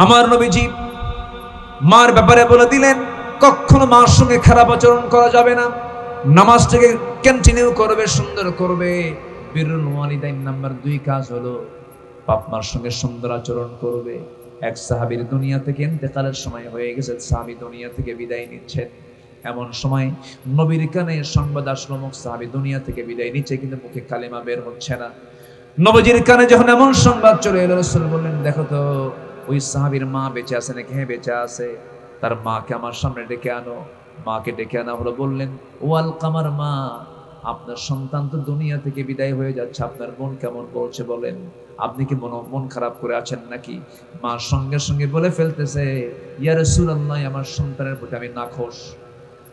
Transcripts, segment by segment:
আমার নবীজি মার ব্যাপারে বলে দিলেন, কখনো মার সঙ্গে খারাপ আচরণ করা যাবে না, নামাজটাকে কন্টিনিউ করবে, সুন্দর করবে। বিরুল ওয়ালিদাইন নাম্বার 2 কাজ হলো বাপ মার সঙ্গে সুন্দর আচরণ করবে। এক সাহাবীর দুনিয়া থেকে ইন্তেকালের সময় হয়ে গেছে, সাহাবী দুনিয়া থেকে বিদায় নিচ্ছেন। এমন সময় নবীর কানে সংবাদ আসলো মুখ সাহাবী দুনিয়া থেকে বিদায় নিচ্ছে, কিন্তু মুখে কালেমা বের হচ্ছে না। নবীজির কানে যখন এমন সংবাদ চলে এলো, রাসূল বললেন, দেখো তো ওই সাহাবীর মা বেঁচে আছে নাকি? হ্যাঁ বেঁচে আছে। তার মাকে আমার সামনে ডেকে আনো। মাকে ডেকে আনা হলো। বললেন, ও আলকামার মা, আপনার সন্তান তো দুনিয়া থেকে বিদায় হয়ে যাচ্ছে, আপনার মন কেমন বলছে বলেন? আপনি কি মন খারাপ করে আছেন নাকি? মা সঙ্গে সঙ্গে বলে ফেলতেছে, ইয়া রাসূলুল্লাহ, আমার সন্তানের প্রতি আমি নাখোশ,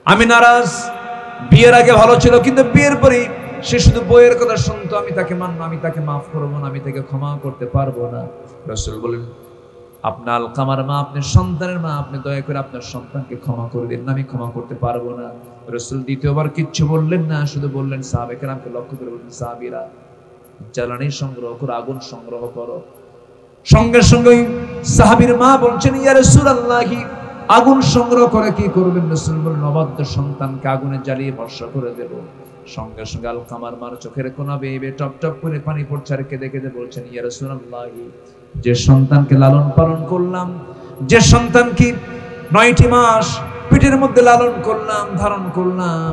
আমি নারাজ। বিয়ের আগে ভালো ছিল, কিন্তু বিয়ের পরে সে শুধু বইয়ের কথা শুনতো, আমি তাকে মানবো, আমি তাকে মাফ করবো না, আমি তাকে ক্ষমা করতে পারবো না। রাসূল বলেন, আপনার আলকামার মা, আপনি সন্তানের মা, আপনি দয়া করে আপনার সন্তানকে ক্ষমা করে দিন না, আমি ক্ষমা করতে পারবো না। রাসূল দ্বিতীয়বার কিচ্ছু বললেন না, শুধু বললেন, সাহাবায়ে কেরামকে লক্ষ্য করে বললেন, সাহাবীরা জ্বালানি সংগ্রহ করো, আগুন সংগ্রহ করো। সঙ্গে সঙ্গে সাহাবীর মা বলছেন, ইয়া রাসূলুল্লাহ, আগুন সংগ্রহ করে কি করবেন? রাসূল বলেন, অবাধ্য সন্তানকে আগুনে জ্বালিয়ে ভস্ম করে দেব। সঙ্গে সঙ্গে আলকামার মার চোখের কোনা বেয়ে টপ টপ করে পানি পড়ছে, আর কেঁদে কেঁদে বলছেন, ইয়া রাসূলুল্লাহ, যে সন্তানকে লালন পালন করলাম, যে সন্তানকে 9টি মাস পেটের মধ্যে লালন করলাম, ধারণ করলাম,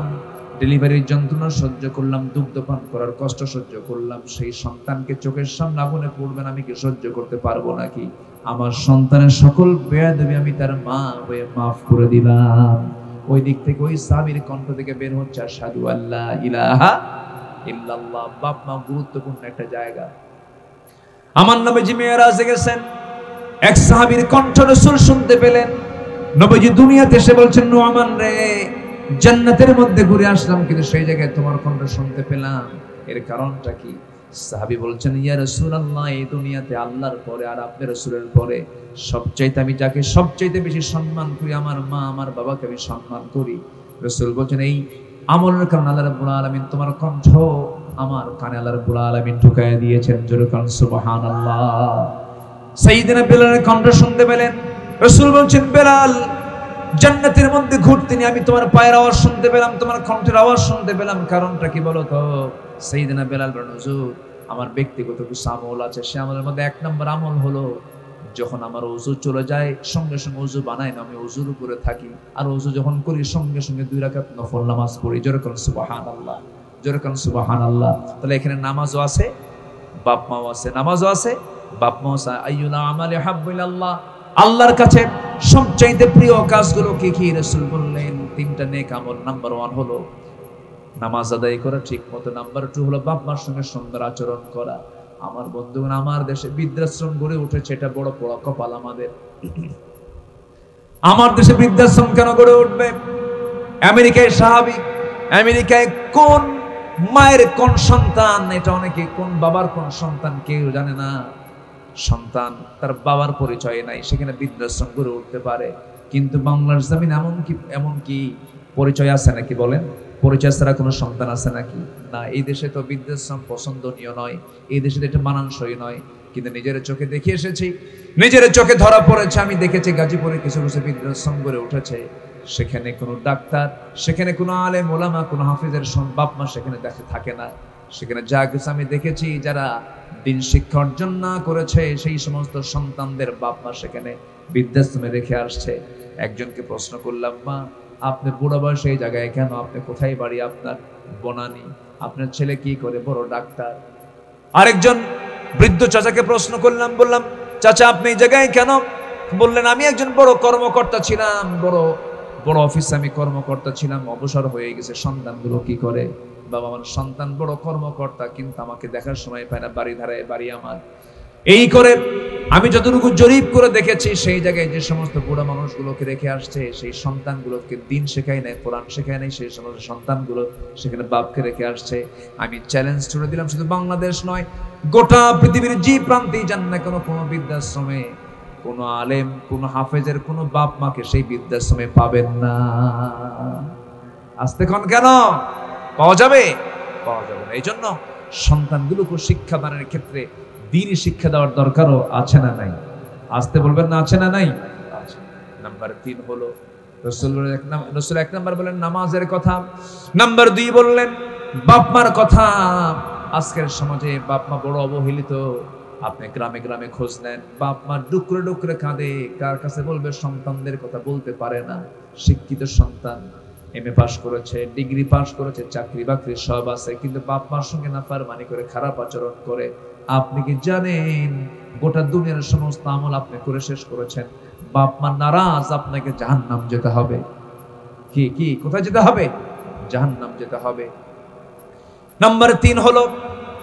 ডেলিভারির যন্ত্রণা সহ্য করলাম, দুগ্ধপান করার কষ্ট সহ্য করলাম, সেই সন্তানকে চোখের সামনে আগুনে পড়বেন, আমি কি সহ্য করতে পারবো নাকি? আমার সন্তানের সকল বেয়াদবি আমি তার মা হয়ে মাফ করে দিলাম। ওই দিক থেকে ওই সাহাবীর কণ্ঠ থেকে বের হচ্ছে, আশহাদু আল্লা ইলাহা ইল্লাল্লাহ। বাপ মা গুরুত্বপূর্ণ একটা জায়গা। আমার নবীজি মেরাজে গেছেন, এক সাহাবীর কণ্ঠ রাসূল শুনতে পেলেন। নবীজি দুনিয়াতে এসে বলছেন, নোমান রে, জান্নাতের মধ্যে ঘুরে আসলাম, কিন্তু সেই জায়গায় তোমার কণ্ঠ শুনতে পেলাম, এর কারণটা কি? সাহাবী বলছেন, ইয়া রাসূলুল্লাহ, এই দুনিয়াতে আল্লাহর পরে আর আপনার রাসূলের পরে সবচাইতে আমি যাকে সবচাইতে বেশি সম্মান করি, আমার মা, আমার বাবাকে আমি সম্মান করি। রাসূল বলছেন, এই আমলের কারণে আল্লাহ রাব্বুল আলামিন তোমার কণ্ঠ আমার কানে আল্লাহ রাব্বুল আলামিন ঢুকায়া দিয়েছেন। জোরে কান সুবহানাল্লাহ। সাইয়েদনা বেলালের কণ্ঠ শুনতে পেলেন। রাসূল বলছেন, বেলাল, জান্নাতের মধ্যে ঘুরতে নিয়ে আমি তোমার পায়ের আওয়াজ শুনতে পেলাম, তোমার কণ্ঠের আওয়াজ শুনতে পেলাম, কারণটা কি বলো তো? সাইয়েদনা বেলাল বলেন, হুজুর, আমার ব্যক্তিগত কিছু আমল আছে, সে আমলের মধ্যে 1 নম্বর আমল হলো, যখন আমার ওযু চলে যায় সঙ্গে সঙ্গে ওযু বানাই না, আমি ওযুর উপরে থাকি, আর ওযু যখন করি সঙ্গে সঙ্গে 2 রাকাত নফল নামাজ পড়ি। জোরে কান সুবহানাল্লাহ, জোরে কান সুবহানাল্লাহ। তাহলে এখানে নামাজও আছে, বাপ মাও আছে, নামাজও আছে, বাপ মাও আছে। আইয়ুল আমালি হাব্বু ইলাল্লাহ, আল্লাহর কাছে সবচাইতে প্রিয় কাজগুলো কি কি? রাসূল বললেন 3টা নেক আমল। নাম্বার 1 হলো নামাজ আদায় করা ঠিক মতো। নাম্বার 2 হলো বাপ মার সঙ্গে সুন্দর আচরণ করা। আমার বন্ধুগণ, আমার দেশে বৃদ্ধাশ্রম গড়ে উঠেছে, এটা বড় পোড়া কপাল আমাদের। আমার দেশে বৃদ্ধাশ্রম কেন গড়ে উঠবে? আমেরিকায় স্বাভাবিক, আমেরিকায় কোন মায়ের কোন সন্তান, এটা অনেকে, কোন বাবার কোন সন্তান কেউ জানে না। সন্তান তার বাবার পরিচয় নাই, সেখানে বৃদ্ধাশ্রম গড়ে উঠতে পারে। কিন্তু বাংলার জমিন এমনকি পরিচয় আছে নাকি বলেন? পরিচয় ছাড়া কোনো সন্তান আছে নাকি? না। এই দেশে তো বৃদ্ধাশ্রম পছন্দনীয় নয়, এই দেশে এটা মানানসই নয়। কিন্তু নিজের চোখে দেখে এসেছি, নিজের চোখে ধরা পড়েছে। আমি দেখেছি গাজীপুরে কিছু কিছু বৃদ্ধাশ্রম গড়ে উঠেছে, সেখানে কোনো ডাক্তার, সেখানে কোনো আলেম ওলামা, কোনো হাফিজের বাপ মা সেখানে থাকে না। সেখানে যা কিছু আমি দেখেছি, যারা দিন শিক্ষা অর্জন না করেছে, সেই সমস্ত সন্তানদের বাপ মা সেখানে বৃদ্ধাশ্রমে রেখে আসছে। একজনকে প্রশ্ন করলাম, মা, আপনি বুড়ো বয়সে এই জায়গায় কেন? আপনি কোথায় বাড়ি? আপনার বনানী। আপনার ছেলে কি করে? বড় ডাক্তার। আরেকজন বৃদ্ধ চাচাকে প্রশ্ন করলাম, বললাম, চাচা, আপনি এই জায়গায় কেন? বললেন, আমি একজন বড় কর্মকর্তা ছিলাম, বড় অফিসে আমি কর্মকর্তা ছিলাম, অবসর হয়ে গেছে। সন্তানগুলো কি করে? বাবা, আমার সন্তান বড় কর্মকর্তা, কিন্তু আমাকে দেখার সময় পায় না, বাড়ি ধারায় বাড়ি আমার। এই করে আমি যতটুকু জরিপ করে দেখেছি, সেই জায়গায় যে সমস্ত বুড়া মানুষগুলোকে রেখে আসছে, সেই সন্তানগুলোকে দিন শেখায় নাই, কোরআন শেখায় নাই, সেই সমস্ত সন্তানগুলো সেখানে বাপকে রেখে আসছে। আমি চ্যালেঞ্জ ছুড়ে দিলাম, শুধু বাংলাদেশ নয়, গোটা পৃথিবীর যে প্রান্তেই যান না কেন, কোনো বৃদ্ধাশ্রমে কোনো আলেম, কোনো হাফেজের কোনো বাপ মাকে সেই বৃদ্ধাশ্রমে পাবেন না। আসতে কোন কেন পাওয়া যাবে? পাওয়া যাবে না। এই জন্য সন্তানগুলোকে শিক্ষাদানের ক্ষেত্রে দ্বীনি শিক্ষা দেওয়ার দরকারও আছে না নাই? আসতে বলবেন না, আছে না নাই? নাম্বার 3 হলো রাসূল এক নাম্বার বলেন নামাজের কথা, নাম্বার 2 বললেন বাপ মার কথা। আজকের সমাজে বাপ মা বড় অবহেলিত। আপনি গ্রামে গ্রামে খোঁজ নেন, বাপ মা ডুকরে ডুকরে কাঁদে। কার কাছে বলবে? সন্তানদের কথা বলতে পারে না। শিক্ষিত সন্তান, এমএ পাস করেছে, ডিগ্রি পাস করেছে, চাকরি বাকরি সব আছে, কিন্তু বাপ মার সঙ্গে নাফরমানি করে, খারাপ আচরণ করে। আপনি কি জানেন গোটা দুনিয়ার সমস্ত আমল আপনি করে শেষ করেছেন? বাপ মা নারাজ, আপনাকে জাহান্নাম যেতে হবে। কি কোথায় যেতে হবে? জাহান্নাম যেতে হবে। নাম্বার 3 হলো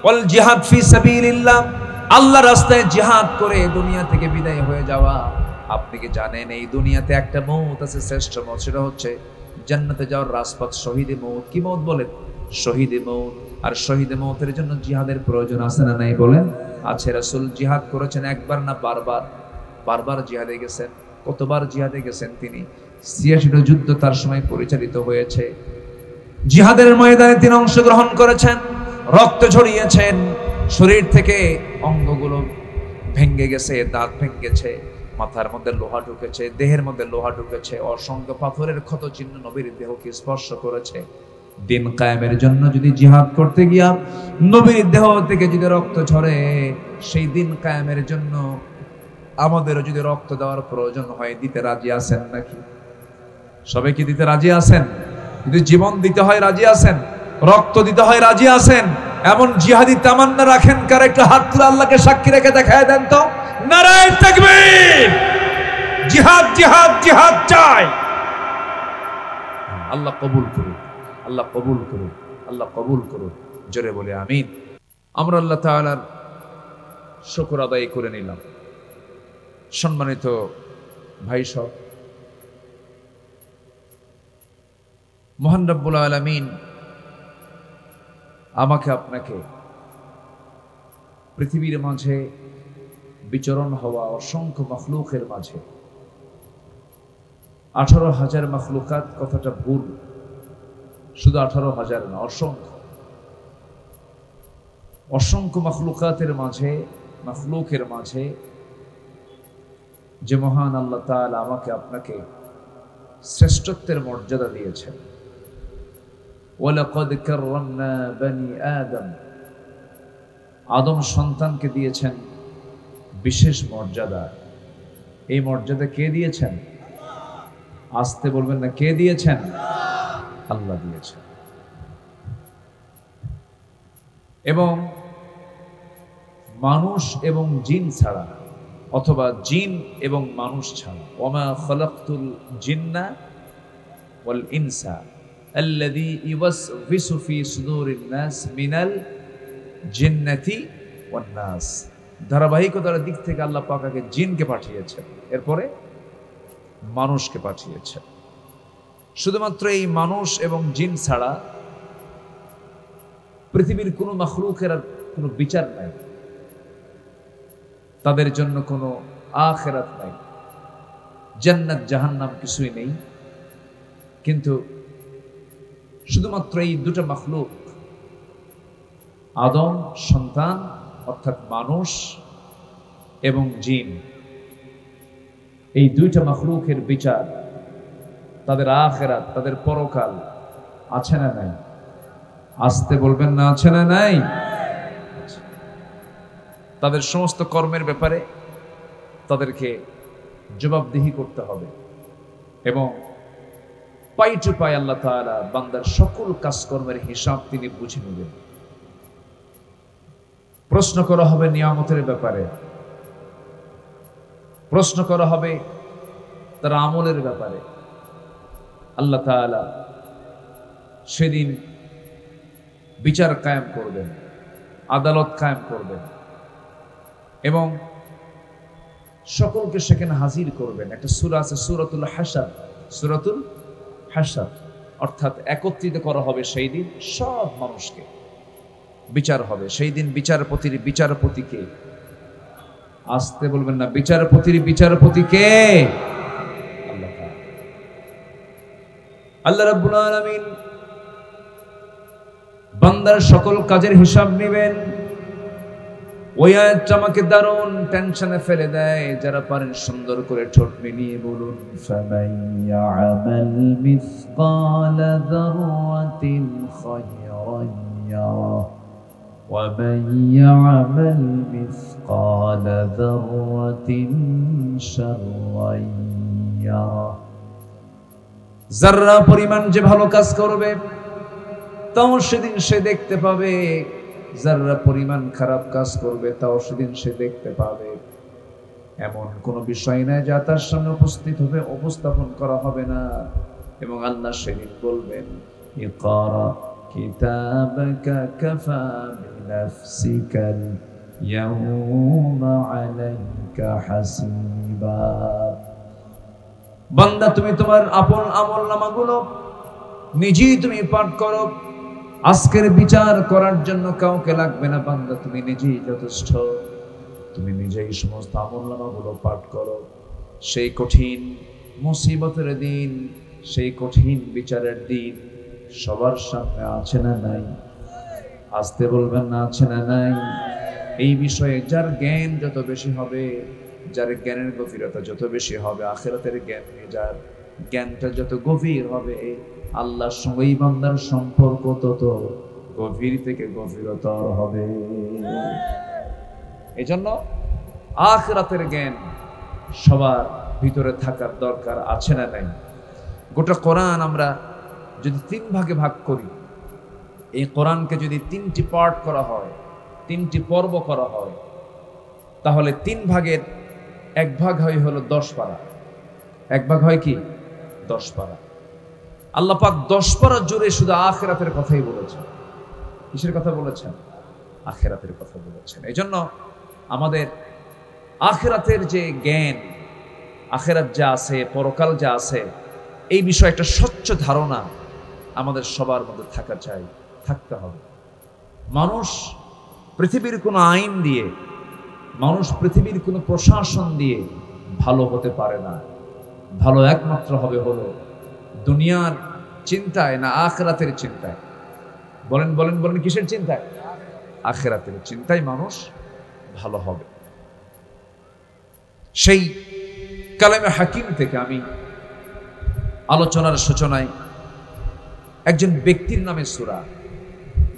ওয়াল জিহাদ ফি সাবিলিল্লাহ, আল্লাহর রাস্তায় জিহাদ করে দুনিয়া থেকে বিদায় হয়ে যাওয়া। আপনি কি জানেন এই দুনিয়াতে একটা মওত আছে, শ্রেষ্ঠ মওত, সেটা হচ্ছে জান্নাতে যাওয়ার রাজপথ, শহীদে মওত। কি মওত বলেন? শহীদে মওত। আর শহীদে মওতের জন্য জিহাদের প্রয়োজন আছে না নাই বলেন? আছে। রাসূল জিহাদ করেছেন একবার না বারবার জিহাদে গেছেন। কতবার জিহাদে গেছেন তিনি? ৮৬টা যুদ্ধ তার সময় পরিচালিত হয়েছে। জিহাদের ময়দানে তিনি অংশগ্রহণ করেছেন, রক্ত ঝরিয়েছেন, শরীর থেকে অঙ্গগুলো ভেঙে গেছে, দাঁত ভেঙেছে, মাথার মধ্যে লোহা ঢুকেছে, দেহের মধ্যে লোহা ঢুকেছে, অসংখ্য পাথরের ক্ষত চিহ্ন নবীর দেহকে স্পর্শ করেছে। দিন কায়েমের জন্য যদি জিহাদ করতে গিয়া নবীর দেহ থেকে যদি রক্ত ঝরে, সেই দিন কায়েমের জন্য আমাদেরও যদি রক্ত দেওয়ার প্রয়োজন হয়, দিতে রাজি আছেন নাকি? সবাই কি দিতে রাজি আছেন? যদি জীবন দিতে হয় রাজি আছেন? রক্ত দিতে হয় রাজি আছেন? এমন জিহাদি তামান্না রাখেন? কার একটু হাত তুলে আল্লাহকে সাক্ষী রেখে দেখায় দেন তো। নারায়ে তাকবীর! জিহাদ জিহাদ জিহাদ চাই। আল্লাহ কবুল করুন, আল্লাহ কবুল করুন, আল্লাহ কবুল করুন। জোরে বলে আমিন। আমরা আল্লাহ তাআলার শুকর আদায় করে নিলাম। সম্মানিত ভাই সব, মহান রব্বুল আলামিন আমাকে আপনাকে পৃথিবীর মাঝে বিচরণ হওয়া অসংখ্য মখলুকের মাঝে, 18,000 মখলুকাত কথাটা ভুল, শুধু 18,000 না, অসংখ্য মখলুকাতের মাঝে, মখলুকের মাঝে যে মহান আল্লাহ তাআলা আমাকে আপনাকে শ্রেষ্ঠত্বের মর্যাদা দিয়েছেন। ওয়ালাকাদ কাররামনা বনি আদম, আদম সন্তানকে দিয়েছেন বিশেষ মর্যাদা। এই মর্যাদা কে দিয়েছেন? আসতে বলবেন না, কে দিয়েছেন? আল্লাহ দিয়েছেন। এবং মানুষ এবং জিন ছাড়া, অথবা জিন এবং মানুষ ছাড়া, ওমা খালাকতুল জিন্না ওয়াল ইনসা আল্লাযী ইউওয়াসবিসু ফি সুদুরিন নাস মিনাল জিন্নাতি ওয়ান নাস। ধারাবাহিকতার দিক থেকে আল্লাহ পাক আগে জিনকে পাঠিয়েছেন, এরপরে মানুষকে পাঠিয়েছেন। শুধুমাত্র এই মানুষ এবং জিন ছাড়া পৃথিবীর কোনো মাখলুকের আর কোনো বিচার নাই, তাদের জন্য কোনো আখিরাত নাই, জান্নাত জাহান্নাম কিছুই নেই। কিন্তু শুধুমাত্র এই দুটো মাখলুক, আদম সন্তান অর্থাৎ মানুষ এবং জিন, এই দুইটা মাখলুকের বিচার, তাদের আখিরাত, তাদের পরকাল আছে না নাই? আসতে বলবেন না, আছে না নাই? তাদের সমস্ত কর্মের ব্যাপারে তাদেরকে জবাবদিহি করতে হবে এবং পাই টু পাই আল্লাহ তাআলা বান্দার সকল কাজকর্মের হিসাব তিনি বুঝে নেবেন। প্রশ্ন করা হবে নিয়ামতের ব্যাপারে, প্রশ্ন করা হবে তার আমলের ব্যাপারে। আল্লাহ তাআলা সেদিন বিচার কায়েম করবেন, আদালত কায়েম করবেন এবং সকলকে সেখানে হাজির করবেন। একটা সূরা আছে সূরাতুল হাশর, সূরাতুল হাশর, অর্থাৎ একত্রিত করা হবে সেই দিন সব মানুষকে, বিচার হবে সেই দিন। বিচারপতির বিচারপতি কে? আসতে বলবেন না, বিচারপতির বিচারপতি কে? আল্লাহ তাআলা। আল্লাহ রাব্বুল আলামিন বান্দার সকল কাজের হিসাব নেবেন। ওই আয়াতটা আমাকে দারুণ টেনশনে ফেলে দেয়। যারা পারেন সুন্দর করে ঠোঁট মিলিয়ে বলুন, فمن يعمل مثقال ذرة خيرا يره ومن يعمل مثقال ذرة شرا يره। যারা পরিমাণ যে ভালো কাজ করবে তাও সেদিন সে দেখতে পাবে, যারা পরিমাণ খারাপ কাজ করবে তাও সেদিন সে দেখতে পাবে। এমন কোন বিষয় নাই যা তার সামনে উপস্থাপন করা হবে না। এবং আল্লাহ সেদিন বলবেন, ইকরা কিতাবাকা কাফা বিনাফসিকাল ইয়াউমা আলাইকা হাসিবা। বান্দা তুমি তোমার আপন আমলনামাগুলো নিজেই তুমি পাঠ করো। আজকের বিচার করার জন্য কাউকে লাগবে না, বান্দা তুমি নিজেই যথেষ্ট। তুমি নিজেই সমস্ত আমলনামাগুলো পাঠ করো। সেই কঠিন মুসিবতের দিন, সেই কঠিন বিচারের দিন সবার সামনে আছে না নাই? আসতে বলবেন না, আছে না নাই? এই বিষয়ে যার জ্ঞান যত বেশি হবে, যার জ্ঞানের গভীরতা যত বেশি হবে, আখিরাতের জ্ঞান নিয়ে যার জ্ঞানটা যত গভীর হবে, আল্লাহর সঙ্গে বান্দার সম্পর্ক তত গভীর থেকে গভীরতর হবে। এই জন্য আখিরাতের জ্ঞান সবার ভিতরে থাকার দরকার আছে না নাই? গোটা কোরআন আমরা যদি 3 ভাগে ভাগ করি, এই কোরআনকে যদি 3টি পার্ট করা হয়, 3টি পর্ব করা হয়, তাহলে 3 ভাগের 1 ভাগ হয় হলো 10 পারা। 1 ভাগ হয় কি? 10 পারা। আল্লাহ পাক 10 পারা জুড়ে শুধু আখিরাতের কথাই বলেছেন। কিসের কথা বলেছেন? আখিরাতের কথা বলেছেন। এই জন্য আমাদের আখিরাতের যে জ্ঞান, আখিরাত যা আছে, পরকাল যা আছে, এই বিষয়ে একটা স্বচ্ছ ধারণা আমাদের সবার মধ্যে থাকা চাই, থাকতে হবে। মানুষ পৃথিবীর কোনো আইন দিয়ে, মানুষ পৃথিবীর কোনো প্রশাসন দিয়ে ভালো হতে পারে না। ভালো একমাত্র হবে হলো দুনিয়ার চিন্তায় না আখিরাতের চিন্তায়? বলেন বলেন বলেন, কিসের চিন্তায়? আখিরাতের চিন্তায় মানুষ ভালো হবে। সেই কালামে হাকিম থেকে আমি আলোচনার সূচনায় একজন ব্যক্তির নামে সূরা,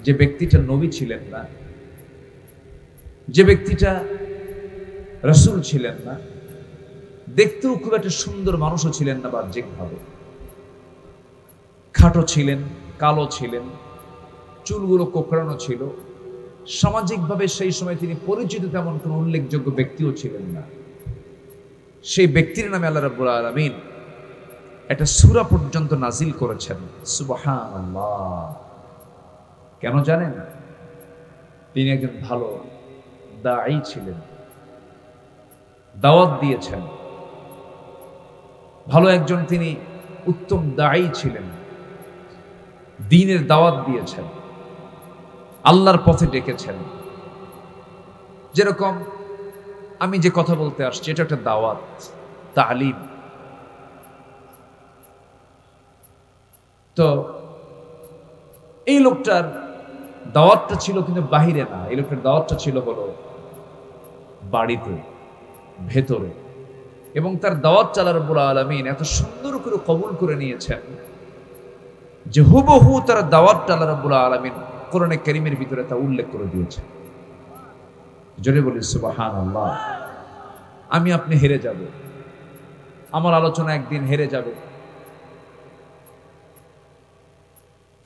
যে ব্যক্তিটা নবী ছিলেন না, যে ব্যক্তিটা রাসূল ছিলেন না, দেখতেও খুব একটা সুন্দর মানুষও ছিলেন না বাহ্যিকভাবে, খাটো ছিলেন, কালো ছিলেন, চুলগুলো কোঁকড়ানো ছিল, সামাজিকভাবে সেই সময় তিনি পরিচিত তেমন কোনো উল্লেখযোগ্য ব্যক্তিও ছিলেন না। সেই ব্যক্তির নামে আল্লাহ রাব্বুল আলামিন একটা সূরা পর্যন্ত নাজিল করেছেন। সুবহানাল্লাহ! কেন জানেন? তিনি একজন ভালো দাঈ ছিলেন, দাওয়াত দিয়েছেন। ভালো একজন তিনি উত্তম দাঈ ছিলেন, দ্বীনের দাওয়াত দিয়েছেন, আল্লাহর পথে ডেকেছেন। যেরকম আমি যে কথা বলতে আসছি, এটা একটা দাওয়াত, তালিম। তো এই লোকটার দাওয়াতটা ছিল কিন্তু বাহিরে না, এই লোকটার দাওয়াতটা ছিল হলো বাড়িতে, ভেতরে। এবং তার দাওয়াত আল্লাহ রাব্বুল আলামিন এত সুন্দর করে কবুল করে নিয়েছেন যে হুবহু তার দাওয়াতটা আল্লাহ রাব্বুল আলামিন কোরআনে কারীমের ভিতরে তা উল্লেখ করে দিয়েছেন। জোরে বলি সুবহানাল্লাহ! আমি আপনি হেরে যাব, আমার আলোচনা একদিন হেরে যাবে,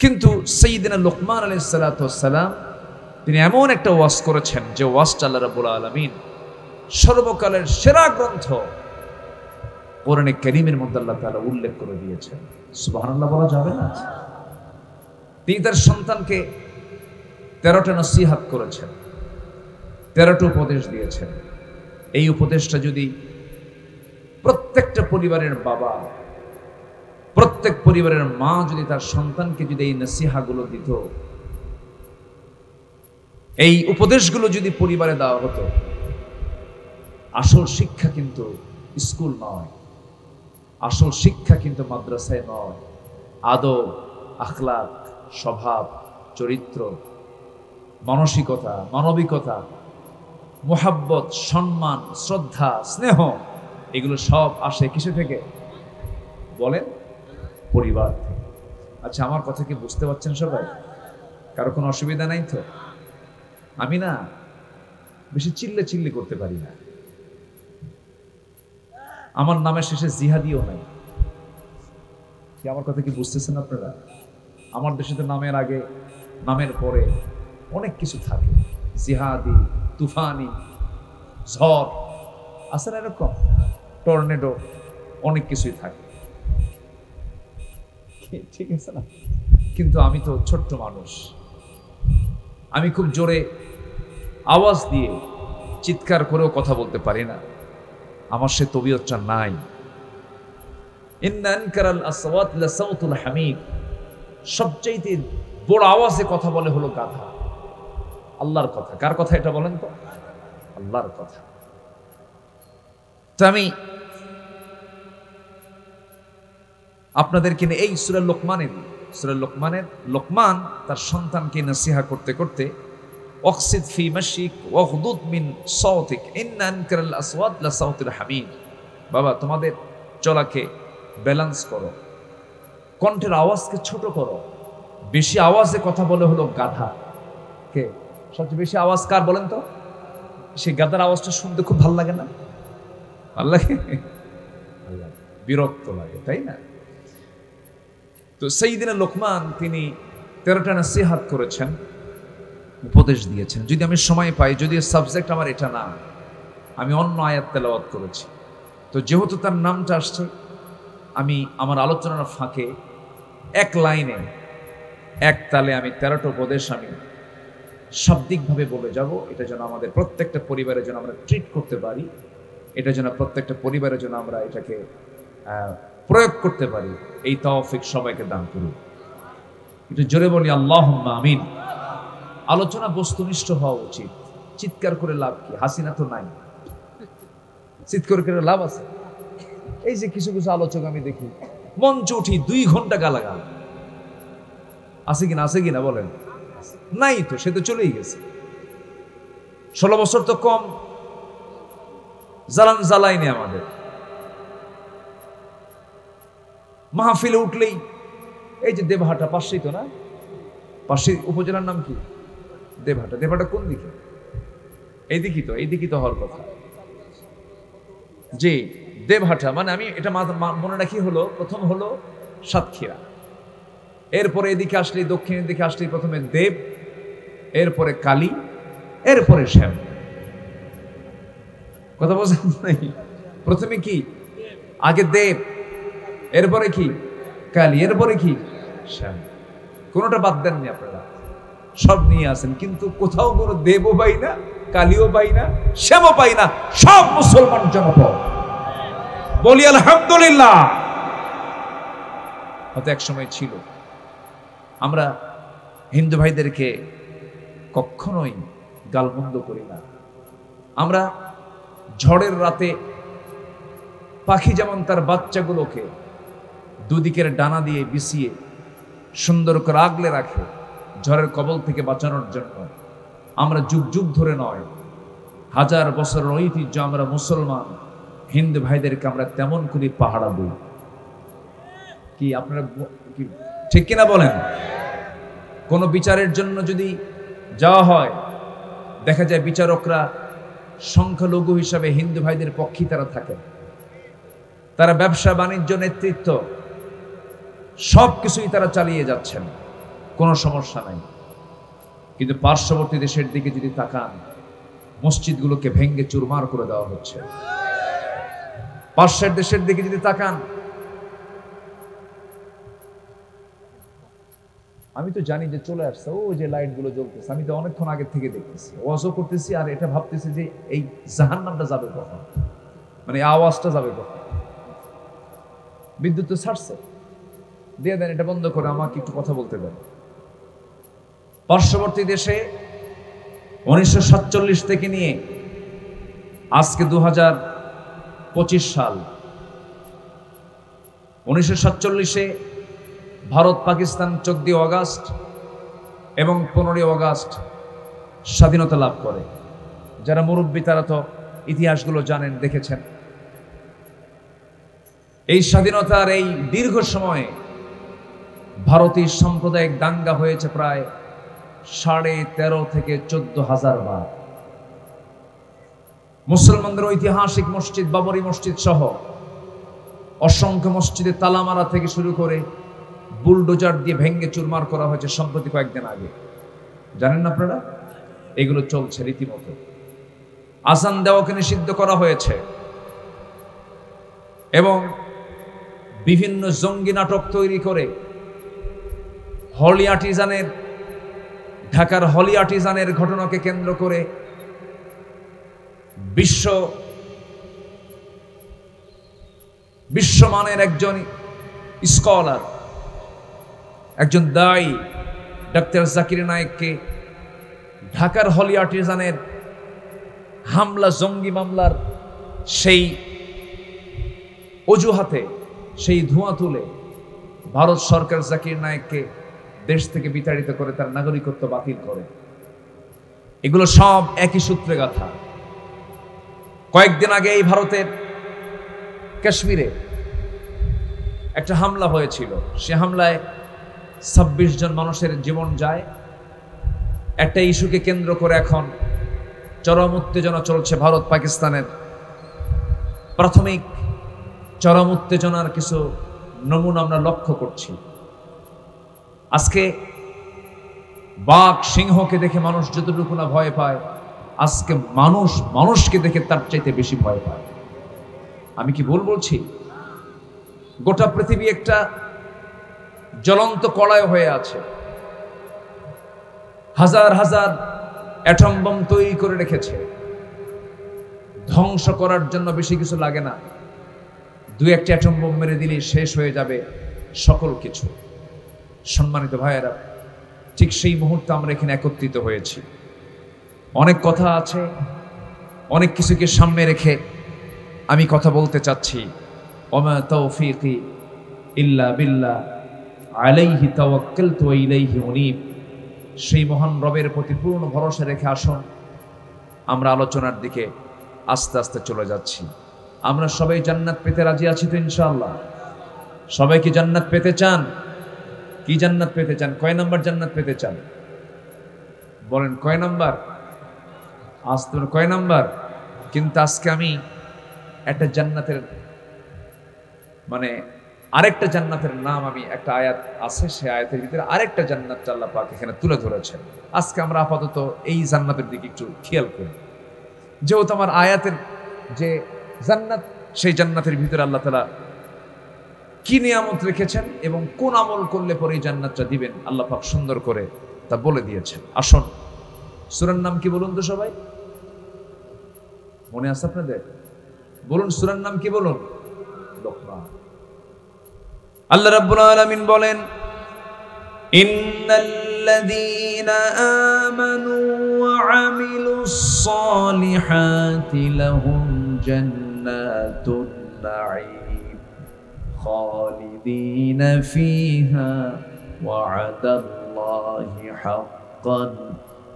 কিন্তু সাইয়্যিদিনা লুকমান আলাইহিস সালাতু ওয়াস সালাম তিনি এমন একটা ওয়াজ করেছেন যে ওয়াজটা আল্লাহ রাব্বুল আলামিন সর্বকালের সেরা গ্রন্থ কোরআনে কারীমের মধ্যে আল্লাহ তাআলা উল্লেখ করে দিয়েছেন। সুবহানাল্লাহ বলা যাবে না? তিনি তার সন্তানকে 13টা নসিহত করেছেন, 13টা উপদেশ দিয়েছেন। এই উপদেশটা যদি প্রত্যেকটা পরিবারের বাবা, প্রত্যেক পরিবারের মা যদি তার সন্তানকে যদি এই নসিহাগুলো দিত, এই উপদেশগুলো যদি পরিবারে দেওয়া হতো, আসল শিক্ষা কিন্তু স্কুল নয়, আসল শিক্ষা কিন্তু মাদ্রাসায় নয়। আদব, আখলাক, স্বভাব, চরিত্র, মানসিকতা, মানবিকতা, মোহাব্বত, সম্মান, শ্রদ্ধা, স্নেহ এগুলো সব আসে কিসে থেকে বলেন? পরিবার থেকে। আচ্ছা, আমার কথা কি বুঝতে পারছেন সবাই? কারো কোনো অসুবিধা নাই তো? আমি না বেশি চিল্লি করতে পারি না। আমার নামের শেষে জিহাদিও নাই। কি আমার কথা কি বুঝতেছেন আপনারা? আমার দেশে তো নামের আগে, নামের পরে অনেক কিছু থাকে, জিহাদি, তুফানি, ঝড় আছে না এরকম, টর্নেডো, অনেক কিছুই থাকে, ঠিক আছে না? কিন্তু আমি তো ছোট্ট মানুষ, আমি খুব জোরে আওয়াজ দিয়ে চিৎকার করেও কথা বলতে পারি না, আমার সে তবিয়তটা নাই। ইন্না আনকারাল আসওয়াত লাসাউতুল হামিদ, সবচেয়ে বড় আওয়াজে কথা বলে হলো গাধা। আল্লাহর কথা। কার কথা এটা বলেন তো? আল্লাহর কথা। তো আমি আপনাদেরকে এই সূরা লোকমানের লোকমান তার সন্তানকে নসিহা করতে করতে ওয়াকসিদ ফি মাশিক ওয়াগদুদ মিন সাওতিক ইন্না আনকারাল আসওয়াত লাসাউতুল হামিদ। বাবা, তোমাদের চলাকে ব্যালেন্স করো, কণ্ঠের আওয়াজকে ছোট করো। বেশি আওয়াজে কথা বলে হলো গাধা। কে সবচেয়ে বেশি আওয়াজ কার বলেন তো? সেই গাধার আওয়াজটা শুনতে খুব ভালো লাগে না? ভালো লাগে? বিরক্ত লাগে, তাই না? তো সাইয়্যিদনা লোকমান তিনি 13টা নসিহত করেছেন, উপদেশ দিয়েছেন। যদি আমি সময় পাই, যদি সাবজেক্ট আমার এটা না, আমি অন্য আয়াত তেলাওয়াত করেছি, তো যেহেতু তার নামটা আসছে, আমি আমার আলোচনার ফাঁকে এক লাইনে এক তালে আমি 13টা উপদেশ আমি শাব্দিকভাবে বলে যাব। এটা যেন আমাদের প্রত্যেকটা পরিবারের জন্য আমরা ট্রিট করতে পারি, এটা যেন প্রত্যেকটা পরিবারের জন্য আমরা এটাকে প্রয়োগ করতে পারি, এই তৌফিক সবাইকে দান করুন। একটু জোরে বলি আল্লাহুম্মা আমিন। আলোচনা বস্তুনিষ্ঠ হওয়া উচিত। চিৎকার করে লাভ কি? হাসিনা তো নাই, চিৎকার করে লাভ আছে? এই যে কিছু কিছু আলোচক আমি দেখি মঞ্চ উঠি 2 ঘন্টা গালাগাল, আছে কিনা বলেন? নাই তো, সে তো চলেই গেছে। 16 বছর তো কম জ্বালাইনি আমাদের। মাহফিলে উঠলেই এই যে দেবহাটা, পাশেই তো না? পাশে উপজেলার নাম কি? দেবহাটা কোন দিকে? এই দিকই তো হওয়ার কথা। যে দেবহাটা মানে আমি এটা মনে রাখি হলো, প্রথম হলো সাতক্ষীরা, এরপরে এদিকে আসলে, দক্ষিণের দিকে আসলে প্রথমে দেব, এরপরে কালী, এরপরে শ্যাম। কথা বোঝেন নাই? প্রথমে কি? আগে দেব, এরপরে কি? কালী, এরপরে কি? শ্যাম। কোনোটা বাদ দেননি আপনারা, সব নিয়ে আসেন, কিন্তু কোথাও কোনো দেবও পাই না, কালীও পাই না, শ্যামও পাই না, সব মুসলমান জনপদ। বলি আলহামদুলিল্লাহ। হয়তো এক সময় ছিল, আমরা হিন্দু ভাইদেরকে কখনোই গালমন্দ করি না। আমরা ঝড়ের রাতে পাখি যেমন তার বাচ্চাগুলোকে দুদিকের ডানা দিয়ে বিছিয়ে সুন্দর করে আগলে রাখে ঝড়ের কবল থেকে বাঁচানোর জন্য, আমরা যুগ যুগ ধরে নয়, 1000 বছরের ঐতিহ্য আমরা মুসলমান হিন্দু ভাইদেরকে আমরা তেমন করে পাহারা দিই। কি আপনারা কি ঠিক কিনা বলেন? কোনো বিচারের জন্য যদি যাওয়া হয়, দেখা যায় বিচারকরা সংখ্যালঘু হিসাবে হিন্দু ভাইদের পক্ষে তারা থাকেন। তারা ব্যবসা বাণিজ্য, নেতৃত্ব সবকিছুই তারা চালিয়ে যাচ্ছেন, কোনো সমস্যা নাই। কিন্তু পার্শ্ববর্তী দেশের দিকে যদি তাকান, মসজিদগুলোকে ভেঙ্গে চুরমার করে দেওয়া হচ্ছে। পার্শ্বের দেশের দিকে যদি তাকান, আমি তো জানি যে চলে আসছে, ও যে লাইট গুলো জ্বলতেছে, আমি তো অনেকক্ষণ আগে থেকে দেখতেছি, ওয়াজও করতেছি, আর এটা ভাবতেছি যে এই জাহান্নামটা যাবে কখন, মানে আওয়াজটা যাবে কখন। বিদ্যুৎ তো ছাড়ছে, দিয়ে দেন, এটা বন্ধ করে আমাকে একটু কথা বলতে দেন। পার্শ্ববর্তী দেশে 1947 থেকে নিয়ে আজকে 2025 সাল, 1947-এ ভারত পাকিস্তান 14 আগস্ট এবং 15 আগস্ট স্বাধীনতা লাভ করে। যারা মুরব্বী তারা তো ইতিহাসগুলো জানেন, দেখেছেন। এই স্বাধীনতার এই দীর্ঘ সময়ে ভারতীয় সাম্প্রদায়িক দাঙ্গা হয়েছে প্রায় 13.5 থেকে 14,000 বার। মুসলমানদের ঐতিহাসিক মসজিদ বাবরি মসজিদ সহ অসংখ্য মসজিদে তালা মারা থেকে শুরু করে বুলডোজার দিয়ে ভেঙ্গে চুরমার করা হয়েছে সম্প্রতি কয়েকদিন আগে। জানেন আপনারা? এগুলো চলছে রীতিমতো। আজান দেওয়াকে নিষিদ্ধ করা হয়েছে এবং বিভিন্ন জঙ্গি নাটক তৈরি করে ঢাকার হলি আর্টিজানের ঘটনাকে কেন্দ্র করে বিশ্বমানের একজন স্কলার, একজন দায়ী ডাক্তার জাকির নায়েককে ঢাকার হলি আর্টিজানের হামলা, জঙ্গি মামলার সেই অজুহাতে, সেই ধোঁয়া তুলে ভারত সরকার জাকির নায়েককে দেশ থেকে বিতাড়িত করে তার নাগরিকত্ব বাতিল করে। এগুলো সব একই সূত্রে গাথা। কয়েকদিন আগে এই ভারতের কাশ্মীরে একটা হামলা হয়েছিল। সে হামলায় 26 জন মানুষের জীবন যায়। একটা ইস্যুকে কেন্দ্র করে এখন চরম উত্তেজনা চলছে। ভারত পাকিস্তানের প্রাথমিক চরম উত্তেজনার কিছু নমুনা আমরা লক্ষ্য করছি। আজকে বাঘ সিংহকে দেখে মানুষ যতটুকু না ভয় পায়, আজকে মানুষকে দেখে তার চাইতে বেশি ভয় পায়। আমি কি ভুল বলছি? গোটা পৃথিবী একটা জ্বলন্ত কড়াই হয়ে আছে। হাজার হাজার অ্যাটম বোম তৈরি করে রেখেছে। ধ্বংস করার জন্য বেশি কিছু লাগে না। 2-1টা অ্যাটম বোম মেরে দিলেই শেষ হয়ে যাবে সকল কিছু। সম্মানিত ভাইয়েরা, ঠিক সেই মুহূর্তে আমরা এখানে একত্রিত হয়েছি। অনেক কথা আছে, অনেক কিছুকে সামনে রেখে আমি কথা বলতে চাচ্ছি। ওমা তাওফীকি ইল্লা বিল্লাহ আলাইহি তাওয়াক্কালতু ওয়া ইলাইহি উনীব। সেই মহান রবের প্রতি পূর্ণ ভরসা রেখে আসুন আমরা আলোচনার দিকে আস্তে আস্তে চলে যাচ্ছি। আমরা সবাই জান্নাত পেতে রাজি আছি তো ইনশাআল্লাহ? সবাই কি জান্নাত পেতে চান? কি জান্নাত পেতে চান? কয় নাম্বার জান্নাত পেতে চান? বলেন কয় নাম্বার? আস্তে কয় নাম্বার? কিন্তু আজকে আমি একটা জান্নাতের আরেকটা জান্নাতের নাম, আমি একটা আয়াত আছে, সেই আয়াতের ভিতরে আরেকটা জান্নাত আল্লাহ পাক এখানে তুলে ধরেছেন। আজকে আমরা আপাতত এই জান্নাতের দিকে একটু খেয়াল করি। যেহেতু আমার আয়াতের যে জান্নাত, সেই জান্নাতের ভিতরে আল্লাহ তাআলা কি নিয়ামত রেখেছেন এবং কোন আমল করলে পরে এই জান্নাতটা দিবেন আল্লাহ পাক সুন্দর করে তা বলে দিয়েছেন। আসুন, সূরার নাম কি বলুন তো সবাই? মনে আছে আপনাদের? বলুন সূরার নাম কি বলুন? লোকমান। আল্লাহ রাব্বুল আলামিন বলেন, ইন্নাল্লাযীনা আমানু ওয়া আমিলুস সালিহাতি লাহুম জান্নাতুন নাঈম খালিদিনা ফিহা ওয়া'দাল্লাহি হাক্কান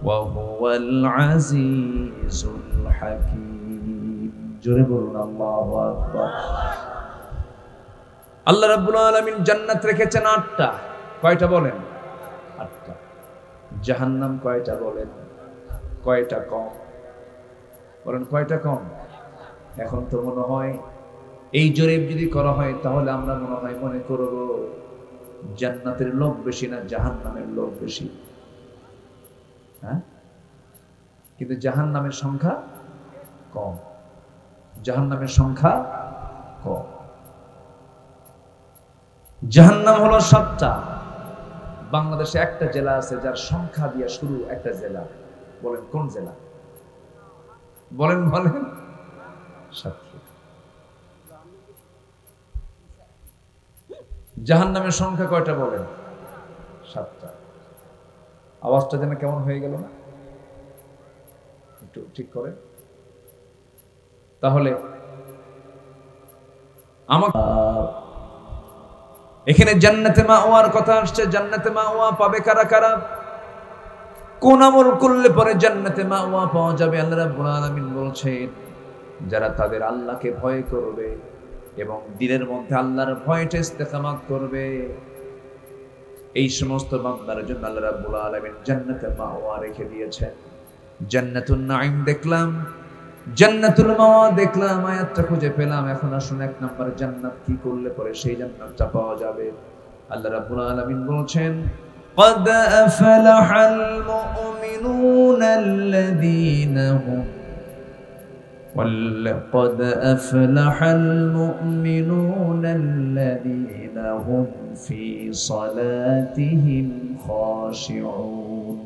ওয়া হুয়াল আজিজুল হাকীম। জোরে বলুন আল্লাহু আকবার। আল্লাহ রাব্বুল আলামিন জান্নাত রেখেছেন 8টা। কয়টা বলেন? 8টা। জাহান্নাম কয়টা বলেন? কয়টা কম? বলেন কয়টা কম? এখন তো মনে হয় এই জরিপ যদি করা হয় তাহলে আমরা মনে করব জান্নাতের লোক বেশি না জাহান্নামের লোক বেশি। হ্যাঁ, কিন্তু জাহান্নামের সংখ্যা কম। জাহান্নামের সংখ্যা কম। জাহান্নাম হলো 7টা। বাংলাদেশে একটা জেলা আছে যার সংখ্যা দিয়ে শুরু, একটা জেলা। বলেন কোন জেলা? বলেন বলেন। সাতক্ষীরা। জাহান্নামের সংখ্যা কয়টা বলেন? 7টা। আওয়াজটা যেন কেমন হয়ে গেল না? একটু ঠিক করে। তাহলে এখানে জান্নাতে মাওয়ার কথা আসছে। জান্নাতে মাওয়া পাবে কারা কারা? কোন আমল করলে পরে জান্নাতে মাওয়া পাওয়া যাবে? আল্লাহ রাব্বুল আলামিন বলছেন, যারা তাদের আল্লাহকে ভয় করবে এবং দিলের মধ্যে আল্লাহর ভয়টা ইস্তেকামাত করবে, এই সমস্ত বান্দার জন্য আল্লাহ রাব্বুল আলামিন জান্নাতে মাওয়া রেখে দিয়েছেন। জান্নাতুন নাঈম দেখলাম, জান্নাতুল মাওয়া দেখলাম, আয়াতটা খুঁজে পেলাম। এখন আসুন এক নাম্বার জান্নাত কি করলে পরে সেই জান্নাতটা পাওয়া যাবে। আল্লাহ রাব্বুল আলামিন বলছেন, قد أفلح المؤمنون الذين هم قد أفلح المؤمنون الذين هم في صلاتهم خاشعون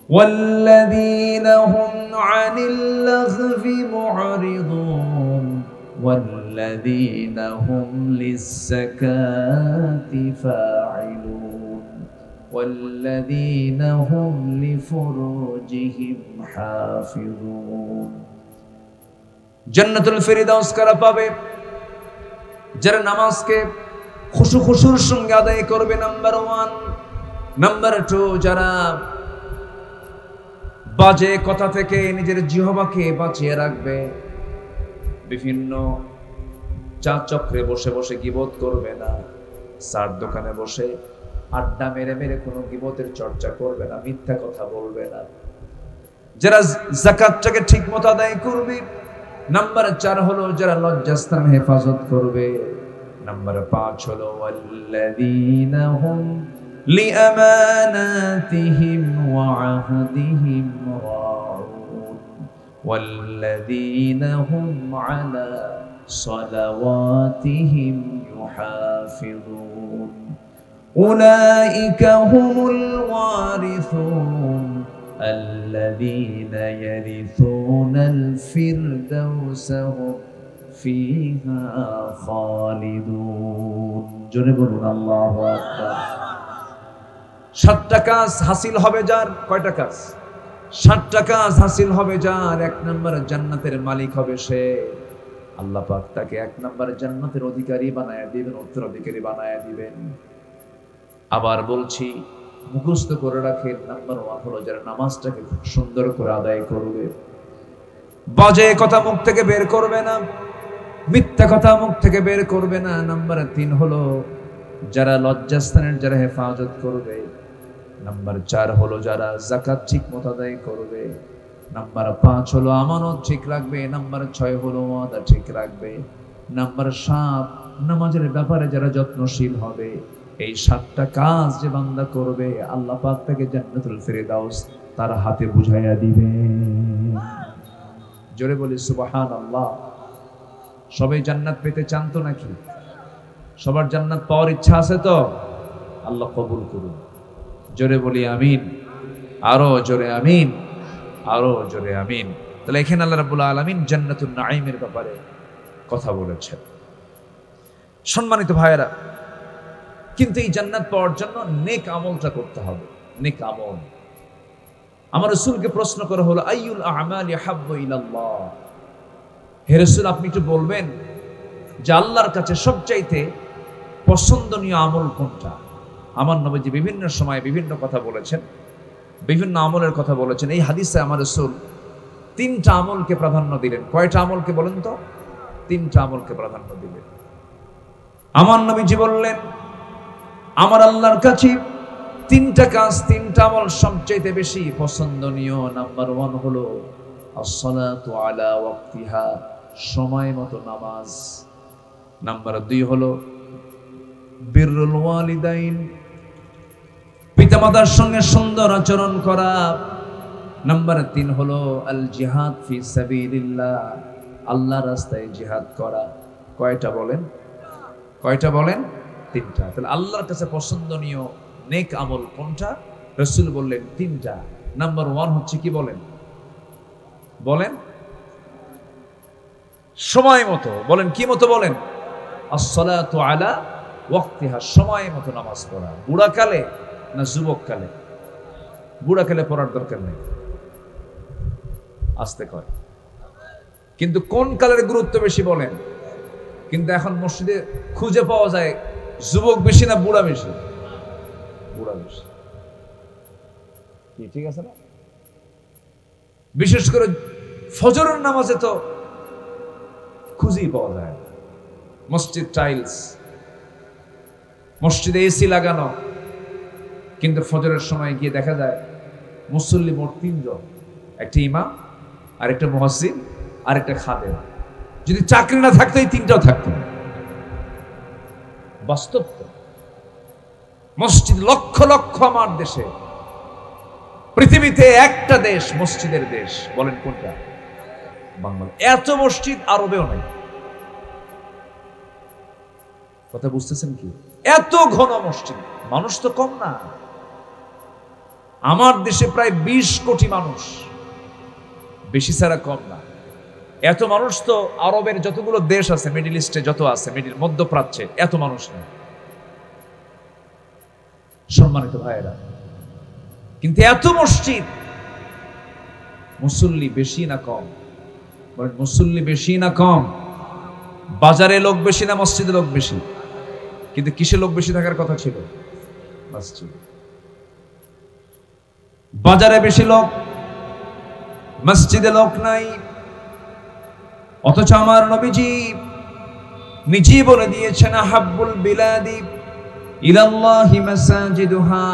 والذين هم عن اللغو معرضون والذين هم للزكاة فاعلون والذين هم لفروجهم حافظون। জান্নাতুল ফেরদাউস কারা পাবে? যারা নামাজকে খুশুর সঙ্গে আদায় করবে, নাম্বার 1। নাম্বার 2, যারা বাজে কথা থেকে নিজের জিহ্বাকে বাঁচিয়ে রাখবে, বিভিন্ন চা চক্রে বসে বসে গীবত করবে না, চার দোকানে বসে আড্ডা মেরে মেরে কোনো গীবতের চর্চা করবে না, মিথ্যা কথা বলবে না। যারা যাকাতটাকে ঠিক মতো আদায় করবে। নাম্বার 4 হলো যারা লজ্জাস্থান হেফাজত করবে। নাম্বার 5 হলো ওয়াল্লাযীনা হুম লিআমানাতিহিম ওয়া আহদিহিম রাউন ওয়াল্লাযীনা হুম আলা সালাওয়াতিহিম ইউহাফিযুন উলাইকা হুমুল ওয়ারিসুন الذين يرثون الفردوس هم فيها خالدون। জোরে বলুন আল্লাহু আকবার। 7টা কাজ হাসিল হবে যার। কয়টা কাজ? 7টা কাজ হাসিল হবে যার। 1 নম্বর জান্নাতের মালিক হবে সে। আল্লাহ পাক তাকে 1 নম্বর জান্নাতের অধিকারী বানায়া দিবেন, উত্তরাধিকারী বানায়া দিবেন। আবার বলছি, মুখস্থ করে রাখেন, নাম্বার 1 হলো যারা নামাজটাকে খুব সুন্দর করে আদায় করবে, বাজে কথা মুখ থেকে বের করবে না, মিথ্যা কথা মুখ থেকে বের করবে না। নাম্বার 3 হলো যারা লজ্জাস্থানের যারা হেফাজত করবে। নাম্বার 4 হলো যারা যাকাত ঠিক মতো আদায় করবে। নাম্বার 5 হলো আমানত ঠিক রাখবে। নাম্বার 6 হলো ওয়াদা ঠিক রাখবে। নাম্বার 7 নামাজের ব্যাপারে যারা যত্নশীল হবে। এই 7টা কাজ যে বান্দা করবে, আল্লাহ পাক তাকে জান্নাতুল ফেরদাউস তার হাতে বুঝাইয়া দিবে। জোরে বলি সুবহানাল্লাহ। সবাই জান্নাত পেতে চান তো নাকি? সবার জান্নাত পাওয়ার ইচ্ছা আছে তো? আল্লাহ কবুল করুন। জোরে বলি আমিন। আরো জোরে আমিন, আরো জোরে আমিন। তাহলে এখানে আল্লাহ রাব্বুল আলামিন জান্নাতুন নাঈমের ব্যাপারে কথা বলেছেন। সম্মানিত ভাইয়েরা, কিন্তু এই জান্নাত পাওয়ার জন্য নেক আমলটা করতে হবে। নেক আমল। আমার রাসূলকে প্রশ্ন করা হলো, আইয়ুল আমালি হাব্বু ইলাল্লাহ। হে রাসূল, আপনি একটু বলবেন যে আল্লাহর কাছে সবচাইতে পছন্দনীয় আমল কোনটা? আমার নবীজি বিভিন্ন সময় বিভিন্ন কথা বলেছেন, বিভিন্ন আমলের কথা বলেছেন। এই হাদিসে আমার রাসূল 3টা আমলকে প্রাধান্য দিলেন। কয়টা আমলকে বলেন তো? 3টা আমলকে প্রাধান্য দিলেন। আমার নবীজি বললেন, আমার আল্লাহর কাছে 3টা কাজ, 3টা আমল সবচেয়ে বেশি পছন্দনীয়। নাম্বার 1 হলো আসসালাতু আলা ওয়াক্তিহা, সময় মতো নামাজ। নাম্বার 2 হলো বিররুল ওয়ালিদাইন, পিতামাতার সঙ্গে সুন্দর আচরণ করা। নাম্বার 3 হলো আল জিহাদ ফি সাবিলিল্লাহ, আল্লাহর রাস্তায় জিহাদ করা। কয়টা বলেন? কয়টা বলেন? 3টা। তাহলে আল্লাহর কাছে পছন্দনীয় নেক আমল কোনটা? রাসূল বললেন 3টা। নাম্বার 1 হচ্ছে কি বলেন? বলেন সময় মতো। বলেন কি মতো? বলেন আসসালাতু আলা ওয়াক্তিহা, সময় মতো নামাজ পড়া। বুড়া কালে না যুবক কালে? বুড়া কালে পড়ার দরকার নেই, আস্তে কয়। কিন্তু কোন কালের গুরুত্ব বেশি বলেন? কিন্তু এখন মসজিদে খুঁজে পাওয়া যায় যুবক বেশি না বুড়া বেশি? বুড়া বেশি। কি ঠিক আছে না? বিশেষ করে ফজরের নামাজে তো খুঁজেই পাওয়া যায়। মসজিদ টাইলস, মসজিদে এসি লাগানো, কিন্তু ফজরের সময় গিয়ে দেখা যায় মুসল্লি মোট 3 জন, একটা ইমাম, আর একটা মুয়াজ্জিন, আর একটা খাদেম। যদি চাকরি না থাকতো এই 3টাও থাকতো না। বাস্তব তো। মসজিদ লক্ষ লক্ষ আমার দেশে, পৃথিবীতে একটা দেশ মসজিদের দেশ, বলেন কোনটা? বাংলাদেশ। এত মসজিদ আরবেও নাই। কথা বুঝতেছেন কি? এত ঘন মসজিদ, মানুষ তো কম না। আমার দেশে প্রায় 20 কোটি মানুষ, বেশি ছাড়া কম না। এত মানুষ তো আরবের যতগুলো দেশ আছে, মিডল ইস্টে যত আছে, মধ্যপ্রাচ্যে এত মানুষ নেই। সম্মানিত ভাইয়েরা, কিন্তু এত মসজিদ, মুসল্লি বেশি না কম? বলেন মুসল্লি বেশি না কম? বাজারে লোক বেশি না মসজিদে লোক বেশি? কিন্তু কিসে লোক বেশি থাকার কথা ছিল? মসজিদ। বাজারে বেশি লোক, মসজিদে লোক নাই। অথচ আমার নবীজি নিজেই বলে দিয়েছেন, আহাব্বুল বিলাদি ইলাল্লাহি মাসাজিদুহা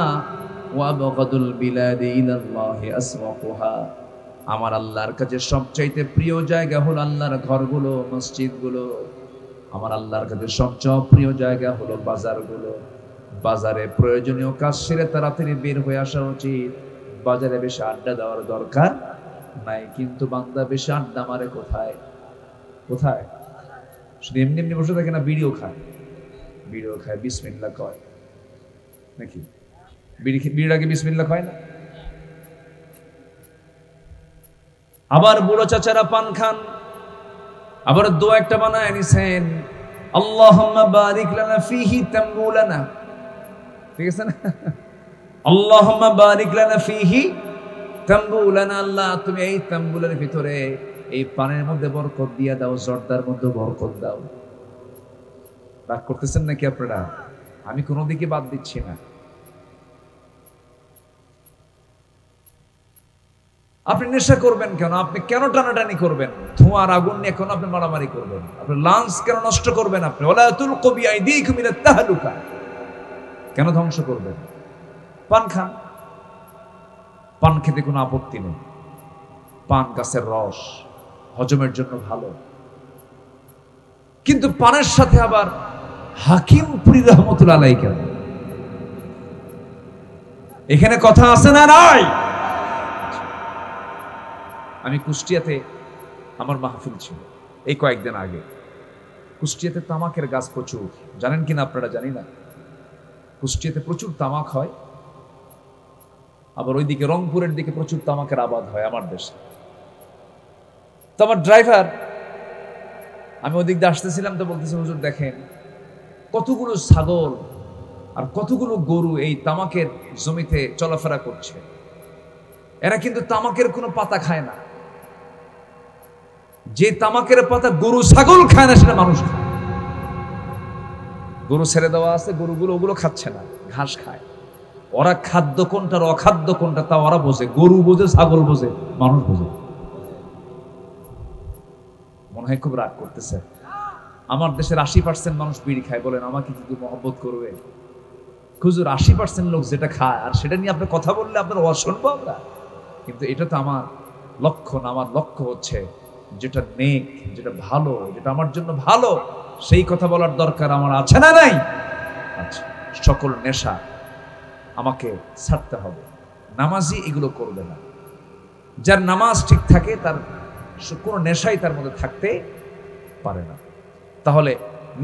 ওয়া আবগাদুল বিলাদি ইলাল্লাহি আসওয়াকুহা। আমার আল্লাহর কাছে সবচাইতে প্রিয় জায়গা হলো আল্লাহর ঘরগুলো, মসজিদগুলো। আমার আল্লাহর কাছে সবচেয়ে প্রিয় জায়গা হলো বাজারগুলো। বাজারে প্রয়োজনীয় কাজ সেরে তাড়াতাড়ি বের হয়ে আসা উচিত। বাজারে বেশি আড্ডা দেওয়ার দরকার নাই। কিন্তু বান্দা বেশি আড্ডা মারে কোথায়? কোথায়? শুধু এমনি এমনি বসে থাকে না, বিড়িও খায়। বিড়িও খায়, বিসমিল্লাহ কয় নাকি? বিড়ির আগে বিসমিল্লাহ কয় না? আবার বুড়ো চাচারা পান খান, আবার দোয়া একটা বানায় নিছেন, আল্লাহুম্মা বারিক লানা ফিহি তামবুলানা। ঠিক আছে না? আল্লাহুম্মা বারিক লানা ফিহি তামবুলানা। আল্লাহ তুমি এই তাম্বুলের ভিতরে এই পানের মধ্যে বরকত দিয়া দাও, জর্দার মধ্যে বরকত দাও। রাগ করতেছেন নাকি আপনারা? আমি কোনো দিকে বাদ দিচ্ছি না। আপনি নেশা করবেন কেন? আপনি কেন টানাটানি করবেন? ধোঁয়ার আগুন নিয়ে কেন আপনি মারামারি করবেন? আপনি লাঞ্চ কেন নষ্ট করবেন? আপনি ওয়ালা তুলকু বিআইদিকুম ইলা তাহলুকা কেন ধ্বংস করবেন? পান খান, পান খেতে কোনো আপত্তি নেই। পান গাছের রস হজমের জন্য ভালো। কিন্তু পানের সাথে আবার হাকিমপুরি রহমতুল্লাহ আলাইহি কেন? এখানে কথা আছে না নাই? আমি কুষ্টিয়াতে, আমার মাহফিল ছিল এই কয়েকদিন আগে। কুষ্টিয়াতে তামাকের গাছ প্রচুর, জানেন কিনা আপনারা জানি না। কুষ্টিয়াতে প্রচুর তামাক হয়, আবার ওইদিকে রংপুরের দিকে প্রচুর তামাকের আবাদ হয় আমার দেশে। তো আমার ড্রাইভার, আমি ওদিক দিয়ে আসতেছিলাম, তো বলতেছে, হুজুর দেখেন কতগুলো ছাগল আর কতগুলো গরু এই তামাকের জমিতে চলাফেরা করছে। এরা কিন্তু তামাকের কোনো পাতা খায় না। যে তামাকের পাতা গরু ছাগল খায় না, সেটা মানুষ খায়। গরু ছেড়ে দেওয়া আছে, গরুগুলো ওগুলো খাচ্ছে না, ঘাস খায়। ওরা খাদ্য কোনটা আর অখাদ্য কোনটা তা ওরা বোঝে। গরু বোঝে, ছাগল বোঝে, মানুষ বোঝে। মনে হয় খুব রাগ করতেছে। আমার দেশের 80% মানুষ বিড়ি খায়, বলেন আমাকে কিন্তু মহব্বত করবে? হুজুর 80% লোক যেটা খায় আর সেটা নিয়ে আপনি কথা বললে আপনার অশুনবো আমরা? কিন্তু এটা তো আমার লক্ষ্য না। আমার লক্ষ্য হচ্ছে যেটা নেক, যেটা ভালো, যেটা আমার জন্য ভালো, সেই কথা বলার দরকার আমার আছে না নাই? আচ্ছা, সকল নেশা আমাকে ছাড়তে হবে। নামাজি এগুলো করবে না। যার নামাজ ঠিক থাকে তার কোনো নেশাই তার মধ্যে থাকতে পারে না। তাহলে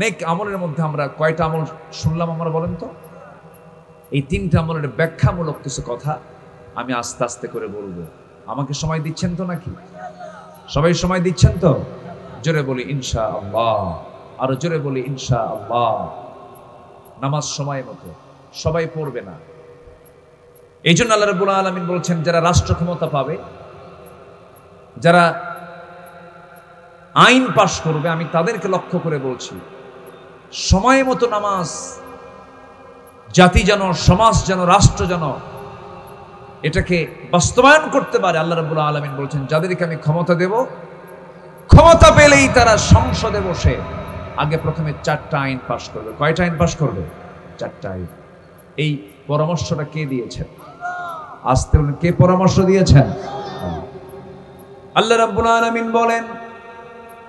নেক আমলের মধ্যে আমরা কয়টা আমল শুনলাম আমরা, বলেন তো? এই 3টা আমলের ব্যাখ্যামূলক কিছু কথা আমি আস্তে আস্তে করে বলবো। আমাকে সময় দিচ্ছেন তো নাকি? সবাই সময় দিচ্ছেন তো? জোরে বলি ইনশাআল্লাহ, আরো জোরে বলি ইনশাআল্লাহ। নামাজ সময় মতো সবাই পড়বে না। এই জন্য আল্লাহ রাব্বুল আলামিন বলছেন, যারা রাষ্ট্র ক্ষমতা পাবে, যারা আইন পাশ করবে, আমি তাদেরকে লক্ষ্য করে বলছি, সময় মতো নামাজ, জাতি যেন, সমাজ যেন, রাষ্ট্র যেন এটাকে বাস্তবায়ন করতে পারে, আল্লাহ রাব্বুল আলামিন বলছেন যাদেরকে আমি ক্ষমতা দেব, ক্ষমতা পেলেই তারা সংসদে বসে আগে প্রথমে 4টা আইন পাশ করবে। কয়টা আইন পাশ করবে? 4টা আইন। এই পরামর্শটা কে দিয়েছেন? আসতে বলেন, কে পরামর্শ দিয়েছেন? আল্লাহ রাব্বুল আলামিন বলেন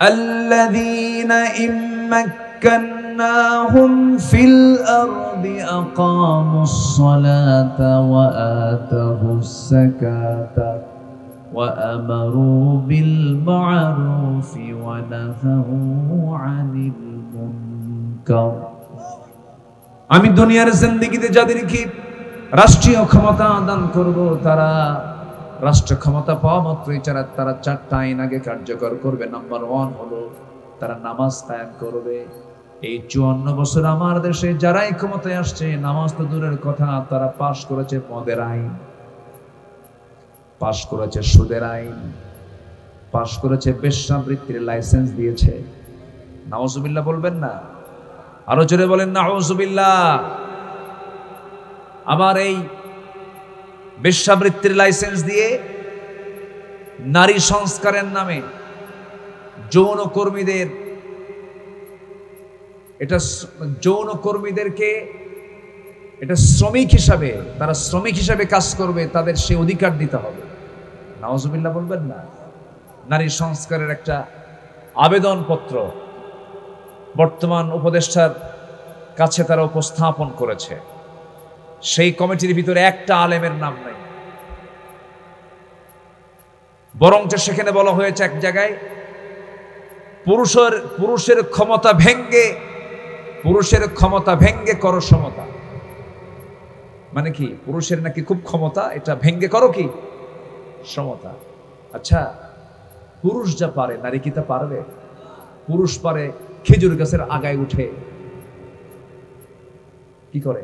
আল্লাযীনা ইম্মাক্কান্নাহুম ফিল আরদি আকামুস সালাতা ওয়া আতাবুস যাকাতা ওয়া আমারু বিল মা'রুফি ওয়া নাহাউ আনিল মুনকার। আমি দুনিয়ার জিন্দেগিতে যাদেরকে রাষ্ট্রীয় ক্ষমতা দান করব, তারা রাষ্ট্র ক্ষমতা পাওয়া মাত্রই তারা 4টা আইন আগে কার্যকর করবে। নাম্বার 1 হলো তারা নামাজ কায়েম করবে। এই 54 বছর আমার দেশে যারাই ক্ষমতায় আসছে, নামাজ তো দূরের কথা, তারা পাশ করেছে মদের আইন, পাশ করেছে সুদের আইন, পাশ করেছে বেশ্যাবৃত্তির লাইসেন্স দিয়েছে। নাউজুবিল্লাহ বলবেন না? আরো জোরে বলেন নাউজুবিল্লাহ। আবার এই বেশ্যাবৃত্তির লাইসেন্স দিয়ে নারী সংস্কারের নামে যৌন কর্মীদেরকে এটা শ্রমিক হিসাবে, তারা শ্রমিক হিসাবে কাজ করবে, তাদের সে অধিকার দিতে হবে। নাউজুবিল্লাহ বলবেন না? নারী সংস্কারের একটা আবেদনপত্র বর্তমান উপদেষ্টার কাছে তারা উপস্থাপন করেছে। সেই কমিটির ভিতরে একটা আলেমের নাম নাই, বরঞ্চ সেখানে বলা হয়েছে এক জায়গায় পুরুষের ক্ষমতা ভেঙ্গে করো সমতা। মানে কি? পুরুষের নাকি খুব ক্ষমতা, এটা ভেঙ্গে করো কি সমতা। আচ্ছা, পুরুষ যা পারে নারী কি তা পারবে? পুরুষ পারে খেজুর গাছের আগায় উঠে কি করে?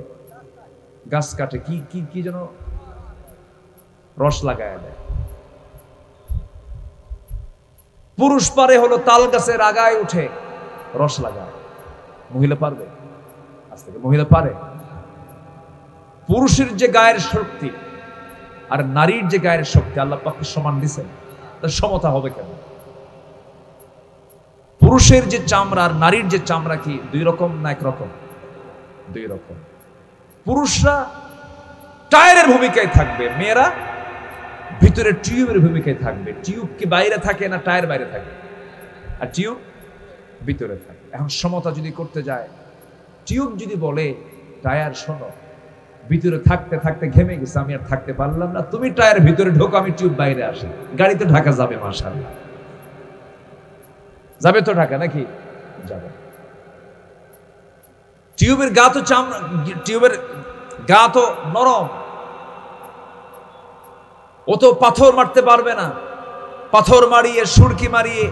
গাছ কাটে, কি যেন রস লাগায় দেয়। পুরুষ পারে হলো তাল গাছের আগায় উঠে রস লাগায়। মহিলা পারবে? আজ থেকে মহিলা পারে? পুরুষের যে গায়ের শক্তি আর নারীর যে গায়ের শক্তি আল্লাহ পাককে সমান দিয়েছেন, তার সমতা হবে কেন? পুরুষের যে চামড়া আর নারীর যে চামড়া কি 2 রকম না 1 রকম? 2 রকম। পুরুষরা টায়ারের ভূমিকায় থাকবে, মেয়েরা ভিতরে টিউবের ভূমিকায় থাকবে। টিউব কি বাইরে থাকে না টায়ার বাইরে থাকে? আর টিউব ভিতরে থাকে। এখন সমতা যদি করতে যায়, টিউব যদি বলে টায়ার শোনো, ভিতরে থাকতে থাকতে ঘেমে গেছে, আমি আর থাকতে পারলাম না, তুমি টায়ার ভিতরে ঢোকো, আমি টিউব বাইরে আসি, গাড়িতে ঢাকা যাবে। মাশাআল্লাহ, যাবে তো ঢাকা নাকি? যাবে। টিউবের গা তো নরম, ও তো পাথর মারতে পারবে না। পাথর মারিয়ে সুরকি মারিয়ে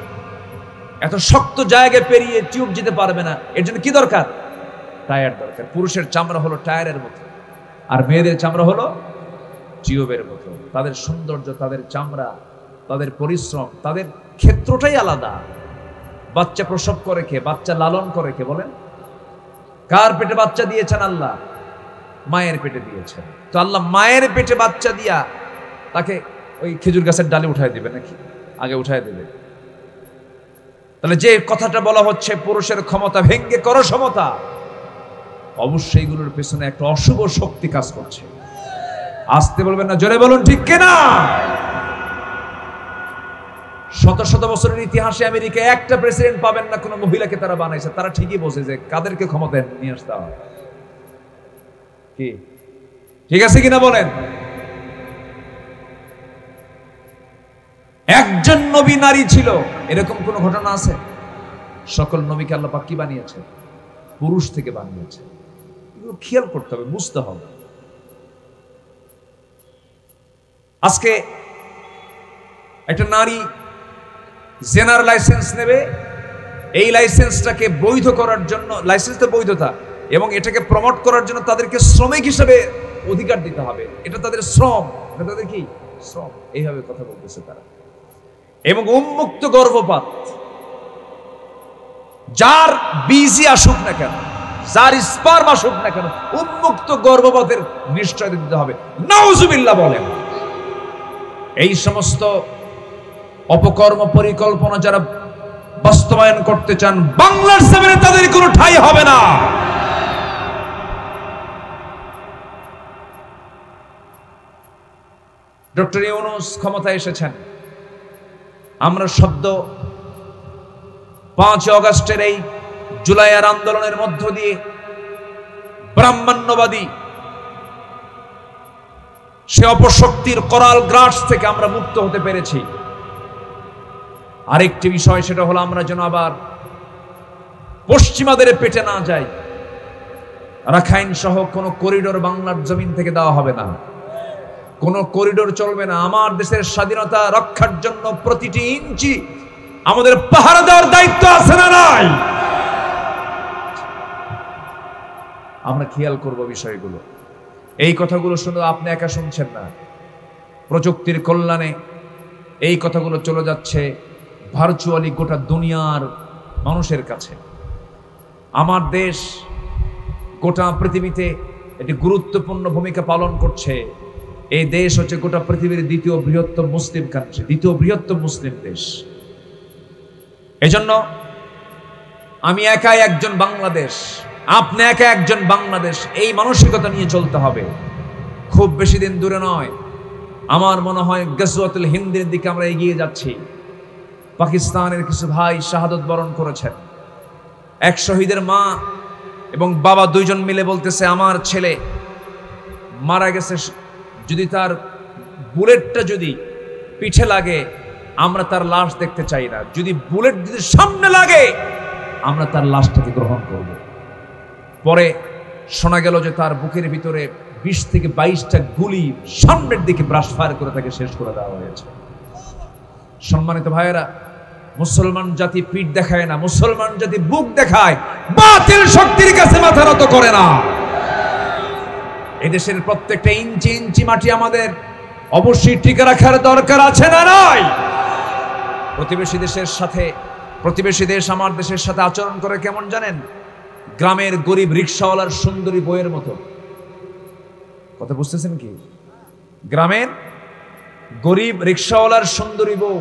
এত শক্ত জায়গায় পেরিয়ে টিউব যেতে পারবে না। এর জন্য কি দরকার? টায়ার দরকার। পুরুষের চামড়া হলো টায়ারের মতো, আর মেয়েদের চামড়া হলো টিউবের মতো। তাদের সৌন্দর্য, তাদের চামড়া, তাদের পরিশ্রম, তাদের ক্ষেত্রটাই আলাদা। বাচ্চা প্রসব করে কে? বাচ্চা লালন করে কে? বলেন, কার পেটে বাচ্চা দিয়েছেন? আল্লাহ মায়ের পেটে দিয়েছেন। তো আল্লাহ মায়ের পেটে বাচ্চা দিয়া তাকে ওই খেজুর গাছের ডালে উঠায় দিবে নাকি? আগে উঠায় দেবে। তাহলে যে কথাটা বলা হচ্ছে পুরুষের ক্ষমতা ভেঙ্গে করো সমতা, অবশ্যই এগুলোর পেছনে একটা অশুভ শক্তি কাজ করছে। আসতে বলবেন না, জোরে বলুন ঠিক কিনা? শত শত বছরের ইতিহাসে আমেরিকায় একটা প্রেসিডেন্ট পাবেন না কোন মহিলাকে তারা বানাইছে। তারা ঠিকই বোঝে যে কাদেরকে ক্ষমতায় নিয়ে আসতে হয়। কি ঠিক আছে কিনা বলেন? একজন নবী নারী ছিল, এরকম কোন ঘটনা আছে? সকল নবীকে আল্লাহ পাক কি বানিয়েছে? পুরুষ থেকে বানিয়েছে। এগুলো খেয়াল করতে হবে, বুঝতে হবে। আজকে একটা নারী জেনার লাইসেন্স নেবে, এই লাইসেন্সটাকে বৈধ করার জন্য, লাইসেন্সটা বৈধতা এবং এটাকে প্রমোট করার জন্য তাদেরকে শ্রমিক হিসেবে অধিকার দিতে হবে। এটা তাদের শ্রম, এটা তাদের কি শ্রম। এইভাবে কথা বলতেছে তারা। এবং উন্মুক্ত গর্ভপাত, যার বীজই আসুক না কেন, যার স্পার্ম আসুক না কেন উন্মুক্ত গর্ভপাতের নিশ্চয় দিতে হবে। নাউজুবিল্লাহ বলেন। এই সমস্ত অপকর্ম পরিকল্পনা যারা বাস্তবায়ন করতে চান বাংলার জমিনে তাদের কোনো ঠাঁই হবে না। ডক্টর ইউনূস ক্ষমতায় এসেছেন, আমরা শব্দ 5 অগস্টের এই জুলাইয়ের আন্দোলনের মধ্য দিয়ে ব্রাহ্মণ্যবাদী সে অপশক্তির করাল গ্রাস থেকে আমরা মুক্ত হতে পেরেছি। আরেকটি বিষয় সেটা হলো আমরা যেন আবার পশ্চিমাদের পেটে না যাই। রাখাইন সহ কোন করিডোর বাংলার জমিন থেকে দেওয়া হবে না, কোন করিডোর চলবে না। আমার দেশের স্বাধীনতা রক্ষার জন্য প্রতিটি ইঞ্চি আমাদের পাহারা দেওয়ার দায়িত্ব আছে না নাই? আমরা খেয়াল করব বিষয়গুলো। এই কথাগুলো শুধু আপনি একা শুনছেন না, প্রযুক্তির কল্যাণে এই কথাগুলো চলে যাচ্ছে ভার্চুয়ালি গোটা দুনিয়ার মানুষের কাছে। আমার দেশ গোটা পৃথিবীতে একটি গুরুত্বপূর্ণ ভূমিকা পালন করছে। এই দেশ হচ্ছে গোটা পৃথিবীর দ্বিতীয় বৃহত্তম মুসলিম কান্ট্রি, দ্বিতীয় বৃহত্তম মুসলিম দেশ। এজন্য আমি একাই একজন বাংলাদেশ, আপনি একা একজন বাংলাদেশ, এই মানসিকতা নিয়ে চলতে হবে। খুব বেশি দিন দূরে নয়, আমার মনে হয় গজওয়াতুল হিন্দের দিকে আমরা এগিয়ে যাচ্ছি। পাকিস্তানের কিছু ভাই শাহাদত বরণ করেছেন। এক শহীদের মা এবং বাবা দুইজন মিলে বলতেছে আমার ছেলে মারা গেছে, যদি তার বুলেটটা যদি পিঠে লাগে আমরা তার লাশ দেখতে চাই না, যদি বুলেট যদি সামনে লাগে আমরা তার লাশটাকে গ্রহণ করব। পরে শোনা গেল যে তার বুকের ভিতরে 20 থেকে 22টা গুলি সামনের দিকে ব্রাশ ফায়ার করে তাকে শেষ করে দেওয়া হয়েছে। সম্মানিত ভাইয়েরা, মুসলমান জাতি পিঠ দেখায় না, মুসলমান জাতি বুক দেখায়, বাতিল শক্তির কাছে মাথা নত করে না। এদেশের প্রত্যেকটা ইঞ্চি ইঞ্চি মাটি আমাদের অবশ্যই টিকে রাখার দরকার আছে না নাই? প্রতিবেশী দেশের সাথে, প্রতিবেশী দেশ আমার দেশের সাথে আচরণ করে কেমন জানেন? গ্রামের গরিব রিকশাওয়ালার সুন্দরী বইয়ের মতো। কথা বুঝতেছেন কি? গ্রামের গরিব রিকশাওয়ালার সুন্দরী বউ,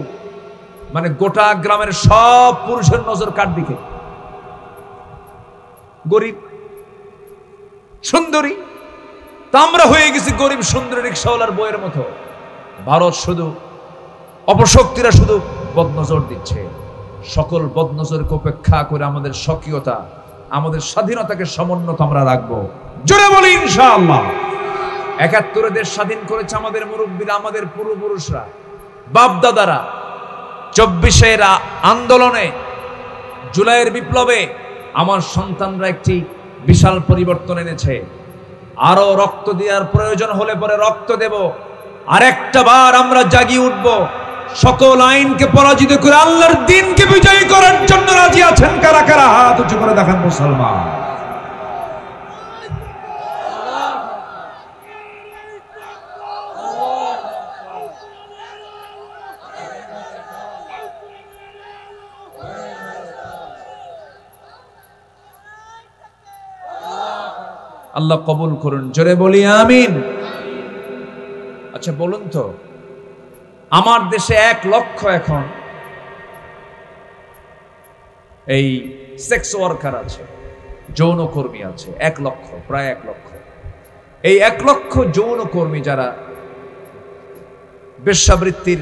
মানে গোটা গ্রামের সব পুরুষের নজর কার দিকে? গরিব সুন্দরী। তা আমরা হয়ে গেছি গরিব সুন্দরী রিকশাওয়ালার বইয়ের মতো। ভারত শুধু অপশক্তিরা শুধু বদনজর দিচ্ছে। সকল বদনজরকে উপেক্ষা করে আমাদের স্বকীয়তা, আমাদের স্বাধীনতাকে সমুন্নত আমরা রাখবো। জোরে বলি ইনশাআল্লাহ। ৭১ দেশ স্বাধীন করেছে আমাদের মুরব্বীরা, আমাদের পূর্বপুরুষরা, বাপ দাদারা। ২৪-এর আন্দোলনে, জুলাইয়ের বিপ্লবে আমার সন্তানরা একটি বিশাল পরিবর্তন এনেছে। আরো রক্ত দেওয়ার প্রয়োজন হলে পরে রক্ত দেব। আরেকটা বার আমরা জাগিয়ে উঠব। সকল আইনকে পরাজিত করে আল্লাহর দ্বীনকে বিজয়ী করার জন্য রাজি আছেন কারা কারা? হাত উঁচু করে দেখান মুসলমান। আল্লাহ কবুল করুন, জোরে বলি আমিন। আচ্ছা বলুন তো, আমার দেশে 1 লক্ষ এখন এই সেক্স ওয়ার্কার আছে, যৌনকর্মী আছে। 1 লক্ষ, প্রায় 1 লক্ষ। এই 1 লক্ষ যৌনকর্মী যারা বেশ্যাবৃত্তির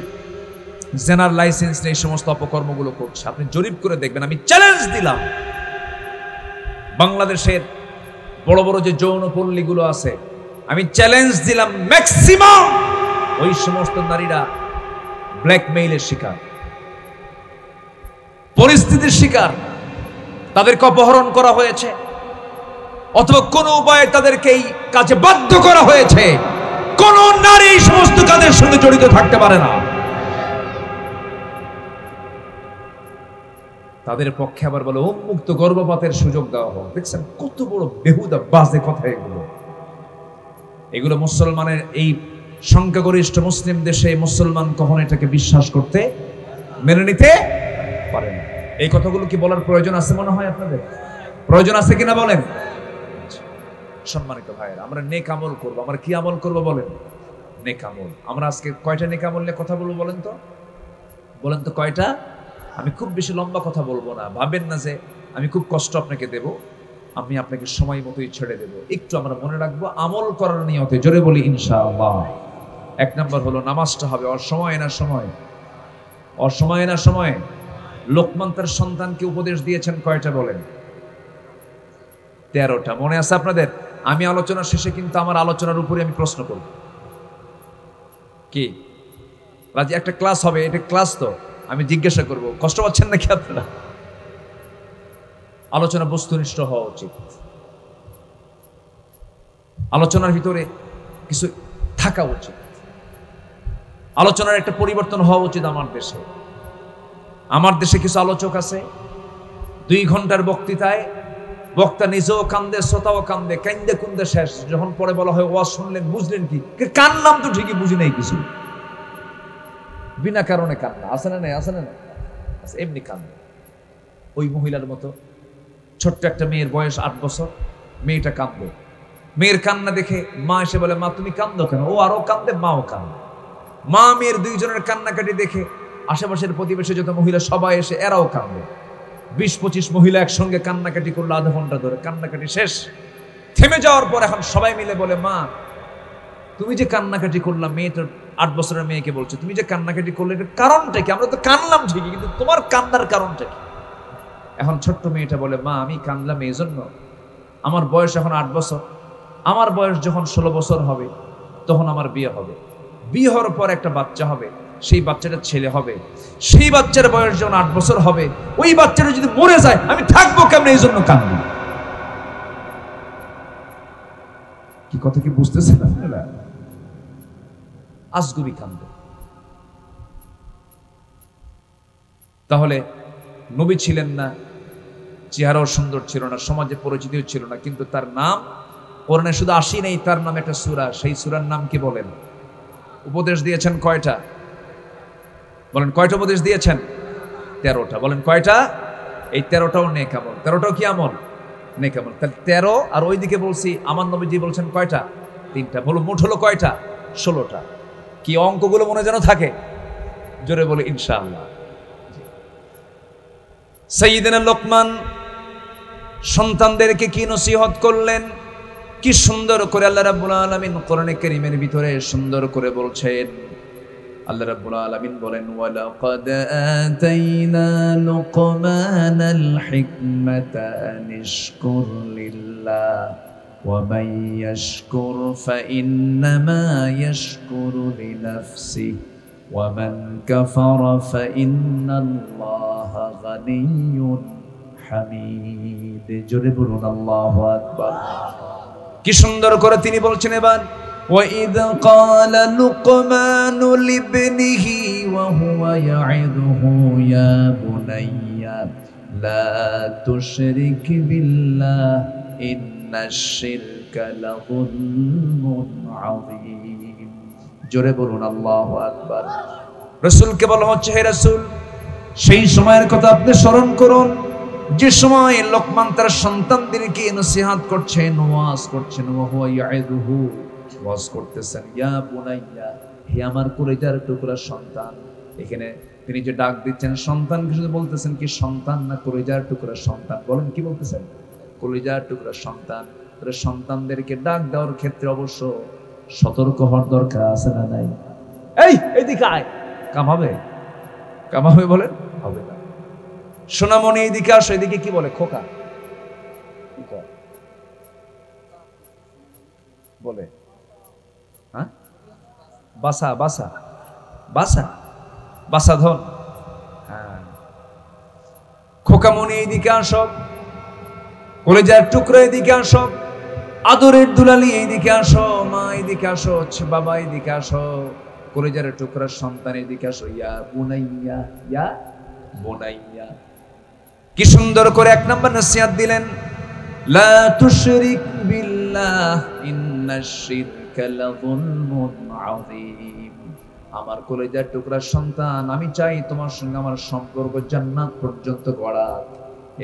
জেনার লাইসেন্স নেই সমস্ত অপকর্মগুলো করছে, আপনি জরিপ করে দেখবেন। আমি চ্যালেঞ্জ দিলাম, বাংলাদেশের বড় বড় যে যৌনপল্লীগুলো আছে, আমি চ্যালেঞ্জ দিলাম ম্যাক্সিমাম ওই সমস্ত নারীরা ব্ল্যাকমেইলের শিকার, পরিস্থিতির শিকার। তাদেরকে অপহরণ করা হয়েছে অথবা কোনো উপায়ে তাদেরকে এই কাজে বাধ্য করা হয়েছে। কোন নারী এই সমস্ত কাজের সঙ্গে জড়িত থাকতে পারে না। তাদের পক্ষে আবার বলে উন্মুক্ত গর্ভপাতের সুযোগ দেওয়া হোক। দেখছেন কত বড় বেহুদা বাজে কথা এগুলো। এগুলো মুসলমানের, এই সংখ্যাগরিষ্ঠ মুসলিম দেশে মুসলমান কখনো এটাকে বিশ্বাস করতে, মেনে নিতে পারে না। এই কথাগুলো কি বলার প্রয়োজন আছে মনে হয় আপনাদের? প্রয়োজন আছে কিনা বলেন? সম্মানিত ভাইয়েরা, আমরা নেক আমল করবো। আমরা কি আমল করবো বলেন? নেক আমল। আমরা আজকে কয়টা নেক আমল নিয়ে কথা বলবো বলেন তো কয়টা? আমি খুব বেশি লম্বা কথা বলবো না, ভাবেন না যে আমি খুব কষ্ট আপনাকে দেব। আমি আপনাকে সময় মতোই ছেড়ে দেব। একটু আমরা মনে রাখবো আমল করার নিয়তে, জোরে বলি ইনশাআল্লাহ। 1 নম্বর হলো নামাজটা হবে অসময়ে না সময়ে। লোকমান তার সন্তানকে উপদেশ দিয়েছেন কয়টা বলেন? 13টা। মনে আছে আপনাদের? আমি আলোচনা শেষে কিন্তু আমার আলোচনার উপরে আমি প্রশ্ন করব। কি রাজি? একটা ক্লাস হবে, এটা ক্লাস তো, আমি জিজ্ঞাসা করব। কষ্ট পাচ্ছেন নাকি আপনারা? আলোচনা বস্তুনিষ্ঠ হওয়া উচিত। আলোচনার ভিতরে কিছু থাকা উচিত। আলোচনার একটা পরিবর্তন হওয়া উচিত। আমার দেশে কিছু আলোচক আছে, 2 ঘন্টার বক্তৃতায় বক্তা নিজেও কান্দে, শ্রোতাও কান্দে, কান্দে কুন্দে শেষ। যখন পরে বলা হয় ওয়াজ শুনলেন, বুঝলেন কি? কানলাম তো ঠিকই, বুঝি নাই কিছু। বিনা কারণে কান্না আছে না নাই? এমনি কান্দে। ওই মহিলার মতো ছোট্ট একটা মেয়ের বয়স 8 বছর, মেয়েটা কান্দে। মেয়ের কান্না দেখে মা এসে বলে, মা তুমি কান্দো কেন? ও আরো কান্দে, মাও কান্দে। মা মেয়ের 2 জনের কান্নাকাটি দেখে আশেপাশের প্রতিবেশী যত মহিলা সবাই এসে এরাও কান্দে। 20-25 মহিলা একসঙ্গে কান্নাকাটি করলো আধা ঘন্টা ধরে। কান্নাকাটি শেষ, থেমে যাওয়ার পর এখন সবাই মিলে বলে, মা তুমি যে কান্নাকাটি করলাম, মেয়েটার 8 বছরের মেয়েকে বলছে, তুমি যে কান্নাকাটি করলে এটার কারণটা কি? আমরা তো কানলাম ঠিকই, কিন্তু তোমার কান্নার কারণটা কি? এখন ছোট্ট মেয়েটা বলে, মা আমি কানলাম এই জন্য, আমার বয়স এখন 8 বছর। আমার বয়স যখন 16 বছর হবে তখন আমার বিয়ে হবে। বিয়ে হওয়ার পর একটা বাচ্চা হবে, সেই বাচ্চাটা ছেলে হবে। সেই বাচ্চার বয়স যখন 8 বছর হবে, ওই বাচ্চাটা যদি মরে যায় আমি থাকবো কেমন? এই জন্য কান্দি। কি কথা কি বুঝতেছেন আপনারা? আজগুবি কান্দ। তাহলে নবী ছিলেন না, চেহারাও সুন্দর ছিল না, সমাজে পরিচিতিও ছিল না, কিন্তু তার নাম কোরআনে শুধু 80 নেই, তার নাম একটা সূরা। সেই সূরার নাম কি বলেন? উপদেশ দিয়েছেন কয়টা বলেন? কয়টা উপদেশ দিয়েছেন? 13টা। বলেন কয়টা? এই 13টাও নেক আমল। 13টাও কি আমল? নেক আমল। তাহলে 13 আর ওইদিকে বলছি আমার নবীজি বলছেন কয়টা? 3টা। বলো মোট হলো কয়টা? 16টা। কি অঙ্কগুলো মনে যেন থাকে? জোরে বলে ইনশাআল্লাহ। সাইয়্যিদুনা লোকমান সন্তানদেরকে কি নসিহত করলেন, কি সুন্দর করে আল্লাহ রাব্বুল আলামিন কোরআনে কারীমের ভিতরে সুন্দর করে বলছেন। আল্লাহ রাব্বুল আলামিন বলেন, ওয়ালাকাদ আতাইনা লুকমানাল হিকমাতা আনিশকুর লিল্লাহ ওয়া মান ইয়াশকুর ফাইন্নামা ইয়াশকুরু লিনাফসিহি ওয়া মান কাফারা ফাইন্নাল্লাহা গানিয়্যুন হামিদ। জোরে বলুন আল্লাহু আকবার। কি সুন্দর করে তিনি বলছেন এবার, وَإِذْ قَالَ لُقْمَانُ لِابْنِهِ وَهُوَ يَعِظُهُ يَا بُنَيَّ لَا تُشْرِكْ بِاللَّهِ إِنَّ الشِّرْكَ لَظُلْمٌ عَظِيمٌ। জোরে বলুন আল্লাহু আকবার। রাসূলকে বলা হচ্ছে, হে রাসূল সেই সময়ের কথা আপনি স্মরণ করুন যে সময় লোকমান তার সন্তানদেরকে নসিহত করছেন, ওয়াজ করছেন। ওয়া ইয়াইদুহু, ওয়াজ করতেছেন। ইয়া বুনাইয়া, হে আমার কলিজার টুকরা সন্তান। এখানে তিনি যে ডাক দিচ্ছেন সন্তানকে, শুধু বলতেছেন কি সন্তান না কলিজার টুকরা সন্তান? বলেন কি বলতেছেন? কলিজার টুকরা সন্তান। তাহলে সন্তানদেরকে ডাক দেওয়ার ক্ষেত্রে অবশ্য সতর্ক হওয়ার দরকার আছে না নাই? এই এদিকে আয়, কামাবে বলেন? হবে না। সোনামণি এদিকে আসো, এদিকে কি বলে? খোকা বলে, হ্যাঁ বাসা বাসা বাসা বাসা ধন। হ্যাঁ, খোকামণি এদিকে আসো, কলেজার টুকরা এদিকে আসো, আদরের দুলালি এদিকে আসো, মা এদিকে আসো, বাবা এদিকে আসো, কলেজার টুকরা সন্তান এদিকে আসো। ইয়া বুনাইয়া, ইয়া বুনাইয়া। কি সুন্দর করে 1 নম্বর নসিহত দিলেন, লা তুশরিক বিল্লাহ ইন্নাশ শিরকা লাযুলমুন আযীম। আমার কলিজার টুকরা সন্তান, আমি চাই তোমার সঙ্গে আমার সম্পর্ক জান্নাত পর্যন্ত গড়া।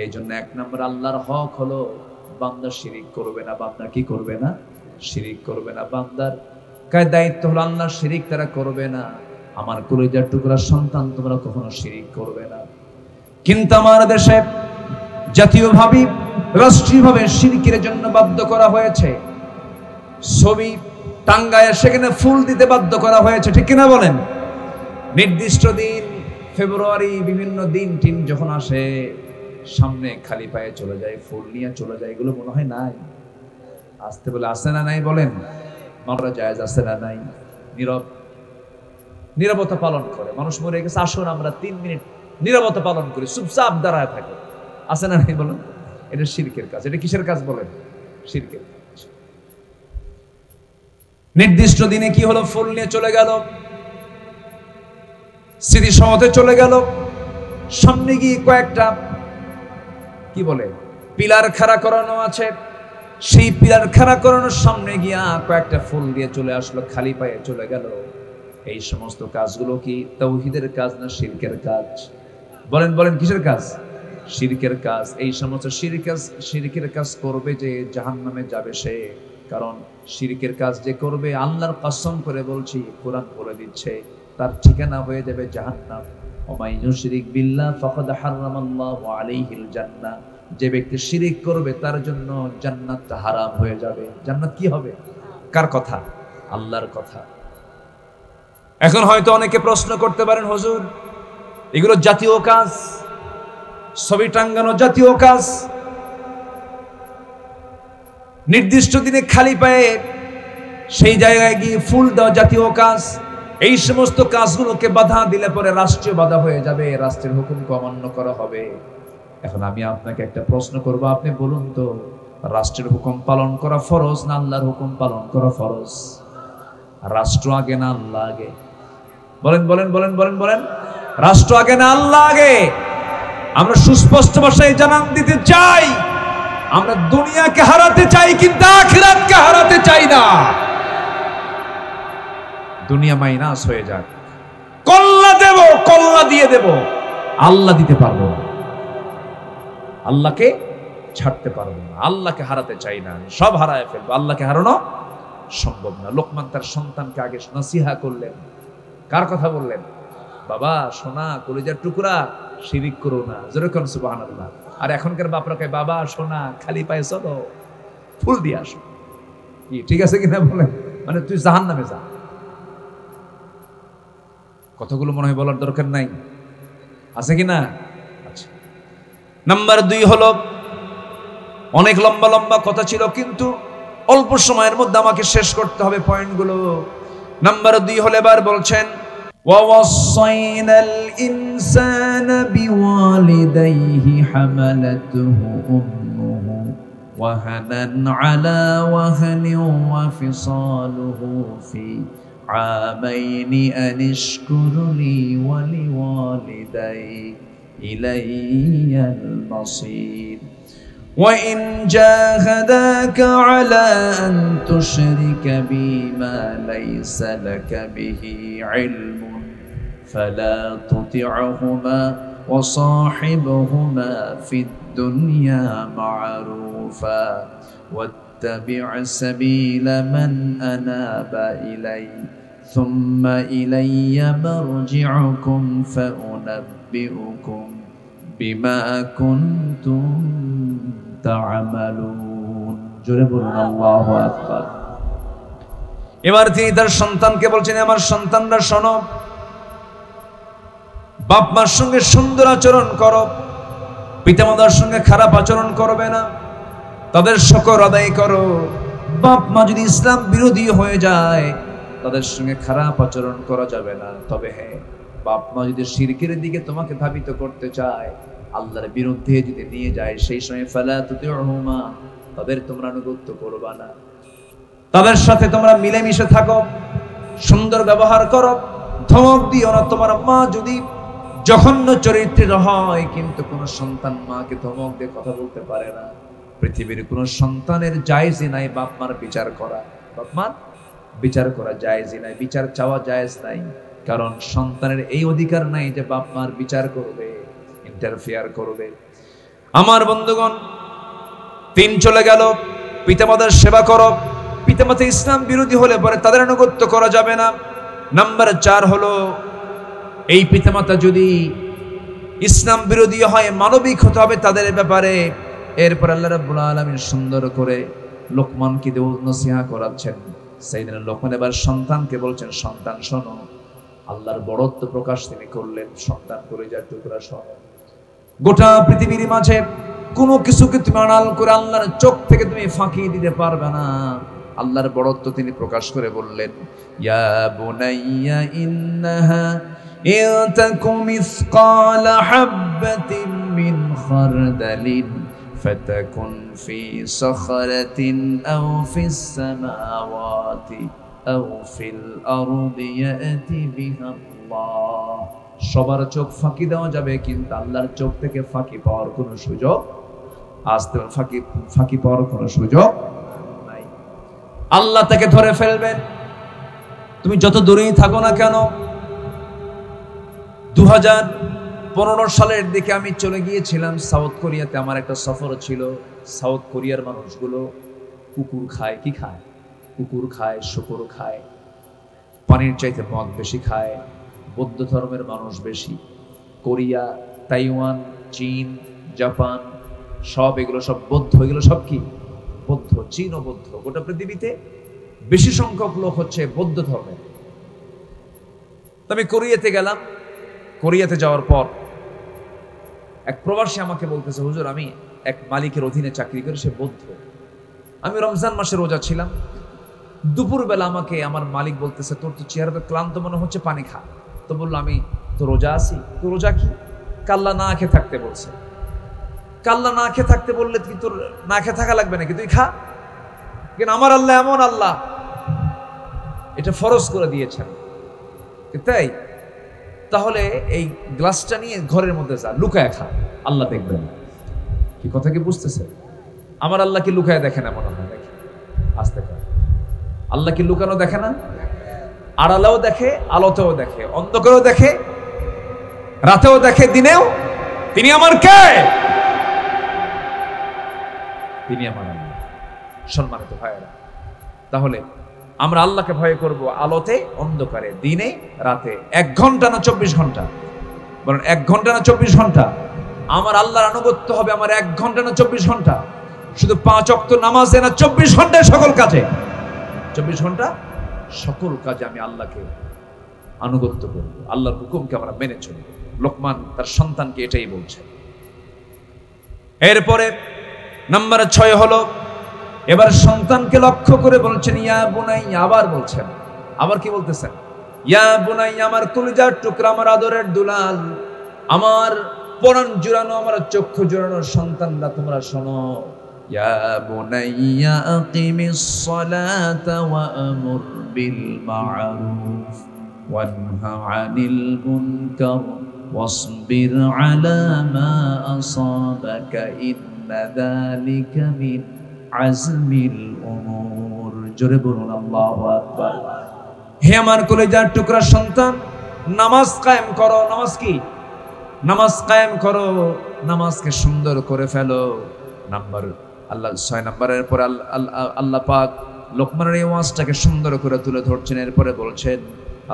এই জন্য 1 নম্বর আল্লাহর হক হলো বান্দা শিরিক করবে না, বান্দা কি করবে না? শিরিক করবে না। বান্দার কার দায়িত্ব হলো আল্লাহর শিরিক তারা করবে না। আমার কলিজার টুকরা সন্তান, তোমরা কখনো শিরিক করবে না। কিন্তু আমার দেশে জাতীয়ভাবে রাষ্ট্রীয়ভাবে শিরকের জন্য বাধ্য করা হয়েছে। ছবি টাঙ্গায় সেখানে ফুল দিতে বাধ্য করা হয়েছে, ঠিক কিনা বলেন? নির্দিষ্ট দিন ফেব্রুয়ারি বিভিন্ন দিন টিন যখন আসে সামনে খালি পায়ে চলে যায়, ফুল নিয়ে চলে যায়। এগুলো মনে হয় নাই? আসতে বলে আসে না নাই বলেন? মামলা জায়েজ আছে না নাই? নীরবতা পালন করে। মানুষ মরে গেছে, আসুন আমরা 3 মিনিট নীরবতা পালন করি, চুপচাপ দাঁড়ায় থাকে। আছে না নাই বলেন? এটা শিরকের কাজ। এটা কিসের কাজ বলেন? শিরকের কাজ। নির্দিষ্ট দিনে কি হলো? ফুল নিয়ে চলে গেল, স্মৃতি সমাধে চলে গেল। সামনে গিয়ে কয়েকটা কি বলে পিলার খাড়া করানো আছে, সেই পিলার খাড়া করানোর সামনে গিয়া কয়েকটা ফুল দিয়ে চলে আসলো, খালি পায়ে চলে গেল। এই সমস্ত কাজগুলো কি তাওহীদের কাজ না শিরকের কাজ? বলেন বলেন, কিসের কাজ? শিরকের কাজ। এই সমস্ত শিরকের কাজ করবে যে জাহান্নামে যাবে সে। কারণ শিরকের কাজ যে করবে, আল্লাহর কসম করে বলছি, কোরআন বলে দিচ্ছে, তার ঠিকানা হয়ে যাবে জাহান্নাম। ওয়া ইউশরিক বিল্লাহ ফাকাদ হারামাল্লাহু আলাইহিল জান্নাহ। যে ব্যক্তি শিরিক করবে তার জন্য জান্নাত হারাম হয়ে যাবে। জান্নাত কি হবে? কার কথা? আল্লাহর কথা। এখন হয়তো অনেকে প্রশ্ন করতে পারেন, হুজুর এগুলো জাতীয় কাজ, ছবি টাঙ্গানো জাতীয় কাজ, নির্দিষ্ট দিনে খালি পায়ে সেই জায়গায় গিয়ে ফুল দেওয়া জাতীয় কাজ। এই সমস্ত কাজগুলোকে বাধা দিলে পরে রাষ্ট্রীয় বাধা হয়ে যাবে, রাষ্ট্রের হুকুমকে অমান্য করা হবে। এখন আমি আপনাকে একটা প্রশ্ন করব, আপনি বলুন তো, রাষ্ট্রের হুকুম পালন করা ফরজ না আল্লাহর হুকুম পালন করা ফরজ? রাষ্ট্র আগে না আল্লাহ আগে? বলেন বলেন বলেন বলেন বলেন, রাষ্ট্র আগে না আল্লাহ আগে? আমরা সুস্পষ্ট ভাষায় জানান দিতে চাই, আমরা দুনিয়াকে হারাতে চাই কিন্তু আখিরাতকে হারাতে চাই না। দুনিয়া মাইনাস হয়ে যাক, কল্লা দেব, কল্লা দিয়ে দেব, আল্লাহ দিতে পারবো না, আল্লাহকে ছাড়তে পারবো না, আল্লাহকে হারাতে চাই না। সব হারায় ফেলবো, আল্লাহকে হারানো সম্ভব না। লোকমান তার সন্তানকে আগে নসিহা করলেন, কার কথা বললেন? বাবা সোনা, কলিজার টুকরা, শিরিক করো না। যেরকম সুবহানাল্লাহ। আর এখনকার বাপরা কয়, বাবা সোনা, খালি পায়ে চলো, ফুল দিয়ে আসো। কি ঠিক আছে কিনা বলেন? মানে তুই জাহান্নামে যা। কথাগুলো মনে হয় বলার দরকার নাই, আছে কিনা? আচ্ছা, নাম্বার 2 হলো, অনেক লম্বা লম্বা কথা ছিল কিন্তু অল্প সময়ের মধ্যে আমাকে শেষ করতে হবে পয়েন্টগুলো। নাম্বার 2 হলো, এবার বলছেন, وَوَصَّيْنَا الْإِنسَانَ بِوَالِدَيْهِ حَمَلَتْهُ أُمُّهُ وَهَنًا عَلَى وَهْنٍ وَفِصَالُهُ فِي عَامَيْنِ أَنِ اشْكُرْ لِي وَلِوَالِدَيْكَ إِلَيَّ الْمَصِيرُ وَإِنْ جَاهَدَاكَ عَلَى أَنْ تُشْرِكَ بِي مَا لَيْسَ لَكَ بِهِ عِلْمٌ فَلَا تُطِعْهُمَا وَصَاحِبْهُمَا فِي الدُّنْيَا مَعْرُوفًا وَاتَّبِعْ سَبِيلَ مَنْ أَنَابَ إِلَيَّ ثُمَّ إِلَيَّ مَرْجِعُكُمْ فَأُنَبِّئُكُمْ বিমা কুনতুম তা'মালুন। জোরে বলুন আল্লাহু আকবার। এবার তিনি তার সন্তানকে বলছেন, আমার সন্তানরা শোনো, বাপ মার সঙ্গে সুন্দর আচরণ করো, পিতামাতার সঙ্গে খারাপ আচরণ করবে না, তাদের শকর আদায় করো। বাপ মা যদি ইসলাম বিরোধী হয়ে যায়, তাদের সঙ্গে খারাপ আচরণ করা যাবে না। তবে হ্যাঁ, বাপ মা যদি শিরকের দিকে তোমাকে ধাবিত করতে চায়, আল্লাহর বিরুদ্ধে যদি নিয়ে যায়, সেই সময় ফালা তুতিউহুমা, তাদের তোমরা আনুগত্য করবা না, তাদের সাথে তোমরা মিলেমিশে থাকো, সুন্দর ব্যবহার করো, ধমক দিও না। তোমার মা যদি জঘন্য চরিত্রের হয়, কিন্তু কোন সন্তান মাকে ধমক দিয়ে কথা বলতে পারে না। পৃথিবীর কোন সন্তানের জায়েজই নাই বাপ মার বিচার করা, বাপ মার বিচার করা জায়েজই নাই, বিচার চাওয়া জায়েজ নাই। কারণ সন্তানের এই অধিকার নাই যে বাপ মার বিচার করবে, ইন্টারফেয়ার করবে। আমার বন্ধুগণ, তিন চলে গেল, পিতামাতার সেবা করো। পিতামাতা ইসলাম বিরোধী হলে পরে তাদের আনুগত্য করা যাবে না। নাম্বার 4 হলো এই পিতামাতা যদি ইসলাম বিরোধী হয়, মানবিক হতে হবে তাদের ব্যাপারে। এরপর আল্লাহ রাব্বুল আলামিন সুন্দর করে লোকমানকে নসিহা করাচ্ছেন। সাইয়েদনা লোকমান এবার সন্তানকে বলছেন, সন্তান শোনো, আল্লাহর বড়ত্ব প্রকাশ তিনি করলেন। সন্তান করে যার টুকরা শোনো, গোটা পৃথিবীর মাঝে কোনো কিছুকে তুমি আড়াল করে আল্লাহর চোখ থেকে তুমি ফাঁকি দিতে পারবে না। আল্লাহর বড়ত্ব তিনি প্রকাশ করে বললেন, ইয়া বুনাইয়া ইন্নাহা ইতাকু মিসকালা হাববাতিন মিন খারদালিন ফাতাকুন ফি সাখরাতিন আও ফিস সামাওয়াতি আও ফিল আরদি ইয়াতি বিহা আল্লাহ। সবার চোখ ফাঁকি দেওয়া যাবে, কিন্তু আল্লাহর চোখ থেকে ফাঁকি পাওয়ার কোনো সুযোগ, আসতে ফাঁকি পাওয়ার কোনো সুযোগ নাই। আল্লাহ তাকে ধরে ফেলবেন। তুমি যত দূরেই থাকো না কেন। 2015 সালের দিকে আমি চলে গিয়েছিলাম সাউথ কোরিয়াতে। আমার একটা সফর ছিল। সাউথ কোরিয়ার মানুষগুলো কুকুর খায়। কি খায়? কুকুর খায়, শুকর খায়, পানির চাইতে মদ বেশি খায়। বৌদ্ধ ধর্মের মানুষ বেশি। কোরিয়া, তাইওয়ান, চীন, জাপান সব এগুলো সব বৌদ্ধ। এগুলো সব কি? বৌদ্ধ। চীন ও বৌদ্ধ। গোটা পৃথিবীতে বেশি সংখ্যক লোক হচ্ছে বৌদ্ধ ধর্মের। আমি কোরিয়াতে গেলাম। কোরিয়াতে যাওয়ার পর এক প্রবাসী আমাকে বলতেছে, হুজুর আমি এক মালিকের অধীনে চাকরি করি, সে বৌদ্ধ। আমি রমজান মাসে রোজা ছিলাম। দুপুরবেলা আমাকে আমার মালিক বলতেছে, তোর তো চেহারাতে ক্লান্ত মনে হচ্ছে, পানি খা। তো বললো, আমি তো রোজা আছি। তো রোজা কি? কাল্লা না খেয়ে থাকতে বলছে। কাল্লা না খেয়ে থাকতে বললে কি তোর না খেয়ে থাকা লাগবে নাকি? তুই খা। কিন্তু আমার আল্লাহ এমন আল্লাহ, এটা ফরজ করে দিয়েছেন। তাই তাহলে এই গ্লাসটা নিয়ে ঘরের মধ্যে যা, লুকায় খা, আল্লাহ দেখবেন। কি কথা কি বুঝতেছে? আমার আল্লাহ কি লুকায় দেখে না? মনে হয় দেখে। আস্তে করে আল্লাহ কি লুকানো দেখে না? আড়ালেও দেখে, আলোতেও দেখে, অন্ধকারেও দেখে, রাতেও দেখে, দিনেও। তিনি আমার কে? তিনি আমার আল্লাহ। সম্মানিত ভাইয়েরা, তাহলে আমরা আল্লাহকে ভয় করব আলোতে, অন্ধকারে, দিনে, রাতে। 1 ঘন্টা না 24 ঘন্টা? বলেন 1 ঘন্টা না 24 ঘন্টা? আমার আল্লাহর আনুগত্য হবে আমার 1 ঘন্টা না 24 ঘন্টা? শুধু 5 ওয়াক্ত নামাজে না, 24 ঘন্টায় সকল কাজে। 24 ঘন্টা সকল কাজে আমি আল্লাহকে আনুগত্য করব, আল্লাহর হুকুমকে আমরা মেনে চলব। লোকমান তার সন্তানকে এটাই বলছে। এরপরে নাম্বার 6 হলো, এবার সন্তানকে লক্ষ্য করে বলছেন, ইয়া বুনাইয়া। আবার বলছেন, আবার কি বলতেছেন? ইয়া বুনাইয়া, আমার কলিজার টুকরা, আমার আদরের দুলাল, আমার পরাণ জুড়ানো, আমার চক্ষু জুড়ানো সন্তানরা, তোমরা শোনো। ইয়া বুনাইয়া আকিমিস সালাতা ওয়া আমুর বিল মা'রুফ ওয়ানহা আনিল মুনকার ওয়াসবির আলা মা আসাবাকা ইন্না যালিকা মিন আজমিল উমুর। জোরে বলুন আল্লাহু আকবার। হে আমার কলিজার টুকরা সন্তান, নামাজ কায়েম করো। নামাজ কি? নামাজ কায়েম করো, নামাজকে সুন্দর করে ফেলো। নাম্বার আল্লাহ 6 নম্বরের পর আল্লাহ পাক লোকমানের এই ওয়াজটাকে সুন্দর করে তুলে ধরছেন। এরপরে বলছেন,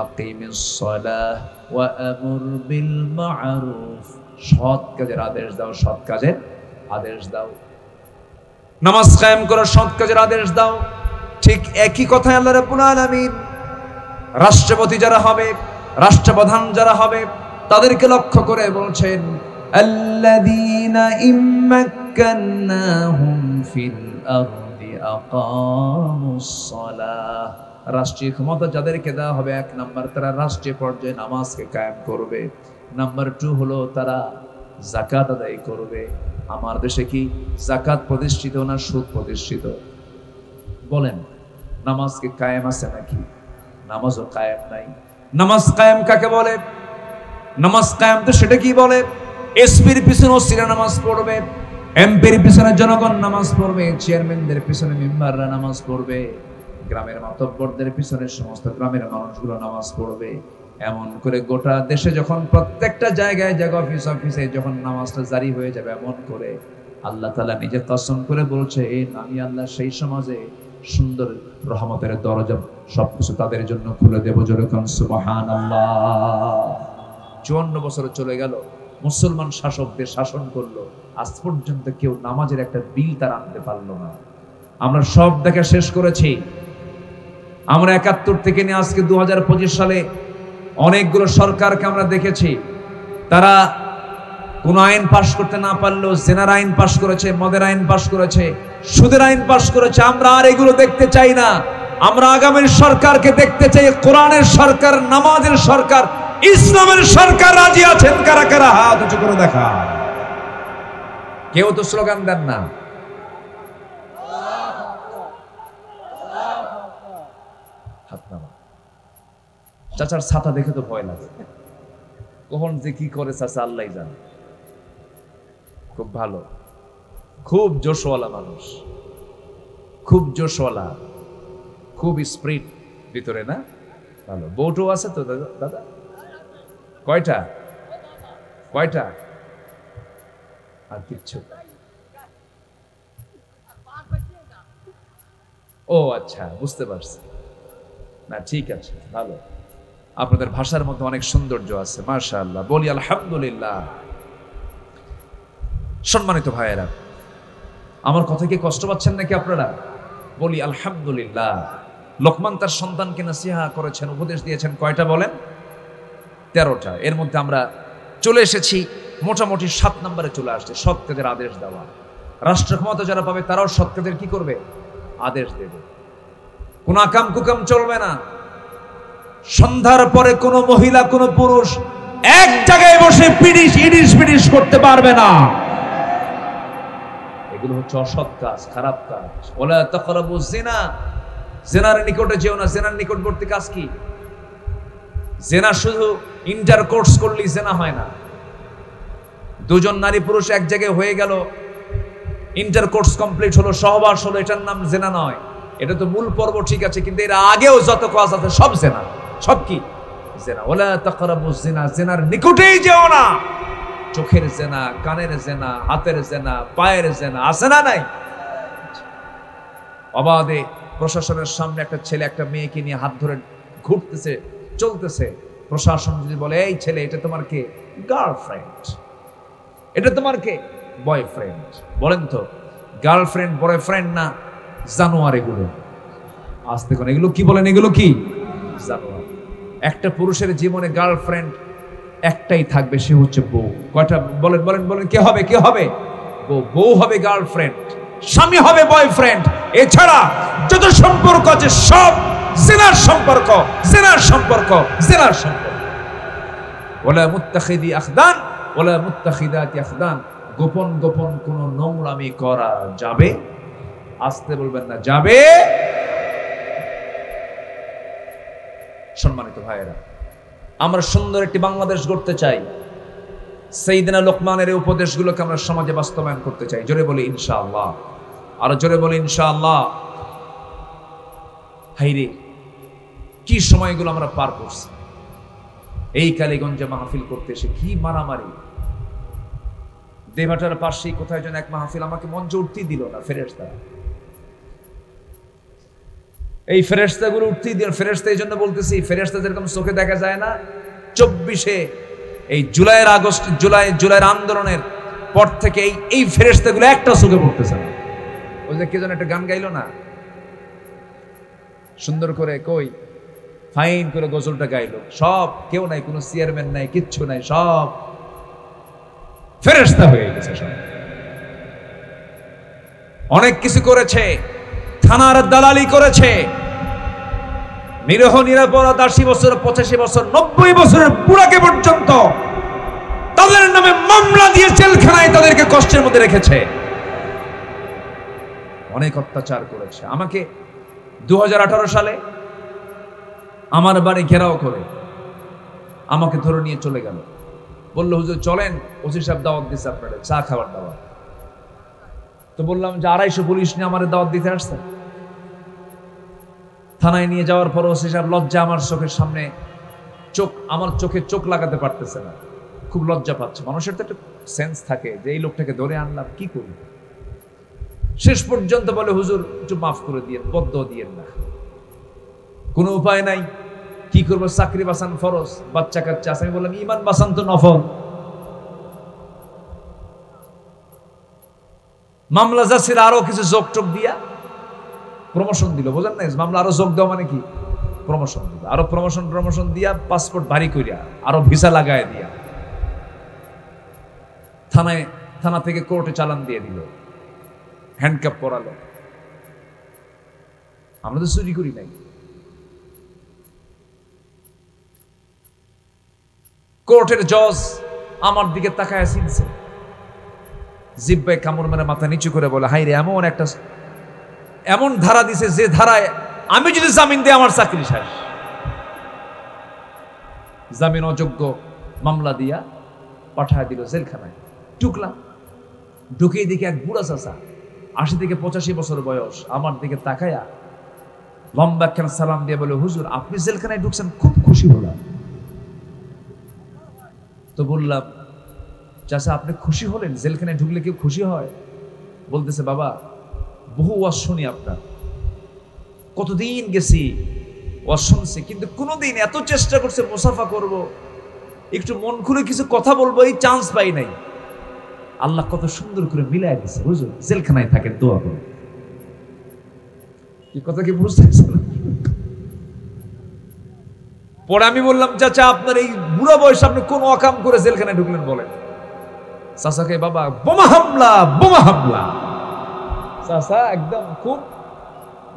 আকিমিস সালাহ ওয়া আমুর বিল মা'রুফ। সৎ কাজের আদেশ দাও, সৎ কাজের আদেশ দাও। নামাজ কায়েম করো, সৎ কাজের আদেশ দাও। ঠিক একই কথা আল্লাহ রাব্বুল আলামিন রাষ্ট্রপতি যারা হবে, রাষ্ট্রপ্রধান যারা হবে, তাদেরকে লক্ষ্য করে বলছেন, আল্লাযীনা ইম্মাক্কান্নাহুম ফিল আরদি আকামুস সালাহ। রাষ্ট্রীয় ক্ষমতা যাদেরকে দেওয়া হবে, 1 নাম্বার তারা রাষ্ট্রীয় পর্যায়ে নামাজকে কায়েম করবে। নাম্বার 2 হলো তারা যাকাত আদায় করবে। আমার দেশে কি যাকাত প্রতিষ্ঠিত না সুদ প্রতিষ্ঠিত? বলেন, নামাজকে কায়েম আছে নাকি? নামাজও কায়েম নাই। নামাজ কায়েম কাকে বলে? নামাজ কায়েম তো সেটা কি বলে? এসপির পিছনে ওসিরা নামাজ পড়বে, এমপির পিছনে জনগণ নামাজ পড়বে, চেয়ারম্যানদের পিছনে মেম্বাররা নামাজ পড়বে, গ্রামের মাতব্বরদের পিছনে সমস্ত গ্রামের মানুষগুলো নামাজ পড়বে। এমন করে গোটা দেশে যখন প্রত্যেকটা জায়গায় অফিসে যখন নামাজটা জারি হয়ে যাবে, এমন করে আল্লাহ তাআলা নিজে কসম করে বলছে, আমি আল্লাহ সেই সমাজে সুন্দর রহমতের দরজা সবকিছু তাদের জন্য খুলে দেব। জোরে কোন সুবহানাল্লাহ। 54 বছর চলে গেল, মুসলমান শাসকদের শাসন করলো, আজ পর্যন্ত কেউ নামাজের একটা বিল তার আনতে পারলো না। আমরা সব দেখা শেষ করেছি। আমরা 71 থেকে নিয়ে আজকে 2025 সালে অনেকগুলো সরকারকে আমরা দেখেছি, তারা কোন আইন পাশ করতে না পারলেও জেনার আইন পাশ করেছে, মদের আইন পাশ করেছে, সুদের আইন পাশ করেছে। আমরা আর এগুলো দেখতে চাই না। আমরা আগামীর সরকারকে দেখতে চাই কোরআনের সরকার, নামাজের সরকার, ইসলামের সরকার। রাজি আছেন কারা কারা? হাত উঁচু করে দেখা। কেউ তো স্লোগান দেন না। হাত নামা। চাচার ছাতা দেখে তো ভয় লাগে, কখন যে কি করে চাচা আল্লাহই জানে। খুব ভালো, খুব জোশওয়ালা মানুষ, খুব জোশওয়ালা, খুব স্পিরিট ভিতরে না? ভালো। বউটো আছে তো দাদা? কয়টা? কয়টা? আর কিচ্ছু? ও আচ্ছা, বুঝতে পারছি। না ঠিক আছে, ভালো। আপনাদের ভাষার মধ্যে অনেক সৌন্দর্য আছে, মাশাআল্লাহ। বলি আলহামদুলিল্লাহ। সম্মানিত ভাইয়েরা, আমার কথা কি কষ্ট পাচ্ছেন নাকি আপনারা? বলি আলহামদুলিল্লাহ। লোকমান তার সন্তানকে নসিহা করেছেন, উপদেশ দিয়েছেন কয়টা বলেন? 13টা। এর মধ্যে আমরা চলে এসেছি মোটামুটি 7 নম্বরে চলে আসছে, সৎ কাজের আদেশ দেওয়া। রাষ্ট্র ক্ষমতা যারা পাবে তারাও সৎ কাজের কি করবে? আদেশ দেবে। কোন আকাম কুকাম চলবে না। সন্ধ্যার পরে কোন মহিলা কোন পুরুষ এক জায়গায় বসে ইডিশ করতে পারবে না। এগুলো হচ্ছে অসৎ কাজ, খারাপ কাজ। ওয়ালা তাকরাবুজ জিনা, জিনার নিকটে যেও না। জিনার নিকটবর্তী কাজ কি? জিনা শুধু ইন্টারকোর্স করলেই জিনা হয় না। দুজন নারী পুরুষ এক জায়গায় হয়ে গেল, ইন্টারকোর্স কমপ্লিট হলো, সহবাস হলো, এটার নাম জিনা নয়। এটা তো মূল পর্ব ঠিক আছে, কিন্তু এর আগেও যত কাজ আছে সব জিনা। সব কি? জিনা। ওয়ালা তাকরাবুজ জিনা, জিনার নিকটেই যেও না। চোখের জেনা, কানের জেনা, হাতের জেনা, পায়ের জেনা আছে না নাই? অবাধে প্রশাসনের সামনে একটা ছেলে একটা মেয়েকে নিয়ে হাত ধরে ঘুরতেছে, চলতেছে। প্রশাসন যদি বলে, এই ছেলে এটা তোমার কে? গার্লফ্রেন্ড। এটা তোমার কে? বয়ফ্রেন্ড। বলেন তো, গার্লফ্রেন্ড বয়ফ্রেন্ড না জানোয়ার এগুলো? আসতে কোন এগুলো কি বলেন? এগুলো কি জানোয়ার। একটা পুরুষের জীবনে গার্লফ্রেন্ড একটাই থাকবে, সে হচ্ছে বউ। কয়টা বলেন বলেন বলেন? কে হবে? কে হবে? বউ। বউ হবে গার্লফ্রেন্ড, স্বামী হবে বয়ফ্রেন্ড। এছাড়া যত সম্পর্ক আছে সব জিনার সম্পর্ক, জিনার সম্পর্ক, জিনার সম্পর্ক। ওয়ালা মুত্তাখিদি আখদান ওয়ালা মুত্তাখিদাতি আখদান। গোপন গোপন কোন নোংরামি করা যাবে? আসতে বলবেন না, যাবে। সম্মানিত ভাইয়েরা, আমরা সুন্দর একটি বাংলাদেশ গড়তে চাই। সাইয়েদনা লোকমানের এই উপদেশগুলোকে আমরা সমাজে বাস্তবায়ন করতে চাই। জোরে বলি ইনশাআল্লাহ। আর জোরে বলি ইনশাআল্লাহ। হাইরে কি সময়গুলো আমরা পার করছি। এই কালীগঞ্জে মাহফিল করতে এসে কি মারামারি। দেভাটার পাশেই কোথায় যেন এক মাহফিল, আমাকে মঞ্চে উঠতেই দিল না ফেরেশতা। এই ফেরেশতাগুলো উঠতেই দিল। ফেরেশতা এই জন্য বলতেছি, ফেরেশতা যেরকম চোখে দেখা যায় না, 24-এ এই জুলাইয়ের আন্দোলনের পর থেকে এই ফেরেশতাগুলো একটা চোখে পড়তেছে না। ওই যে কে যেন একটা গান গাইলো না সুন্দর করে, কই ফাইন করে গজলটা গাইলো। সব কেউ নাই, কোনো চেয়ারম্যান নাই, কিচ্ছু নাই, সব ফেরেশতা হয়ে গেছে। সব অনেক কিছু করেছে, থানার দালালি করেছে, নিরহ নিরাপরাধ 80 বছর, 85 বছর, 90 বছরের বুড়াকে পর্যন্ত তাদের নামে মামলা দিয়ে জেলখানায় তাদেরকে কষ্টের মধ্যে রেখেছে। অনেক অত্যাচার করেছে। আমাকে 2018 সালে আমার বাড়ি ঘেরাও করে আমাকে ধরে নিয়ে চলে গেল। বললো, হুজুর চলেন, ওসি সাহেব দাওয়াত দিচ্ছে আপনারা, চা খাবার দাওয়াত। তো বললাম যে 250 পুলিশ নিয়ে আমার দাওয়াত দিতে আসছে। থানায় নিয়ে যাওয়ার পর ওসি সাহেব লজ্জা আমার চোখের সামনে, আমার চোখে চোখ লাগাতে পারতেছে না, খুব লজ্জা পাচ্ছে। মানুষের তো একটা সেন্স থাকে যে এই লোকটাকে ধরে আনলাম, কি করি। শেষ পর্যন্ত বলে হুজুর একটু মাফ করে দিয়ে, বদ্ধ দিয়েন না। কোনো উপায় নাই, কি করবো, চাকরি বাঁচান ফরজ, বাচ্চা কাচ্চা আছে। আমি বললাম ইমান বাঁচান তো নফল। মামলা যাচ্ছিল আরো কিছু যোগ টোক দিয়া প্রমোশন দিল, বোঝেন না? মামলা আরো যোগ দেওয়া মানে কি? প্রমোশন দিল, আরো প্রমোশন দিয়া, পাসপোর্ট ভারী করিয়া, আরো ভিসা লাগায় দিয়া, থানা থেকে কোর্টে চালান দিয়ে দিল, হ্যান্ডকাপ পরালো। আমরা তো চুরি করি নাই। কোর্টের জজ আমার দিকে তাকায় চিনছে, জিব্বায় কামড় মেরে মাথা নিচু করে বলে, হাই রে, এমন ধারা দিছে যে ধারায় আমি যদি জামিন দিই আমার চাকরি শেষ। জামিন অযোগ্য মামলা দিয়া পাঠায় দিল জেলখানায়। ঢুকলাম, ঢুকেই দেখি এক বুড়া চাচা, 80 থেকে 85 বছর বয়স, আমার দিকে তাকায়া লম্বা একখানা সালাম দিয়ে বলে, হুজুর আপনি জেলখানায় ঢুকছেন, খুব খুশি হলাম। তো বললাম, চাচা আপনি খুশি হলেন? জেলখানায় ঢুকলে কেউ খুশি হয়? বলতেছে, বাবা বহু ওয়াজ শুনি আপনার, কতদিন গেছি ওয়াজ শুনছি, কিন্তু কোনোদিন এত চেষ্টা করছে মুসাফা করব, একটু মন খুলে কিছু কথা বলবো, এই চান্স পাই নাই। আল্লাহ কত সুন্দর করে মিলাই দিছে, হুজুর জেলখানায় থাকেন, দোয়া করুন। এই কথা কি বুঝতেছেন? পরে আমি বললাম, চাচা আপনার এই বুড়া বয়সে আপনি কোন অকাম করে জেলখানায় ঢুকলেন বলেন? চাচাকে, বাবা বোমা হামলা। চাচা একদম খুব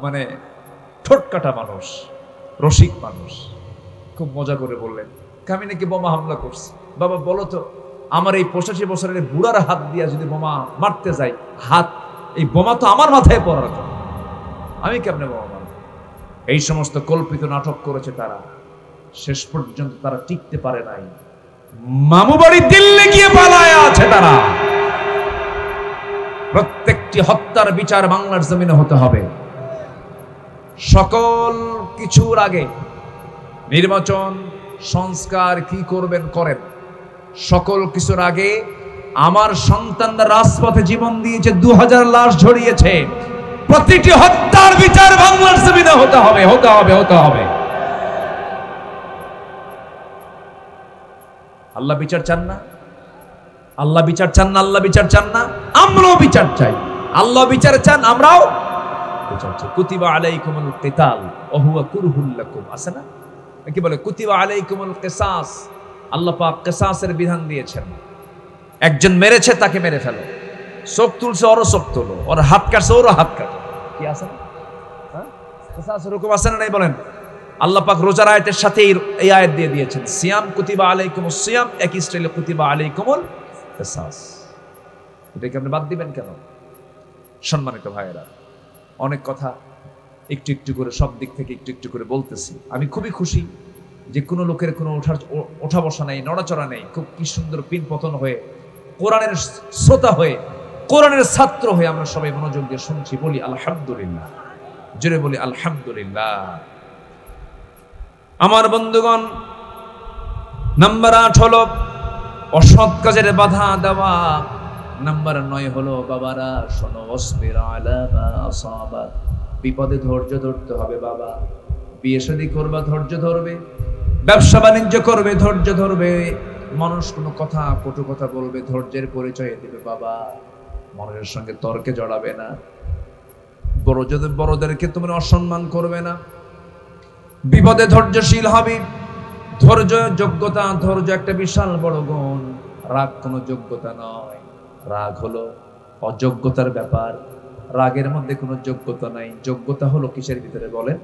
মানে ঠোঁটকাটা মানুষ, রসিক মানুষ, খুব মজা করে বললেন, আমি নাকি বোমা হামলা করছি। বাবা বলো তো, আমার এই 85 বছরের বুড়ার হাত দিয়া যদি বোমা মারতে যাই, এই বোমা তো আমার মাথায় পড়ার কথা, আমি কেমনে বোমা মারব? এই সমস্ত কল্পিত নাটক করেছে তারা। শেষ পর্যন্ত তারা টিকতে পারে নাই, মামু বাড়ি দিল্লি গিয়ে পালায় আছে তারা। প্রত্যেকটি হত্যার বিচার বাংলার জমিনে হতে হবে। সকল কিছুর আগে নির্বাচন, সংস্কার কি করবেন করেন, সকল কিছুর আগে আমার সন্তানরা রাজপথে জীবন দিয়েছে, 2000 লাশ ঝরিয়েছে, প্রতিটি হত্যার বিচার বাংলার জমিনে হতে হবে। আল্লাহ বিচার চান না? আল্লাহ বিচার চান না? আমরাও বিচার চাই। আল্লাহ বিচার চান, আমরাও বিচার চাই। কুতিবা আলাইকুমুল কিতাল ওয়া হুয়া কুরহুল লাকুম, আছে না? কি বলে? কুতিবা আলাইকুমুল কিসাস, আল্লাহ পাক কিসাসের বিধান দিয়েছেন। একজন মেরেছে, তাকে মেরে ফেলো। চোখ তুলছে, ওরও চোখ তোলো। ওর হাত কাটছে, ওরও হাত কাটো। কি আছে না? হ্যাঁ, কিসাসের হুকুম আছে না নাই বলেন? আল্লাহ পাক রোজার আয়াতের সাথে এই আয়াত দিয়ে দিয়েছেন, সিয়াম কুতিবা আলাইকুমুস সিয়াম, একই স্টাইলে কুতিবা আলাইকুমুল কিসাস। এটাকে আপনি বাদ দিবেন কেন? সম্মানিত ভাইয়েরা, অনেক কথা একটু একটু করে, সব দিক থেকে একটু একটু করে বলতেছি। আমি খুবই খুশি যে কোনো লোকের কোনো ওঠা বসা নেই, নড়াচড়া নেই। খুব কি সুন্দর পিন পতন হয়ে, কোরআনের শ্রোতা হয়ে, কোরআনের ছাত্র হয়ে আমরা সবাই মনোযোগ দিয়ে শুনছি। বলি আলহামদুলিল্লাহ, জোরে বলি আলহামদুলিল্লাহ। আমার বন্ধুগণ, নাম্বার 8 হলো অসৎ কাজের বাধা দেওয়া। নাম্বার 9 হলো, বাবারা শোনো, ওয়াসবির আলা মা আসাবাক, বিপদে ধৈর্য ধরতে হবে বাবা। বিয়ে শাদী করবা, ধৈর্য ধরবে। ব্যবসা বাণিজ্য করবে, ধৈর্য ধরবে। মানুষ কোনো কথা, কটু কথা বলবে, ধৈর্যের পরিচয় দিবে বাবা। মানুষের সঙ্গে তর্কে জড়াবে না। বড়দেরকে তুমি অসম্মান করবে না। বিপদে ধৈর্যশীল হবে। ধৈর্য যোগ্যতা, ধৈর্য একটা বিশাল বড় গুণ। রাগ কোনো যোগ্যতা নয়, রাগ হলো অযোগ্যতার ব্যাপার। রাগের মধ্যে কোনো যোগ্যতা নাই। যোগ্যতা হলো কিসের ভিতরে বলেন?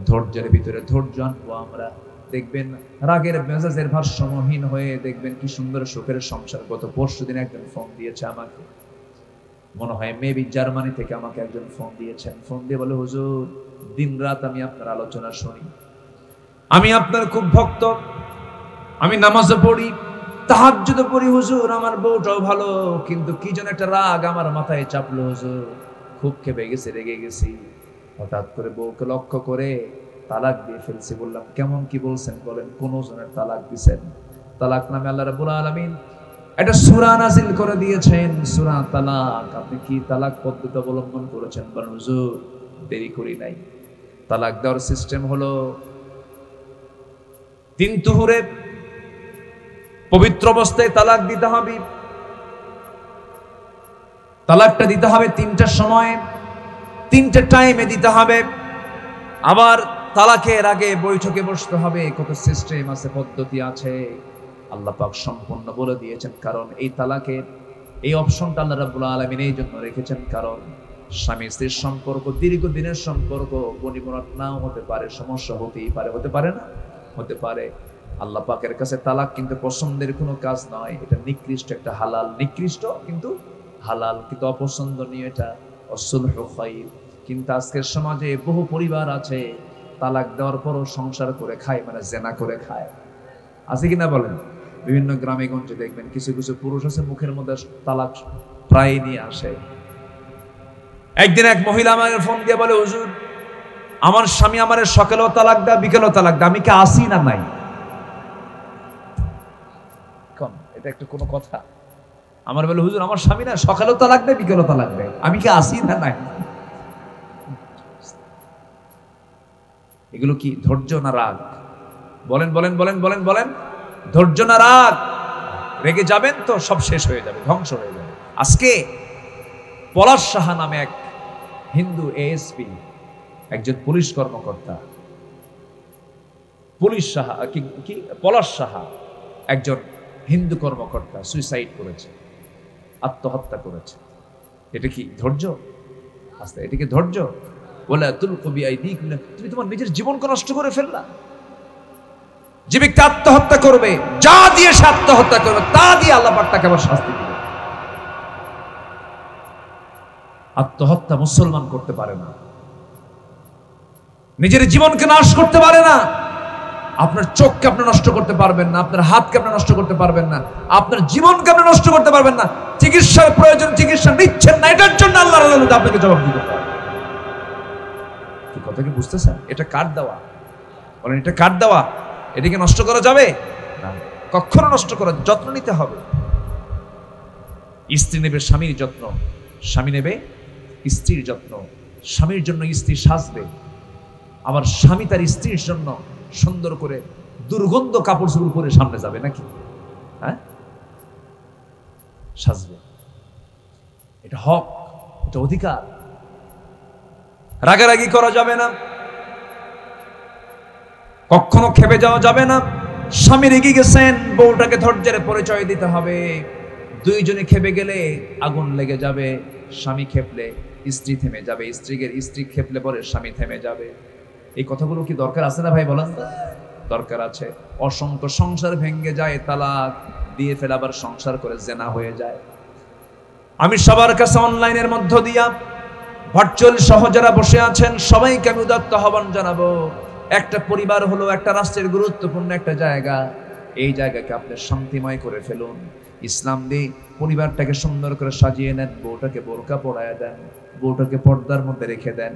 ধৈর্যের ভিতরে। ধৈর্য আনবো আমরা, দেখবেন রাগের মেজাজের ভারসাম্যহীন হয়ে দেখবেন কি সুন্দর সুখের সংসার। গত পরশুদিন একজন ফোন দিয়েছে আমাকে, মনে হয় মেবি জার্মানি থেকে আমাকে একজন ফোন দিয়েছেন। ফোন দিয়ে বলে, হুজুর দিন রাত আমি আপনার আলোচনা শুনি, আমি আপনার খুব ভক্ত, আমি নামাজও পড়ি, তাহাজ্জুদও পড়ি হুজুর, আমার বউটাও ভালো, কিন্তু কি যেন একটা রাগ আমার মাথায় চাপলো হুজুর, খুব খেপে গেছে, রেগে গেছি। হঠাৎ করে বউকে লক্ষ্য করে তালাক দিয়ে ফেলছি। বললাম, কেমন কি বলছেন বলেন? কোন জনের তালাক দিছেন? তালাক নামে আল্লাহ রাব্বুল আলামিন একটা সূরা নাযিল করে দিয়েছেন, সূরা তালাক। আপনি কি তালাক পদ্ধতি অবলম্বন করেছেন? বলেন হুজুর দেরি করি নাই। তালাক দেওয়ার সিস্টেম হলো 3 তুহুরে পবিত্র অবস্থায় তালাক দিতে হবে। তালাকটা দিতে হবে 3টার সময়, 3টে টাইমে দিতে হবে। আবার তালাকের আগে বৈঠকে বসতে হবে। কত সিস্টেম আছে, পদ্ধতি আছে, আল্লাহ পাক সম্পূর্ণ বলে দিয়েছেন। কারণ এই তালাকের এই অপশনটা আল্লাহ রাব্বুল আলামিন এই জন্য রেখেছেন, কারণ স্বামী স্ত্রীর সম্পর্ক দীর্ঘদিনের সম্পর্ক, বনিবনাট নাও হতে পারে, সমস্যা হতেই পারে, হতে পারে না, হতে পারে। আল্লাহ পাকের কাছে তালাক কিন্তু পছন্দের কোনো কাজ নয়, এটা নিকৃষ্ট একটা হালাল, নিকৃষ্ট কিন্তু হালাল, কিন্তু অপছন্দনীয়, এটা অসুলহু খায়র। কিন্তু আজকের সমাজে বহু পরিবার আছে তালাক দেওয়ার পরও সংসার করে খায়, মানে জেনা করে খায়। আছে কিনা বলেন? বিভিন্ন গ্রামে গঞ্জে দেখবেন কিছু কিছু পুরুষ আছে মুখের মধ্যে তালাক প্রায় নিয়ে আসে। একদিন এক মহিলা আমাকে ফোন দিয়ে বলে, হুজুর আমার স্বামী আমারে সকালেও তালাক দেয়, বিকেলেও তালাক দেয়, আমি কি আসি না নাই? কোন এটা একটা কোনো কথা? আমার বলে, হুজুর আমার স্বামী না সকালেও তালাক দেয়, বিকেলেও তালাক দেয়, আমি কি আসি না নাই? এগুলো কি ধৈর্য না রাগ? বলেন বলেন বলেন বলেন বলেন, ধৈর্য না রাগ? রেগে যাবেন তো সব শেষ হয়ে যাবে, ধ্বংস হয়ে যাবে। আজকে পলাশ সাহা নামে এক হিন্দু এএসপি, একজন পুলিশ কর্মকর্তা, পুলিশ সাহা কি পলাশ সাহা একজন হিন্দু কর্মকর্তা সুইসাইড করেছে, আত্মহত্যা করেছে। এটা কি ধৈর্য? আস্তে, এটা কি ধৈর্য? বলে তুলকু বিআইদিকুম, তুমি তোমার নিজের জীবনকে নষ্ট করে ফেললা। যে ব্যক্তি আত্মহত্যা করবে, যা দিয়ে সে আত্মহত্যা করবে তা দিয়ে আল্লাহ পাক তাকে আবার শাস্তি দিবে। আত্মহত্যা মুসলমান করতে পারে না, নিজের জীবনকে নাশ করতে পারে না। আপনার চোখকে আপনি নষ্ট করতে পারবেন না, আপনার হাতকে আপনি নষ্ট করতে পারবেন না, আপনার জীবনকে আপনি নষ্ট করতে পারবেন না। চিকিৎসার প্রয়োজন চিকিৎসা নিচ্ছেন না, এটার জন্য আল্লাহর আদালতে আপনাকে জবাব দিতে হবে। কি কথা কি বুঝতেছেন? এটা কার দেওয়া? বলেন এটা কার দেওয়া? এটাকে নষ্ট করা যাবে না, কখনো নষ্ট করা, যত্ন নিতে হবে। স্ত্রী নেবে স্বামীর যত্ন, স্বামী নেবে স্ত্রীর যত্ন। স্বামীর জন্য স্ত্রী সাজবে, আবার স্বামী তার স্ত্রীর জন্য সুন্দর করে দুর্গন্ধ কাপড় চোপড় পরে সামনে যাবে নাকি? হ্যাঁ, সাজবে। এটা হক, এটা অধিকার। রাগারাগি করা যাবে না, কখনো খেপে যাওয়া যাবে না। স্বামী রেগে গেছেন, বউটাকে ধৈর্যের পরিচয় দিতে হবে। দুইজনে খেপে গেলে আগুন লেগে যাবে। স্বামী খেপলে স্ত্রী থেমে যাবে, স্ত্রী খেপলে পরে স্বামী থেমে যাবে। এই কথাগুলো কি দরকার আছে না ভাই? বলেন তো। দরকার আছে। অসংখ্য সংসার ভেঙে যায়, তালাক দিয়ে ফেলে আবার সংসার করে জেনা হয়ে যায়। আমি সবার কাছে অনলাইনের মধ্য দিয়া, ভার্চুয়াল সহ যারা বসে আছেন সবাইকে আমি উদাত্ত আহ্বান জানাবো। একটা পরিবার হলো একটা রাষ্ট্রের গুরুত্বপূর্ণ একটা জায়গা। এই জায়গাকে আপনি শান্তিময় করে ফেলুন। ইসলাম দিয়ে পরিবারটাকে সুন্দর করে সাজিয়ে নেন। বউটাকে বোরকা পরায় দেন, বউটাকে পর্দার মধ্যে রেখে দেন,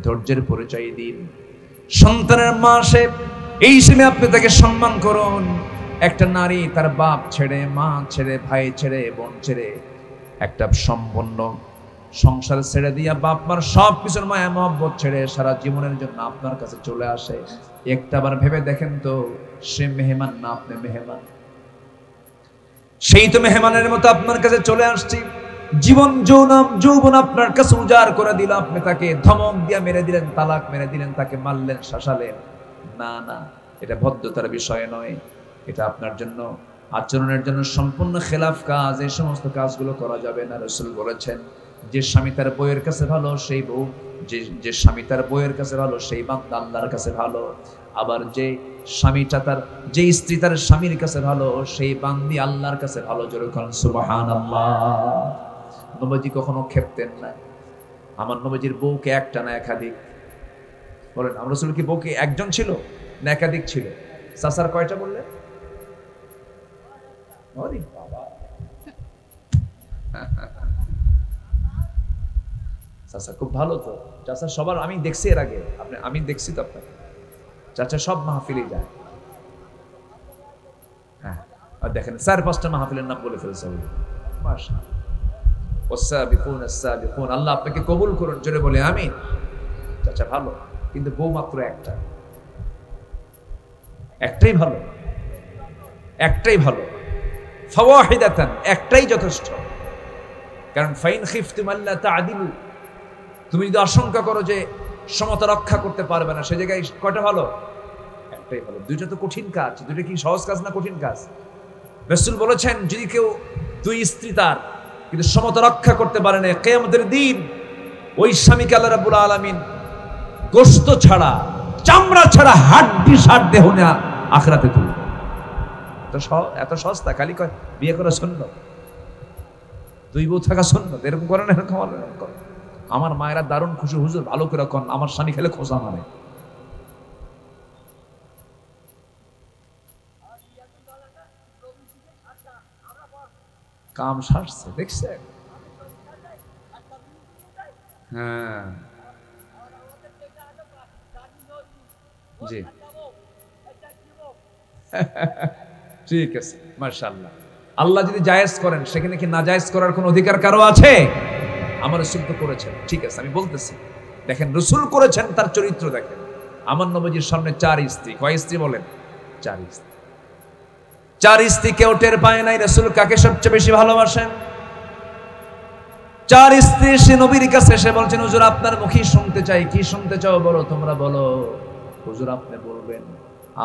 ধৈর্যের পরিচয় দিন। সন্তানের মা সে, এই হিসেবে আপনি তাকে সম্মান করুন। একটা নারী তার বাপ ছেড়ে, মা ছেড়ে, ভাই ছেড়ে, বোন ছেড়ে, একটা সম্পন্ন সংসার ছেড়ে দিয়া, বাপ মার সব কিছুর মায়া মহব্বত ছেড়ে সারা জীবনের জন্য আপনার কাছে চলে আসে। একটাবার ভেবে দেখেন তো, সে মেহমান না আপনি মেহমান? সেই তো মেহমানের মতো আপনার কাছে চলে আসছি। জীবন যৌবন আপনার কাছে উজাড় করে দিল, আপনি তাকে ধমক দিয়া মেরে দিলেন, তালাক মেরে দিলেন, তাকে মারলেন, শাসালেন। না না, এটা ভদ্রতার বিষয় নয়, এটা আপনার জন্য আচরণের জন্য সম্পূর্ণ খেলাফ কাজ। এই সমস্ত কাজগুলো করা যাবে না। রাসূল বলেছেন, যে স্বামী তার বউয়ের কাছে ভালো সেই বউ, যে স্বামী তার বউয়ের কাছে ভালো সেই বান্দা আল্লাহর কাছে ভালো। আবার যে স্বামীটা তার, যে স্ত্রী তার স্বামীর কাছে ভালো সেই বান্দি আল্লাহর কাছে ভালো। জোরে বলুন সুবহানাল্লাহ। নবীজি কখনো খেপতেন না। আমার নবীজির বউকে একটা না একাধিক? বলেন, আমরা রাসূল কি বউকে একজন ছিল না একাধিক ছিল? চাচার কয়টা বললেন? আরে বাবা, চাচা খুব ভালো তো। চাচা সবার, আমি দেখছি এর আগে, আমি দেখছি তো আপনাকে। চাচা সব মাহফিলে যায়। হ্যাঁ, আর দেখেন 4-5টা মাহফিলের নাম বলে ফেলছে মাশাআল্লাহ। ওয়াসাবিকুন আস-সাবিকুন, আল্লাহ আপনাকে কবুল করুন, জোরে বলে আমিন। চাচা ভালো, কিন্তু বউ মাত্র একটাই ভালো, একটাই ভালো, ফাওয়াহিদাতান, একটাই যথেষ্ট। কারণ ফাইন খিফতুম আল্লা তা'দিলু, তুমি যদি আশঙ্কা করো যে সমতা রক্ষা করতে পারবে না, সে জায়গায় কয়টা ভালো? একটাই ভালো। দুইটা তো কঠিন কাজ, দুইটা কি সহজ কাজ না কঠিন কাজ? রাসূল বলেছেন যদি কেউ দুই স্ত্রী তার কিন্তু সমতা রক্ষা করতে পারে না, কিয়ামতের দিন ওই স্বামীকে আল্লাহ রাব্বুল আলামিন গোশত ছাড়া, চামড়া ছাড়া, হাড্ডি সার দেহ না আখিরাতে তুলবে। এত সস্তা, খালি কয় বিয়ে করা সুন্নাত, দুই বউ থাকা সুন্নাত, এরকম করে না, এরকম করে। আমার মায়েরা দারুণ খুশি, হুজুর ভালো করে কন, আমার স্বামী খেলে খোঁজা মানে। কাম সারছে দেখছে। হ্যাঁ জি ঠিক আছে, মাশাআল্লাহ। আল্লাহ যদি জায়েজ করেন, সেখানে কি নাজায়েজ করার কোন অধিকার কারো আছে? আমার রাসূল তো করেছেন, ঠিক আছে আমি বলতেছি। দেখেন রাসূল করেছেন, তার চরিত্র দেখেন। আমার নবীজির সামনে 4 স্ত্রী, কয় স্ত্রী বলেন? 4 স্ত্রী। 4 স্ত্রী কেউ টের পায় নাই রাসূল কাকে সবচেয়ে বেশি ভালোবাসেন। 4 স্ত্রী সে নবীর কাছে এসে বলছেন, হুজুর আপনার মুখে শুনতে চাই, কি শুনতে চাও বলো, তোমরা বলো। হুজুর আপনি বলবেন,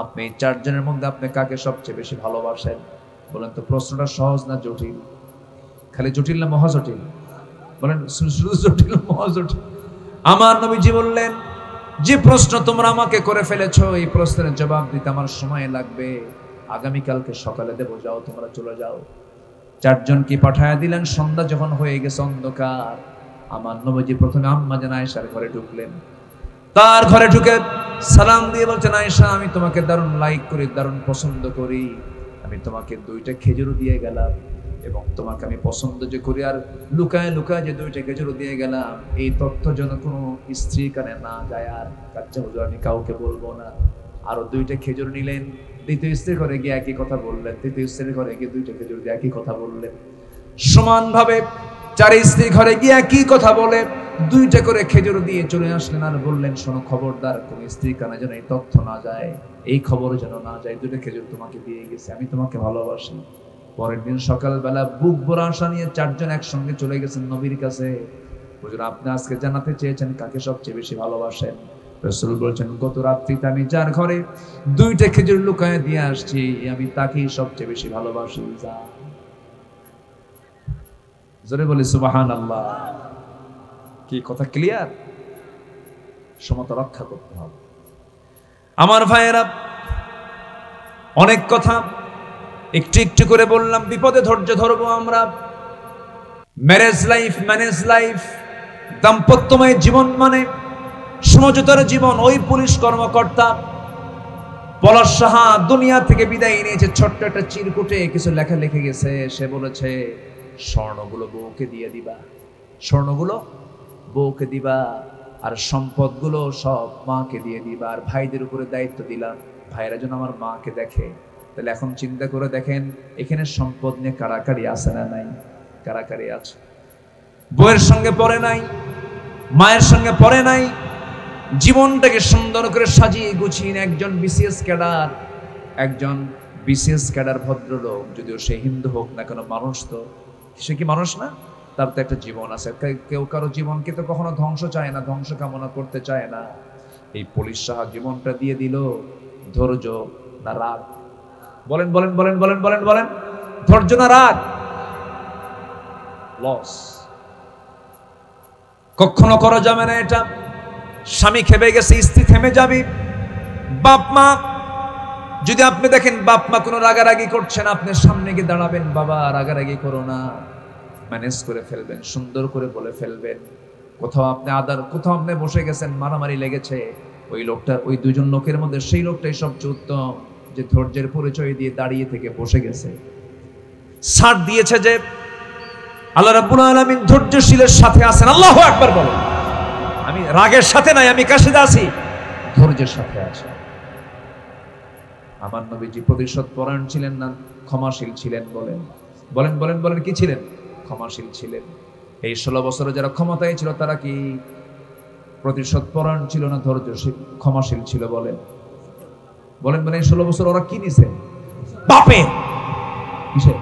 আপনি 4 জনের মধ্যে আপনি কাকে সবচেয়ে বেশি ভালোবাসেন? বলেন তো প্রশ্নটা সহজ না জটিল? খালি জটিল না মহা জটিল? বলেন শুধু জটিল মহা জটিল? আমার নবীজি বললেন, যে প্রশ্ন তোমরা আমাকে করে ফেলেছো, এই প্রশ্নের জবাব দিতে আমার সময় লাগবে, আগামীকালকে সকালে দেবো, যাও তোমরা চলে যাও। 4 জনকে পাঠায়া দিলেন। সন্ধ্যা যখন হয়ে গেছে, অন্ধকার, আমার নবীজি প্রথমে আম্মা জান আয়েশার ঘরে ঢুকলেন। তার ঘরে ঢুকে সালাম দিয়ে বলছেন, আয়েশা আমি তোমাকে দারুণ লাইক করি, দারুণ পছন্দ করি, আমি তোমাকে 2টা খেজুর দিয়ে গেলাম, এবং তোমাকে আমি পছন্দ যে করি, আর লুকায় লুকায় যে 2টা খেজুর দিয়ে গেলাম, এই তথ্য যেন কোনো স্ত্রী কানে না যায়, আর কাচ্চা হুজুর আমি কাউকে বলবো না। আরো 2টা খেজুর নিলেন, দ্বিতীয় স্ত্রীর ঘরে গিয়ে একই কথা বললেন, তৃতীয় স্ত্রীর ঘরে গিয়ে 2টা খেজুর দিয়ে একই কথা বললেন। সমানভাবে 4 স্ত্রীর ঘরে গিয়ে একই কথা বলে 2টা করে খেজুর দিয়ে চলে আসলেন, আর বললেন, শোনো খবরদার কোন স্ত্রী কানে যেন এই তথ্য না যায়, এই খবর যেন না যায়, 2টা খেজুর তোমাকে দিয়ে গেছে, আমি তোমাকে ভালোবাসি। পরের দিন সকালবেলা বুক ভরা আশা নিয়ে 4 জন একসঙ্গে চলে গেছেন নবীর কাছে। হুজুর আপনি আজকে জানাতে চেয়েছেন কাকে সবচেয়ে বেশি ভালোবাসেন। রাসূল বলেছেন, গত রাত্রিতে আমি যার ঘরে 2টা খেজুর লুকায় দিয়ে আসছি, আমি তাকেই সবচেয়ে বেশি ভালোবাসি। যা জোরে বলি সুবহানাল্লাহ। কি কথা ক্লিয়ার? সমতা রক্ষা করতে হবে। আমার ভাইয়েরা, অনেক কথা একটু একটু করে বললাম, বিপদে ধৈর্য ধরবো আমরা। ম্যারেজ লাইফ, দাম্পত্যময় জীবন মানে সমঝোতার জীবন। ওই পুলিশ কর্মকর্তা পলাশ সাহা দুনিয়া থেকে বিদায় নিয়েছে, ছোট্ট একটা চিরকুটে কিছু লেখা লিখে গেছে। সে বলেছে, স্বর্ণগুলো বউকে দিয়ে দিবা, স্বর্ণগুলো বউকে দিবা, আর সম্পদগুলো সব মাকে দিয়ে দিবা, আর ভাইদের উপরে দায়িত্ব দিলাম, ভাইরা যেন আমার মাকে দেখে। তাহলে এখন চিন্তা করে দেখেন, এখানে সম্পদ নিয়ে কারাকারি আছে না নাই? কারাকারি আছে। বউয়ের সঙ্গে পড়ে নাই, মায়ের সঙ্গে পড়ে নাই, জীবনটাকে সুন্দর করে সাজিয়ে গুছিয়ে একজন বিসিএস ক্যাডার ভদ্রলোক, যদিও সে হিন্দু হোক না কেন, মানুষ তো, সে কি মানুষ না? তার তো একটা জীবন আছে। কেউ কারো জীবনকে তো কখনো ধ্বংস চায় না, ধ্বংস কামনা করতে চায় না। এই পুলিশ সাহা জীবনটা দিয়ে দিল, ধৈর্য না রাগ? বলেন বলেন বলেন বলেন বলেন বলেন, ধৈর্য না রাগ? লস কখনো করা যাবে না এটা। স্বামী খেপে গেছে, স্ত্রী থেমে যাবে। বাপ মা যদি আপনি দেখেন বাপ মা কোনো রাগারাগি করছেন, আপনি সামনে গিয়ে দাঁড়াবেন, বাবা রাগারাগি করো না, ম্যানেজ করে ফেলবেন, সুন্দর করে বলে ফেলবেন। কোথাও আপনি বসে গেছেন, মারামারি লেগেছে, ওই 2 জন লোকের মধ্যে সেই লোকটাই সবচেয়ে উত্তম, যে ধৈর্যের পরিচয় দিয়ে দাঁড়িয়ে থেকে বসে গেছে। ছাড় দিয়েছে যে আল্লাহ রাব্বুল আলামিন ধৈর্যশীলের সাথে আছেন। আল্লাহু আকবার বলো। আমি রাগের সাথে নাই, আমি কার সাথে আছি? ধৈর্যের সাথে আছি। আমার নবীজি প্রতিশোধ পরায়ণ ছিলেন না ক্ষমাশীল ছিলেন? বলেন বলেন বলেন বলেন, কি ছিলেন? ক্ষমাশীল ছিলেন। এই 16 বছরে যারা ক্ষমতায় ছিল তারা কি প্রতিশোধ পরায়ণ ছিল না ধৈর্যশীল ক্ষমাশীল ছিল? বলেন বলেন বলেন। 16 বছর ওরা কি নিছে? বাপে কিসে?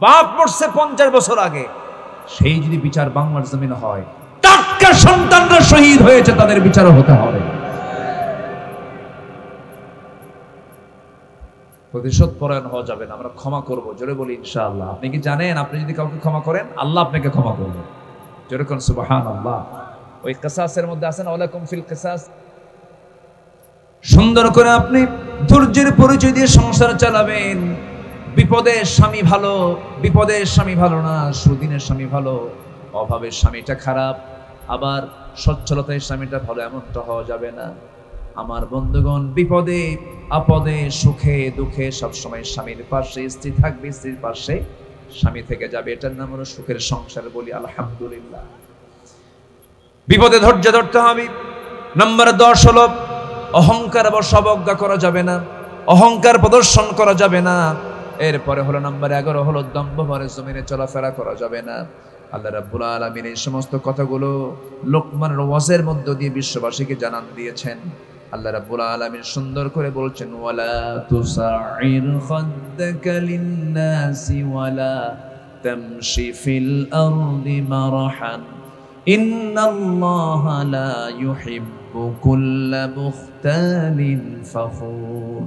বাপ মরছে 50 বছর আগে, সেই যদি বিচার বাংলার জমিনে হয়, টাটকা সন্তানরা শহীদ হয়েছে, তাদের বিচারও হতে হবে। প্রতিশোধ পরায়ণ হওয়া যাবে না, আমরা ক্ষমা করব। জোরে বলি ইনশাআল্লাহ। আপনি কি জানেন আপনি যদি কাউকে ক্ষমা করেন আল্লাহ আপনাকে ক্ষমা করবে? জোরে কোন সুবহানাল্লাহ। ওই কিসাসের মধ্যে আছে না, ওয়ালাকুম ফিল কিসাস। সুন্দর করে আপনি ধৈর্যের পরিচয় দিয়ে সংসার চালাবেন। বিপদের স্বামী ভালো, বিপদের স্বামী ভালো না, সুদিনের স্বামী ভালো। অভাবের স্বামীটা খারাপ, আবার সচ্ছলতার স্বামীটা ভালো, এমনটা হওয়া যাবে না। আমার বন্ধুগণ, বিপদে আপদে সুখে দুঃখে সবসময় স্বামীর পাশে স্ত্রী থাকবে, স্ত্রীর পাশে স্বামী থেকে যাবে। এটার নাম হলো সুখের সংসার। বলি আলহামদুলিল্লাহ। বিপদে ধৈর্য ধরতে হবে। নম্বর 10 হলো অহংকার বা অবজ্ঞা করা যাবে না, অহংকার প্রদর্শন করা যাবে না। এরপরে হলো নম্বর 11 হলো দম্ভ ভরে জমিনে চলাফেরা করা যাবে না। আল্লাহ রাব্বুল আলামিন এই সমস্ত কথাগুলো লোকমানের ওয়াজের মধ্য দিয়ে বিশ্ববাসীকে জানান দিয়েছেন। আল্লাহ রাব্বুল আলামিন সুন্দর করে বলছেন, ওয়ালা তুসাইর খাদ্দাকা লিন-নাসি ওয়ালা তামশি ফিল আরদি মারহান ইন্নাল্লাহা লা ইউহিব্বু কুল্লা মুখতালিন ফখুর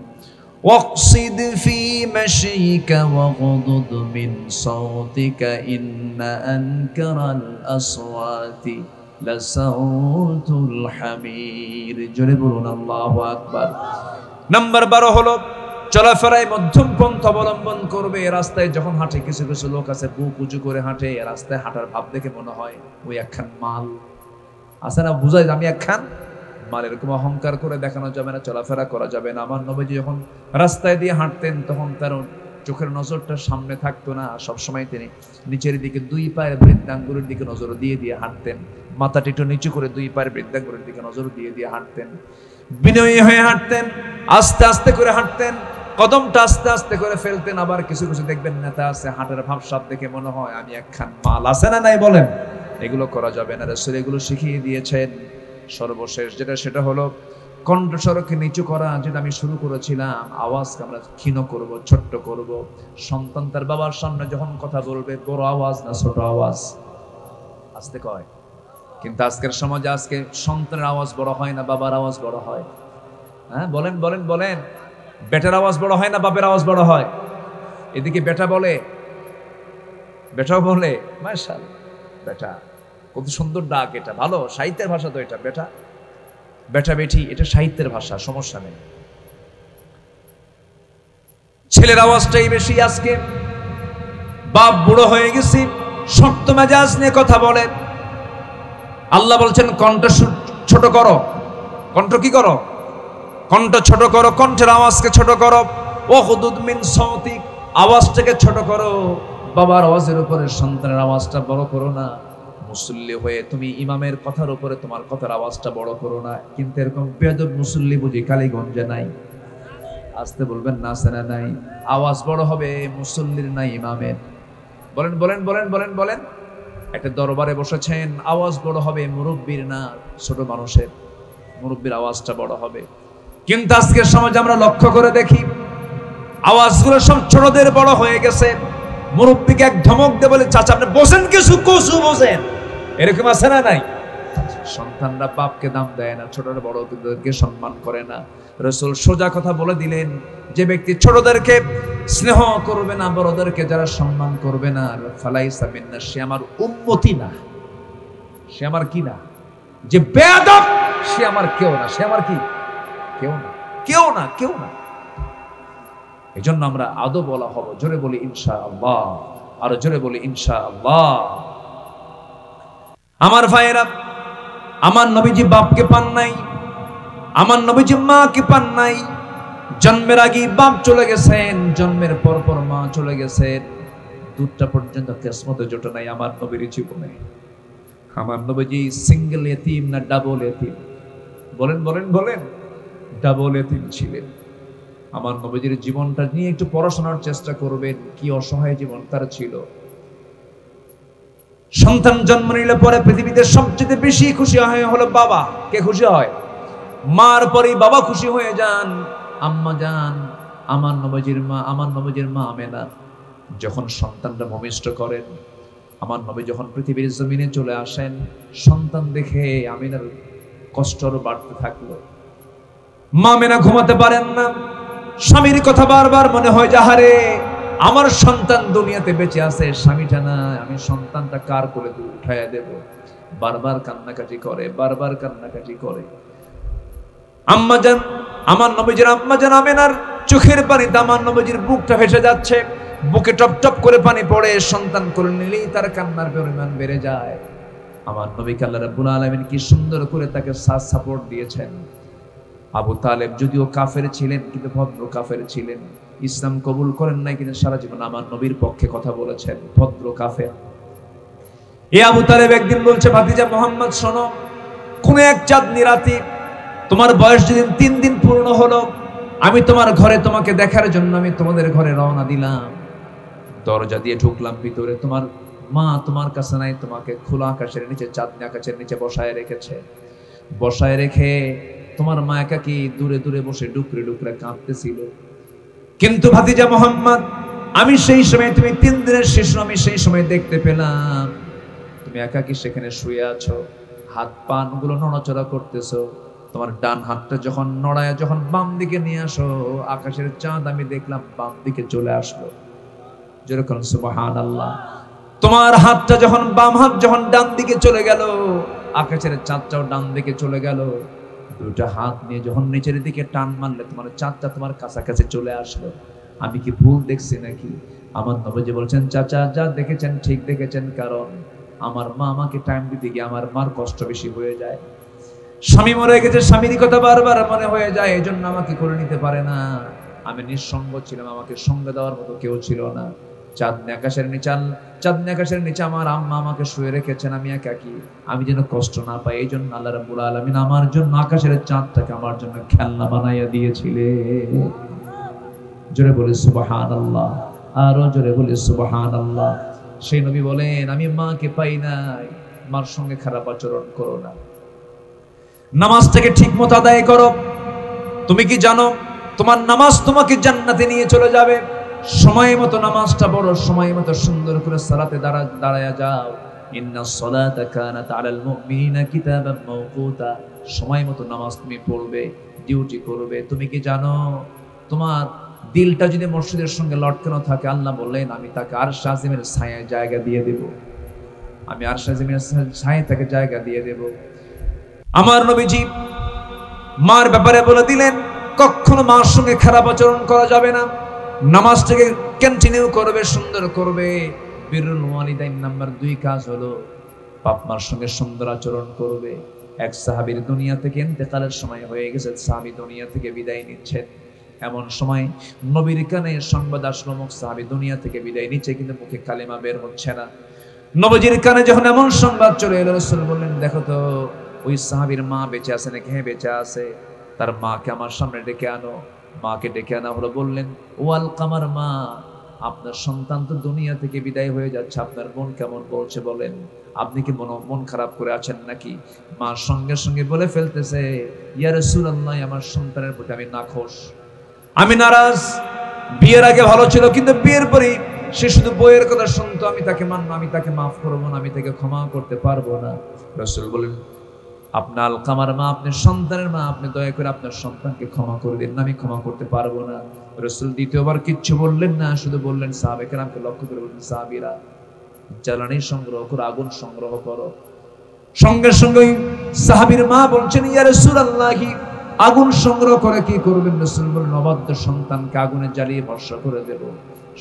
واقصد في مشيك واغضض من صوتك إن أنكر الأصوات لصوت الحمير। জোরে বলুন আল্লাহু আকবার। নাম্বার 12 হলো চলাফেরায় মধ্যম পন্থা অবলম্বন করবে। রাস্তায় যখন হাঁটে, কিছু কিছু লোক আছে বুক উঁচু করে হাঁটে, রাস্তায় হাঁটার ভাব দেখে মনে হয় ওই একখান মাল আছে না, বুঝায় আমি একখান মাল। এরকম অহংকার করে দেখানো যাবে না, চলাফেরা করা যাবে না। আমার নবীজি যখন রাস্তায় দিয়ে হাঁটতেন তখন তার চোখের নজরটা সামনে থাকতো না, সবসময় তিনি নিচের দিকে 2 পায়ের বৃদ্ধাঙ্গুলের দিকে নজর দিয়ে দিয়ে হাঁটতেন। মাথাটা একটু নিচু করে 2 পায়ের বৃদ্ধাঙ্গুলের দিকে নজর দিয়ে দিয়ে হাঁটতেন। বিনয়ী হয়ে হাঁটতেন, আস্তে আস্তে করে হাঁটতেন, কদমটা আস্তে আস্তে করে ফেলতেন। আবার কিছু কিছু দেখবেন নেতা আছে, হাঁটার ভাবসাব দেখে মনে হয় আমি একখান মাল, আছে না নাই বলেন? এগুলো করা যাবে না। রাসূল এগুলো শিখিয়ে দিয়েছেন। সর্বশেষ যেটা, সেটা হলো কণ্ঠস্বরকে নিচু করা। যেটা আমি শুরু করেছিলাম, আওয়াজকে আমরা ক্ষীণ করব, ছোট্ট করব। সন্তান তার বাবার সামনে যখন কথা বলবে, বড় আওয়াজ না ছোট আওয়াজ? আস্তে কয়। কিন্তু আজকের সমাজে আজকে সন্তানের আওয়াজ বড় হয় না বাবার আওয়াজ বড় হয়? হ্যাঁ বলেন বলেন বলেন। বেটার আওয়াজ বড় হয় না বাপের আওয়াজ বড় হয়? এদিকে বেটা বলে, বেটাও বলে মাশাআল্লাহ, বেটা কত সুন্দর ডাক, এটা ভালো সাহিত্যের ভাষা তো এটা। বেটা বেটা বেটি এটা সাহিত্যের ভাষা, সমস্যা নেই। ছেলের আওয়াজটাই বেশি আজকে। বাপ বুড়ো হয়ে গেছি, শক্ত মেজাজ নিয়ে কথা বলে। আল্লাহ বলছেন কণ্ঠ ছোট করো। কণ্ঠ কি করো? কণ্ঠ ছোট করো, কণ্ঠের আওয়াজকে ছোট করো। ওয়াগদুদ মিন সাওতিক, আওয়াজটাকে ছোট করো। বাবার আওয়াজের উপরে সন্তানের আওয়াজটা বড় করো না। মুসল্লি হয়ে তুমি ইমামের কথার উপরে তোমার কথার আওয়াজটা বড় করো না। কিন্তু এরকম বেয়াদব মুসল্লি বুঝি কালীগঞ্জে নাই? আসতে বলবেন না, সেনা নাই। আওয়াজ বড় হবে মুসল্লির না ইমামের? বলেন বলেন বলেন বলেন বলেন। একটা দরবারে বসেছেন, আওয়াজ বড় হবে মুরব্বীর না ছোট মানুষের? মুরব্বীর আওয়াজটা বড় হবে। কিন্তু আজকের সমাজে আমরা লক্ষ্য করে দেখি আওয়াজগুলো সব ছোটদের বড় হয়ে গেছে। মুরব্বীকে এক ধমক দিয়ে বলে, চাচা আপনি বসেন, কিছু কচু বসেন। এরকম আছে না নাই? সন্তানরা বাপকে দাম দেয় না, ছোটরা বড়দেরকে সম্মান করে না। রাসূল সোজা কথা বলে দিলেন, যে ব্যক্তি ছোটদেরকে স্নেহ করবে না, বড়দেরকে যারা সম্মান করবে না, ফালাইসা মিন্না, সে আমার উম্মতি না। সে আমার কি না? যে বেয়াদব সে আমার কেউ না। সে আমার কি? কেউ না, কেউ না, কেউ না। এই জন্য আমরা আদব বলা হব। জোরে বলি ইনশাআল্লাহ, আরো জোরে বলি ইনশাআল্লাহ। আমার ভাইয়েরা, আমার নবীজি বাপকে পান নাই, আমার নবীজি মাকে পান নাই। জন্মের আগে বাপ চলে গেছেন, জন্মের পর পর মা চলে গেছেন। দুধটা পর্যন্ত কিসমতে জোটে নাই আমার নবীর জীবনে। আমার নবীজি সিঙ্গেল ইতিম না ডাবল ইতিম? বলেন বলেন বলেন। ডাবল এতিম ছিলেন। আমার নবীজির জীবনটা নিয়ে একটু পড়াশোনার চেষ্টা করবেন, কি অসহায় জীবন তার ছিল। সন্তান জন্ম নিলে পরে পৃথিবীতে সবচেয়ে বেশি খুশি হয় হলো বাবা। কে খুশি হয়? মার পরেই বাবা খুশি হয়ে যান। আম্মা যান, আমার নবীজির মা আমেনা যখন সন্তানরা ভূমিষ্ঠ করেন, আমার নবী যখন পৃথিবীর জমিনে চলে আসেন, সন্তান দেখে আমিনার কষ্ট আরো বাড়তে থাকলো। মা আমেনা ঘুমাতে পারেন না, স্বামীর কথা বারবার মনে হয়, যাহারে আমার সন্তান দুনিয়াতে বেঁচে আছে, স্বামীটা না, আমি সন্তানটা কার কোলে উঠাইয়া দেব। বারবার কান্নাকাটি করে। আম্মাজান, আমার নবীজির আম্মাজান আমেনার চোখের পানিতে আমার নবীজির বুকটা ভেসে যাচ্ছে, বুকে টপ টপ করে পানি পড়ে। সন্তান কোলে নিলেই তার কান্নার পরিমাণ বেড়ে যায়। আমার নবীকে আল্লাহ রাব্বুল আলামিন কি সুন্দর করে তাকে সাপোর্ট দিয়েছেন। আবু তালেব যদিও কাফের ছিলেন, কিন্তু ভদ্র কাফের ছিলেন, ইসলাম কবুল করেন নাই, কিন্তু সারা জীবন আমার নবীর পক্ষে কথা বলেছেন, ভদ্র কাফের। এই আবু তালেব একদিন বলছে, ভাতিজা মুহাম্মদ শোনো, কোন এক চাঁদনি রাতে তোমার বয়স যেদিন 3 দিন পূর্ণ হলো, আমি তোমার ঘরে তোমাকে দেখার জন্য আমি তোমাদের ঘরে রওনা দিলাম। দরজা দিয়ে ঢুকলাম ভিতরে, তোমার মা তোমার কাছে নাই, তোমাকে খোলা আকাশের নিচে, চাঁদনি আকাশের নিচে বসায় রেখেছে। বসায় রেখে তোমার মা একাকি দূরে দূরে বসে ডুকরে ডুকরে কাঁদতেছিল। কিন্তু ভাতিজা মুহাম্মদ, আমি সেই সময়, তুমি 3 দিনের শিশু, আমি সেই সময় দেখতে পেলাম তুমি একাকি সেখানে শুয়ে আছো, হাত পা গুলো নড়াচড়া করতেছো। তোমার ডান হাতটা যখন নড়ায়, যখন বাম দিকে নিয়ে আসো, আকাশের চাঁদ আমি দেখলাম বাম দিকে চলে আসলো। যেরকম সুবহানাল্লাহ। তোমার হাতটা যখন, বাম হাত যখন ডান দিকে চলে গেল, আকাশের চাঁদটাও ডান দিকে চলে গেল। দুটো হাত নিয়ে যখন নিচের দিকে টান মারলে, তোমার চাঁদটা তোমার কাছাকাছি চলে আসলো। আমি কি ভুল দেখছি নাকি? আমার নবীজি বলছেন, চাচা যা দেখেছেন ঠিক দেখেছেন, কারণ আমার মা আমাকে টাইম দিতে গিয়ে আমার মার কষ্ট বেশি হয়ে যায়। স্বামী মরে গেছে, স্বামীর কথা বারবার মনে হয়ে যায়, এই জন্য আমাকে করে নিতে পারে না। আমি নিঃসঙ্গ ছিলাম, আমাকে সঙ্গ দেওয়ার মতো কেউ ছিল না। চাঁদনি আকাশের নিচে আমার আম্মা আমাকে শুয়ে রেখেছেন, আমি একাকি, আমি যেন কষ্ট না পাই, এই জন্য আল্লাহ রাব্বুল আলামিন আমার জন্য আকাশের চাঁদটাকে আমার জন্য খেলনা বানাইয়া দিয়েছিলেন। জোরে বলে সুবহানাল্লাহ, আরো জোরে বলে সুবহানাল্লাহ। সেই নবী বলেন, আমি মাকে পাই নাই, মার সঙ্গে খারাপ আচরণ করো না, নামাজটাকে ঠিক মতো আদায় করো। তুমি কি জানো তোমার নামাজ তোমাকে জান্নাতে নিয়ে চলে যাবে? সময় মতো নামাজটা পড়ো, সময় মতো সুন্দর করে সালাতে দাঁড়ায়া যাও। ইন্নাস সালাতা কানাত আলাল মুমিনিনা কিতাবাম মাওকুতা। সময় মতো নামাজ তুমি পড়বে, ডিউটি করবে। তুমি কি জানো তোমার দিলটা যদি মসজিদের সঙ্গে লটকানো থাকে, আল্লাহ বললেন আমি তাকে আরশ আজিমের ছায়ায় জায়গা দিয়ে দেব, আমি আরশ আজিমের ছায়ায় তাকে জায়গা দিয়ে দেব। আমার নবীজি মার ব্যাপারে বলে দিলেন, কখনো মার সঙ্গে খারাপ আচরণ করা যাবে না, নামাজটাকে কন্টিনিউ করবে, সুন্দর করবে। বিরুল ওয়ালিদাইন নাম্বার 2 কাজ হলো বাপ মার সঙ্গে সুন্দর আচরণ করবে। এক সাহাবীর দুনিয়া থেকে ইন্তেকালের সময় হয়ে গেছে, সাহাবী দুনিয়া থেকে বিদায় নিচ্ছেন। এমন সময় নবীর কানে সংবাদ আসলো, মুখ সাহাবী দুনিয়া থেকে বিদায় নিচ্ছে, কিন্তু মুখে কালেমা বের হচ্ছে না। নবীজির কানে যখন এমন সংবাদ চলে এলো, রাসূল বললেন, দেখো তো ওই সাহাবীর মা বেঁচে আছে নাকি? হ্যাঁ বেঁচে আছে। তার মাকে আমার সামনে ডেকে আনো। মাকে ডেকে আনা হলো। বললেন, ও আলকামার মা, আপনার সন্তান তো দুনিয়া থেকে বিদায় হয়ে যাচ্ছে, আপনার মন কেমন বলছে বলেন, আপনি কি মন খারাপ করে আছেন নাকি? মা সঙ্গে সঙ্গে বলে ফেলতেছে, ইয়া রাসূলুল্লাহ, আমার সন্তানের প্রতি আমি নাখোশ, আমি নারাজ। বিয়ের আগে ভালো ছিল, কিন্তু বিয়ের পরে সে শুধু বইয়ের কথা শুনতো, আমি তাকে মানবো, আমি তাকে মাফ করবো না, আমি তাকে ক্ষমা করতে পারবো না। রাসূল বলেন, আপনার আলকামার মা, আপনার সন্তানের মা, আপনি দয়া করে আপনার সন্তানকে ক্ষমা করে দিন, আমি ক্ষমা করতে পারবো না। রাসূল দ্বিতীয়বার কিচ্ছু বললেন না, শুধু বললেন, সাহাবায়ে কেরামকে লক্ষ্য করে বললেন, সাহাবীরা জ্বালানি সংগ্রহ করো, আগুন সংগ্রহ করো। সঙ্গে সঙ্গে সাহাবীর মা বলছেন, ইয়া রাসূলুল্লাহ, আগুন সংগ্রহ করে কি করবেন? রাসূল বললেন, অবাধ্য সন্তানকে আগুনে জ্বালিয়ে ভস্ম করে দেব।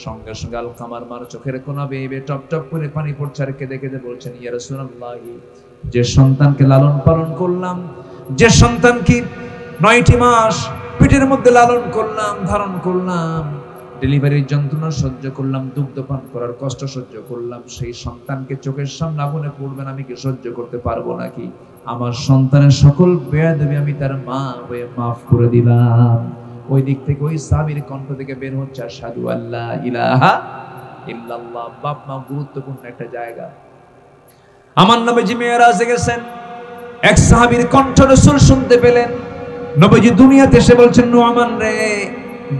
সঙ্গে সঙ্গে আলকামার মার চোখের কোনা বেয়ে টপ টপ করে পানি পড়ছে, আর কেঁদে কেঁদে বলছেন, ইয়া রাসূলুল্লাহ, যে সন্তানকে লালন পালন করলাম, যে সন্তানকে 9টি মাস পেটের মধ্যে লালন করলাম, ধারণ করলাম, ডেলিভারির যন্ত্রণা সহ্য করলাম, দুগ্ধপান করার কষ্ট সহ্য করলাম, সেই সন্তানকে চোখের সামনে আগুনে পড়বেন আমি কি সহ্য করতে পারবো নাকি? আমার সন্তানের সকল বেয়াদবি আমি তার মা হয়ে মাফ করে দিলাম। ওই দিক থেকে ওই সাহাবীর কণ্ঠ থেকে বের হচ্ছে আশহাদু আল্লা ইলাহা ইল্লাল্লাহ। বাপ মা গুরুত্বপূর্ণ একটা জায়গা। আমার নবীজি মেরাজে গেছেন, এক সাহাবীর কণ্ঠ রাসূল শুনতে পেলেন। নবীজি দুনিয়াতে এসে বলছেন, নুআমান রে,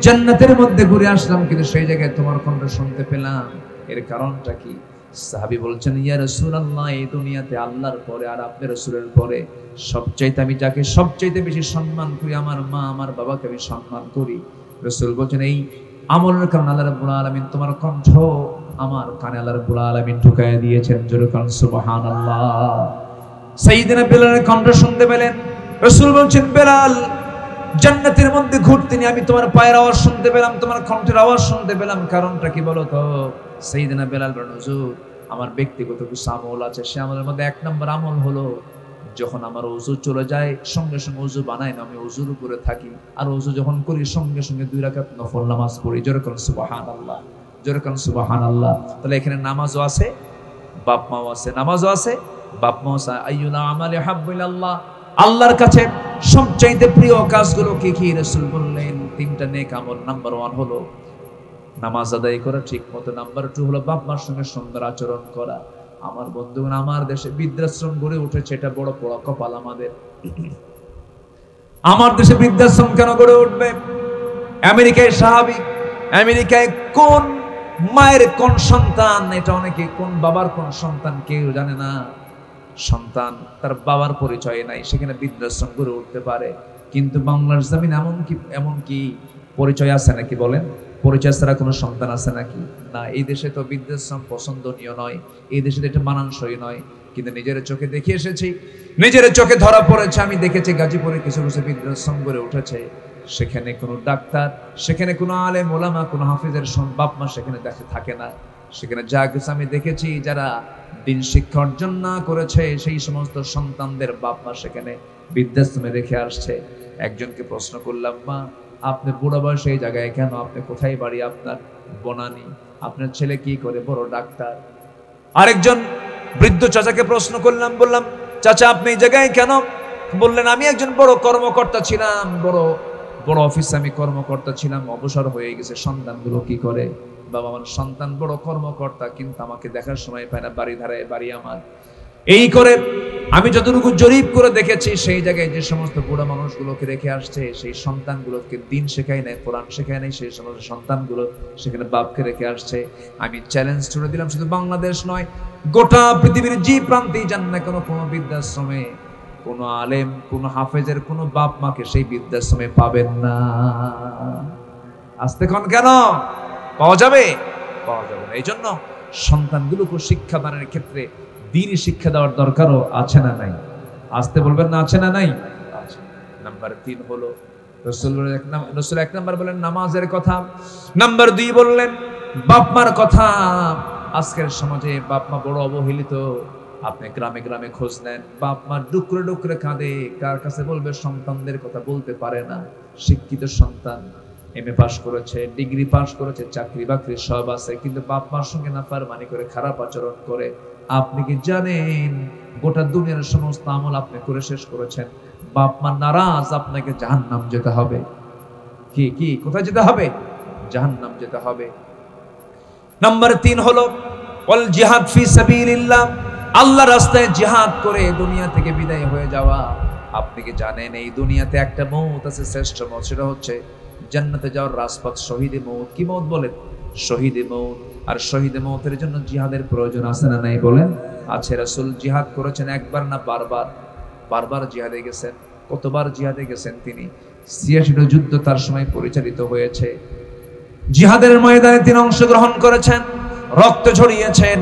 জান্নাতের মধ্যে ঘুরে আসলাম কিন্তু সেই জায়গায় তোমার কণ্ঠ শুনতে পেলাম, এর কারণটা কি? সাহাবী বলছেন, ইয়া রাসূলুল্লাহ, এই দুনিয়াতে আল্লাহর পরে আর আপনার রাসূলের পরে সবচাইতে আমি যাকে সবচাইতে বেশি সম্মান করি আমার মা, আমার বাবাকে আমি সম্মান করি। রাসূল বলছেন, এই আমলের কারণে আল্লাহ রাব্বুল আলামিন তোমার কণ্ঠ আমার কানে আল্লাহ রাব্বুল আলামিন ঢুকায় দিয়েছেন। জোরে বলুন সুবহানাল্লাহ। সাইয়েদনা বেলালের কণ্ঠ শুনতে পেলেন। রাসূল বলছেন, বেলাল, জান্নাতের মধ্যে ঘুরতে নিয়ে আমি তোমার পায়ের আওয়াজ শুনতে পেলাম, তোমার কণ্ঠের আওয়াজ শুনতে পেলাম, কারণটা কি বলো তো? সাইয়েদনা বেলাল বলেন, হুজুর, আমার ব্যক্তিগত কিছু আমল আছে, সে আমলের মধ্যে এক নম্বর আমল হলো যখন আমার ওযু চলে যায় সঙ্গে সঙ্গে ওযু বানাই না, আমি ওযুর উপরে থাকি, আর ওযু যখন করি সঙ্গে সঙ্গে 2 রাকাত নফল নামাজ পড়ি। জোরে বলুন সুবহানাল্লাহ, জোরে বলুন সুবহানাল্লাহ। তাহলে এখানে নামাজও আছে, বাপ মাও আছে, নামাজও আছে, বাপ মাও আছে। আইয়ুল আমালি হাব্বু ইলাল্লাহ, আল্লাহর কাছে সবচাইতে প্রিয় কাজগুলো কি কি? রাসূল বললেন 3টা নেক আমল। নাম্বার 1 হলো নামাজ আদায় করা ঠিক মতো। নাম্বার 2 হলো বাপ মার সঙ্গে সুন্দর আচরণ করা। আমার বন্ধুগণ, আমার দেশে বৃদ্ধাশ্রম গড়ে উঠেছে, এটা বড় বড় কপাল আমাদের। আমার দেশে বৃদ্ধাশ্রম কেন গড়ে উঠবে? আমেরিকায় সাহাবী, আমেরিকায় কোন মায়ের কোন সন্তান, এটা অনেকে কোন বাবার কোন সন্তান কেউ জানে না। সন্তান তার বাবার পরিচয় নাই, সেখানে বৃদ্ধাশ্রম গড়ে উঠতে পারে। কিন্তু বাংলার জমিন এমন কি পরিচয় আছে নাকি? বলেন, পরিচয় ছাড়া কোনো সন্তান আছে নাকি? না। এই দেশে তো বৃদ্ধাশ্রম পছন্দনীয় নয়, এই দেশে এটা মানানসই নয়। কিন্তু নিজের চোখে দেখে এসেছি, নিজের চোখে ধরা পড়েছে। আমি দেখেছি গাজীপুরে কিছু কিছু বৃদ্ধাশ্রম গড়ে উঠেছে, সেখানে কোনো ডাক্তার, সেখানে কোনো আলেম ওলামা, কোনো হাফিজের বাপ মা সেখানে থাকে না। সেখানে যা কিছু আমি দেখেছি, যারা দিন শিক্ষা অর্জন না করেছে সেই সমস্ত সন্তানদের বাপ মা সেখানে বৃদ্ধাশ্রমে রেখে আসছে। একজনকে প্রশ্ন করলাম, মা, আপনি বুড়া বয়সে এই জায়গায় কেন? আপনি কোথায় বাড়ি আপনার? বনানী। আপনার ছেলে কি করে? বড় ডাক্তার। আরেকজন বৃদ্ধ চাচাকে প্রশ্ন করলাম, বললাম, চাচা, আপনি এই জায়গায় কেন? বললেন, আমি একজন বড় কর্মকর্তা ছিলাম, বড় অফিসে আমি কর্মকর্তা ছিলাম, অবসর হয়ে গেছে। সন্তানগুলো কি করে? বাবা, আমার সন্তান বড় কর্মকর্তা, কিন্তু আমাকে দেখার সময় পায় না, বাড়ি ধারায় বাড়ি আমার। এই করে আমি যতটুকু জরিপ করে দেখেছি, সেই জায়গায় যে সমস্ত বুড়া মানুষগুলোকে রেখে আসছে, সেই সন্তানগুলোকে দিন শেখায় নাই, কোরআন শেখায় নাই, সেই সমস্ত সন্তানগুলো সেখানে বাপকে রেখে আসছে। আমি চ্যালেঞ্জ ছুড়ে দিলাম, শুধু বাংলাদেশ নয়, গোটা পৃথিবীর যে প্রান্তেই যান না কেন, কোনো বৃদ্ধাশ্রমে কোনো আলেম, কোনো হাফেজের কোনো বাপ মাকে সেই বৃদ্ধাশ্রমে পাবেন না। আসতে কোন কেন? পাওয়া যাবে? পাওয়া যাবে না। এই জন্য সন্তানগুলোকে শিক্ষাদানের ক্ষেত্রে দ্বীনি শিক্ষা দেওয়ার দরকারও আছে না নাই? আসতে বলবেন না, আছে না নাই? আছে। নাম্বার 3 হলো রাসূল 1 নাম্বার বলেন নামাজের কথা, নাম্বার 2 বললেন বাপ মার কথা। আজকের সমাজে বাপ মা বড় অবহেলিত। আপনি গ্রামে গ্রামে খোঁজ নেন, বাপ মা ডুকরে ডুকরে কাঁদে। কার কাছে বলবে? সন্তানদের কথা বলতে পারে না। শিক্ষিত সন্তান, এমএ পাস করেছে, ডিগ্রি পাস করেছে, চাকরি বাকরি সব আছে, কিন্তু বাপ মার সঙ্গে নাফরমানি করে, খারাপ আচরণ করে। আপনি কি জানেন গোটা দুনিয়ার সমস্ত আমল আপনি করে শেষ করেছেন, বাপ মা নারাজ, আপনাকে জাহান্নাম যেতে হবে। কি কোথায় যেতে হবে? জাহান্নাম যেতে হবে। নাম্বার 3 হলো ওয়াল জিহাদ ফি সাবিলিল্লাহ, আল্লাহর রাস্তায় জিহাদ করে দুনিয়া থেকে বিদায় হয়ে যাওয়া। আপনি কি জানেন এই দুনিয়াতে একটা মওত আছে, শ্রেষ্ঠ মওত, সেটা হচ্ছে জান্নাতে যাওয়ার রাজপথ, শহীদে মওত। কি মওত বলেন? শহীদে মওত। আর শহীদে মওতের জন্য জিহাদের প্রয়োজন আছে না নাই? বলেন, আছে। রাসূল জিহাদ করেছেন একবার না বারবার জিহাদে গেছেন। কতবার জিহাদে গেছেন তিনি? ৮৬টা যুদ্ধ তার সময় পরিচালিত হয়েছে। জিহাদের ময়দানে তিনি অংশগ্রহণ করেছেন, রক্ত ঝরিয়েছেন,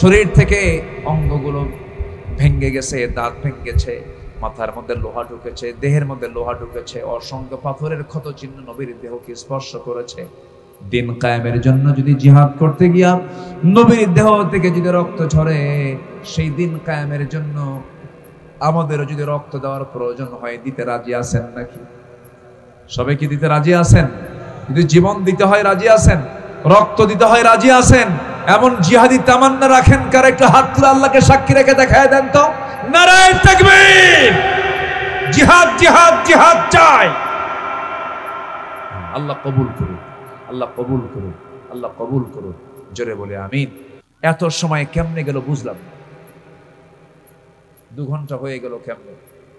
শরীর থেকে অঙ্গগুলো ভেঙে গেছে, দাঁত ভেঙেছে, মাথার মধ্যে লোহা ঢুকেছে, দেহের মধ্যে লোহা ঢুকেছে, অসংখ্য পাথরের ক্ষত চিহ্ন নবীর দেহকে স্পর্শ করেছে। দিন কায়েমের জন্য যদি জিহাদ করতে গিয়া নবীর দেহ থেকে যদি রক্ত ঝরে, সেই দিন কায়েমের জন্য আমাদেরও যদি রক্ত দেওয়ার প্রয়োজন হয়, দিতে রাজি আছেন নাকি? সবাই কি দিতে রাজি আছেন? যদি জীবন দিতে হয় রাজি আছেন, রক্ত দিতে হয় রাজি আছেন, এমন জিহাদি তামান্না রাখেন, কার একটু হাত তুলে আল্লাহকে সাক্ষী রেখে দেখায় দেন তো। নারায়ে তাকবীর! জিহাদ জিহাদ জিহাদ চাই। আল্লাহ কবুল করুন, আল্লাহ কবুল করুন, আল্লাহ কবুল করুন। জোরে বলে আমিন। এত সময় কেমনে গেল বুঝলাম না। 2 ঘন্টা হয়ে গেল কেমনে,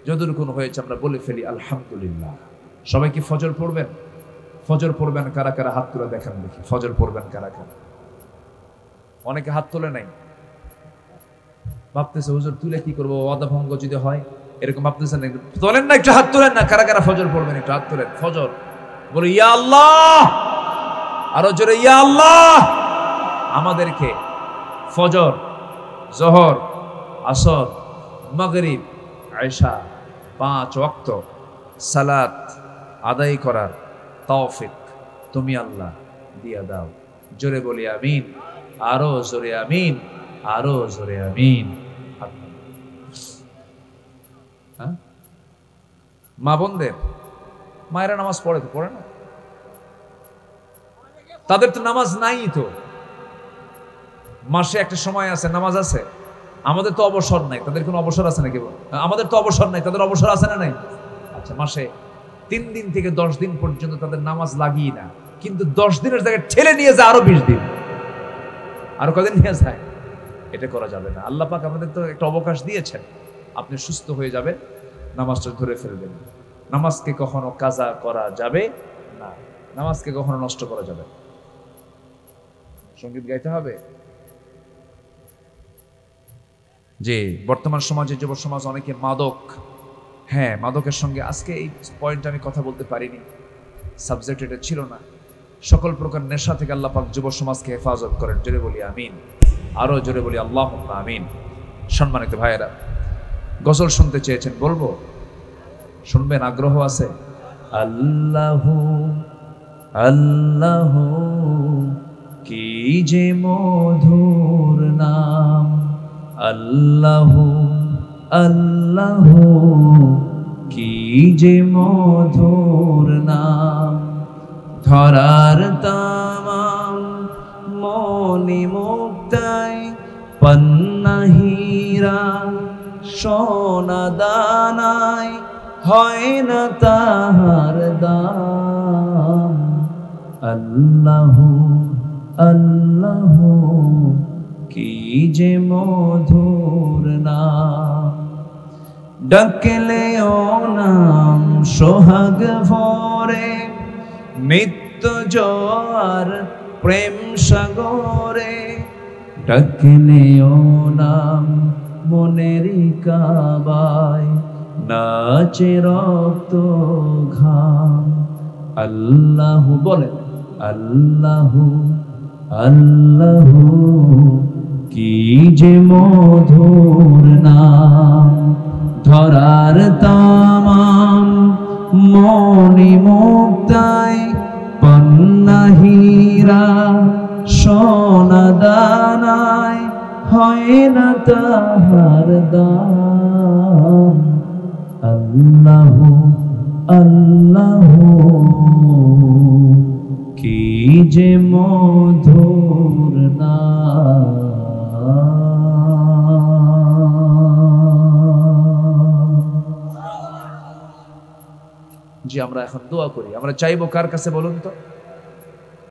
যতটুকুন হয়েছে আমরা বলে ফেলি আলহামদুলিল্লাহ। সবাই কি ফজর পড়বেন? ফজর পড়বেন কারা কারা? হাত তুলে দেখান দেখি। ফজর পড়বেন কারা কারা? অনেকে হাত তোলে নাই, ভাবতেছে হুজুর তুলে কি করবো, ওয়াদা ভঙ্গ যদি হয়, এরকম ভাবতেছেন। তোলেন না, একটু হাত তোলেন না। কারা কারা ফজর পড়বেন একটু হাত তোলেন। ফজর বলে ইয়া আল্লাহ, আরো জোরে ইয়া আল্লাহ। আমাদেরকে ফজর, জোহর, আসর, মাগরিব, ইশা 5 ওয়াক্ত সালাত আদায় করার তৌফিক তুমি আল্লাহ দিয়া দাও। জোরে বলি আমিন, আরো জোরে আমিন, আরো জোরে আমিন। মা বোনদের, মায়েরা নামাজ পড়ে তো পড়ে না? তাদের তো নামাজ নাই তো। মাসে একটা সময় আছে নামাজ আছে, আমাদের তো অবসর নাই। তাদের কোনো অবসর আছে নাকি? আমাদের তো অবসর নাই, তাদের অবসর আছে না নাই? আচ্ছা, মাসে 3 দিন থেকে 10 দিন পর্যন্ত তাদের নামাজ লাগিয়ে না, কিন্তু 10 দিনের জায়গায় ঠেলে নিয়ে যায় আরো 20 দিন। আরো কদিন নিয়ে যায়? এটা করা যাবে না। আল্লাহ পাক আমাদের তো একটা অবকাশ দিয়েছেন, আপনি সুস্থ হয়ে যাবেন, নামাজটা ধরে ফেলবেন। নামাজকে কখনো কাজা করা যাবে না, নামাজকে কখনো নষ্ট করা যাবে না। সঙ্গীত গাইতে হবে। যে বর্তমান সমাজে, যুব সমাজ অনেকে মাদক, হ্যাঁ মাদকের সঙ্গে, আজকে এই পয়েন্টে আমি কথা বলতে পারিনি, সাবজেক্ট এটা ছিল না। সকল প্রকার নেশা থেকে আল্লাহ পাক যুব সমাজকে হেফাজত করেন। জোরে বলি আমিন, আরো জোরে বলি আল্লাহুম্মা আমিন। সম্মানিত ভাইয়েরা, গজল শুনতে চেয়েছেন, বলবো? শুনবেন? আগ্রহ আছে? আল্লাহু আল্লাহু কি যে মধুর নাম, আল্লাহু আল্লাহু কি যে মধুর নাম। ধরার তামাম মনি মুক্তায় পান্না হীরা সোনা দানায় হয় না তাহার দাম। আল্লাহু আল্লাহু কি যে মধুর নাম। ডাকলে ও নাম সোহাগ ভরে, মৃত্যু জোয়ার প্রেম সাগরে। ডাকলে ও নাম মনেরই কাবায়, নাচে রক্ত ঘাম। আল্লাহু বলেন, আল্লাহু আল্লাহু কি যে মধুর নাম। ধরার তামাম মনি মুক্তায় পান্না হীরা সোনা দানায় হয় না তাহার দাম। আল্লাহু আল্লাহু কি যে মধুর নাম। জি, আমরা এখন দোয়া করি। আমরা চাইবো কার কাছে বলুন তো?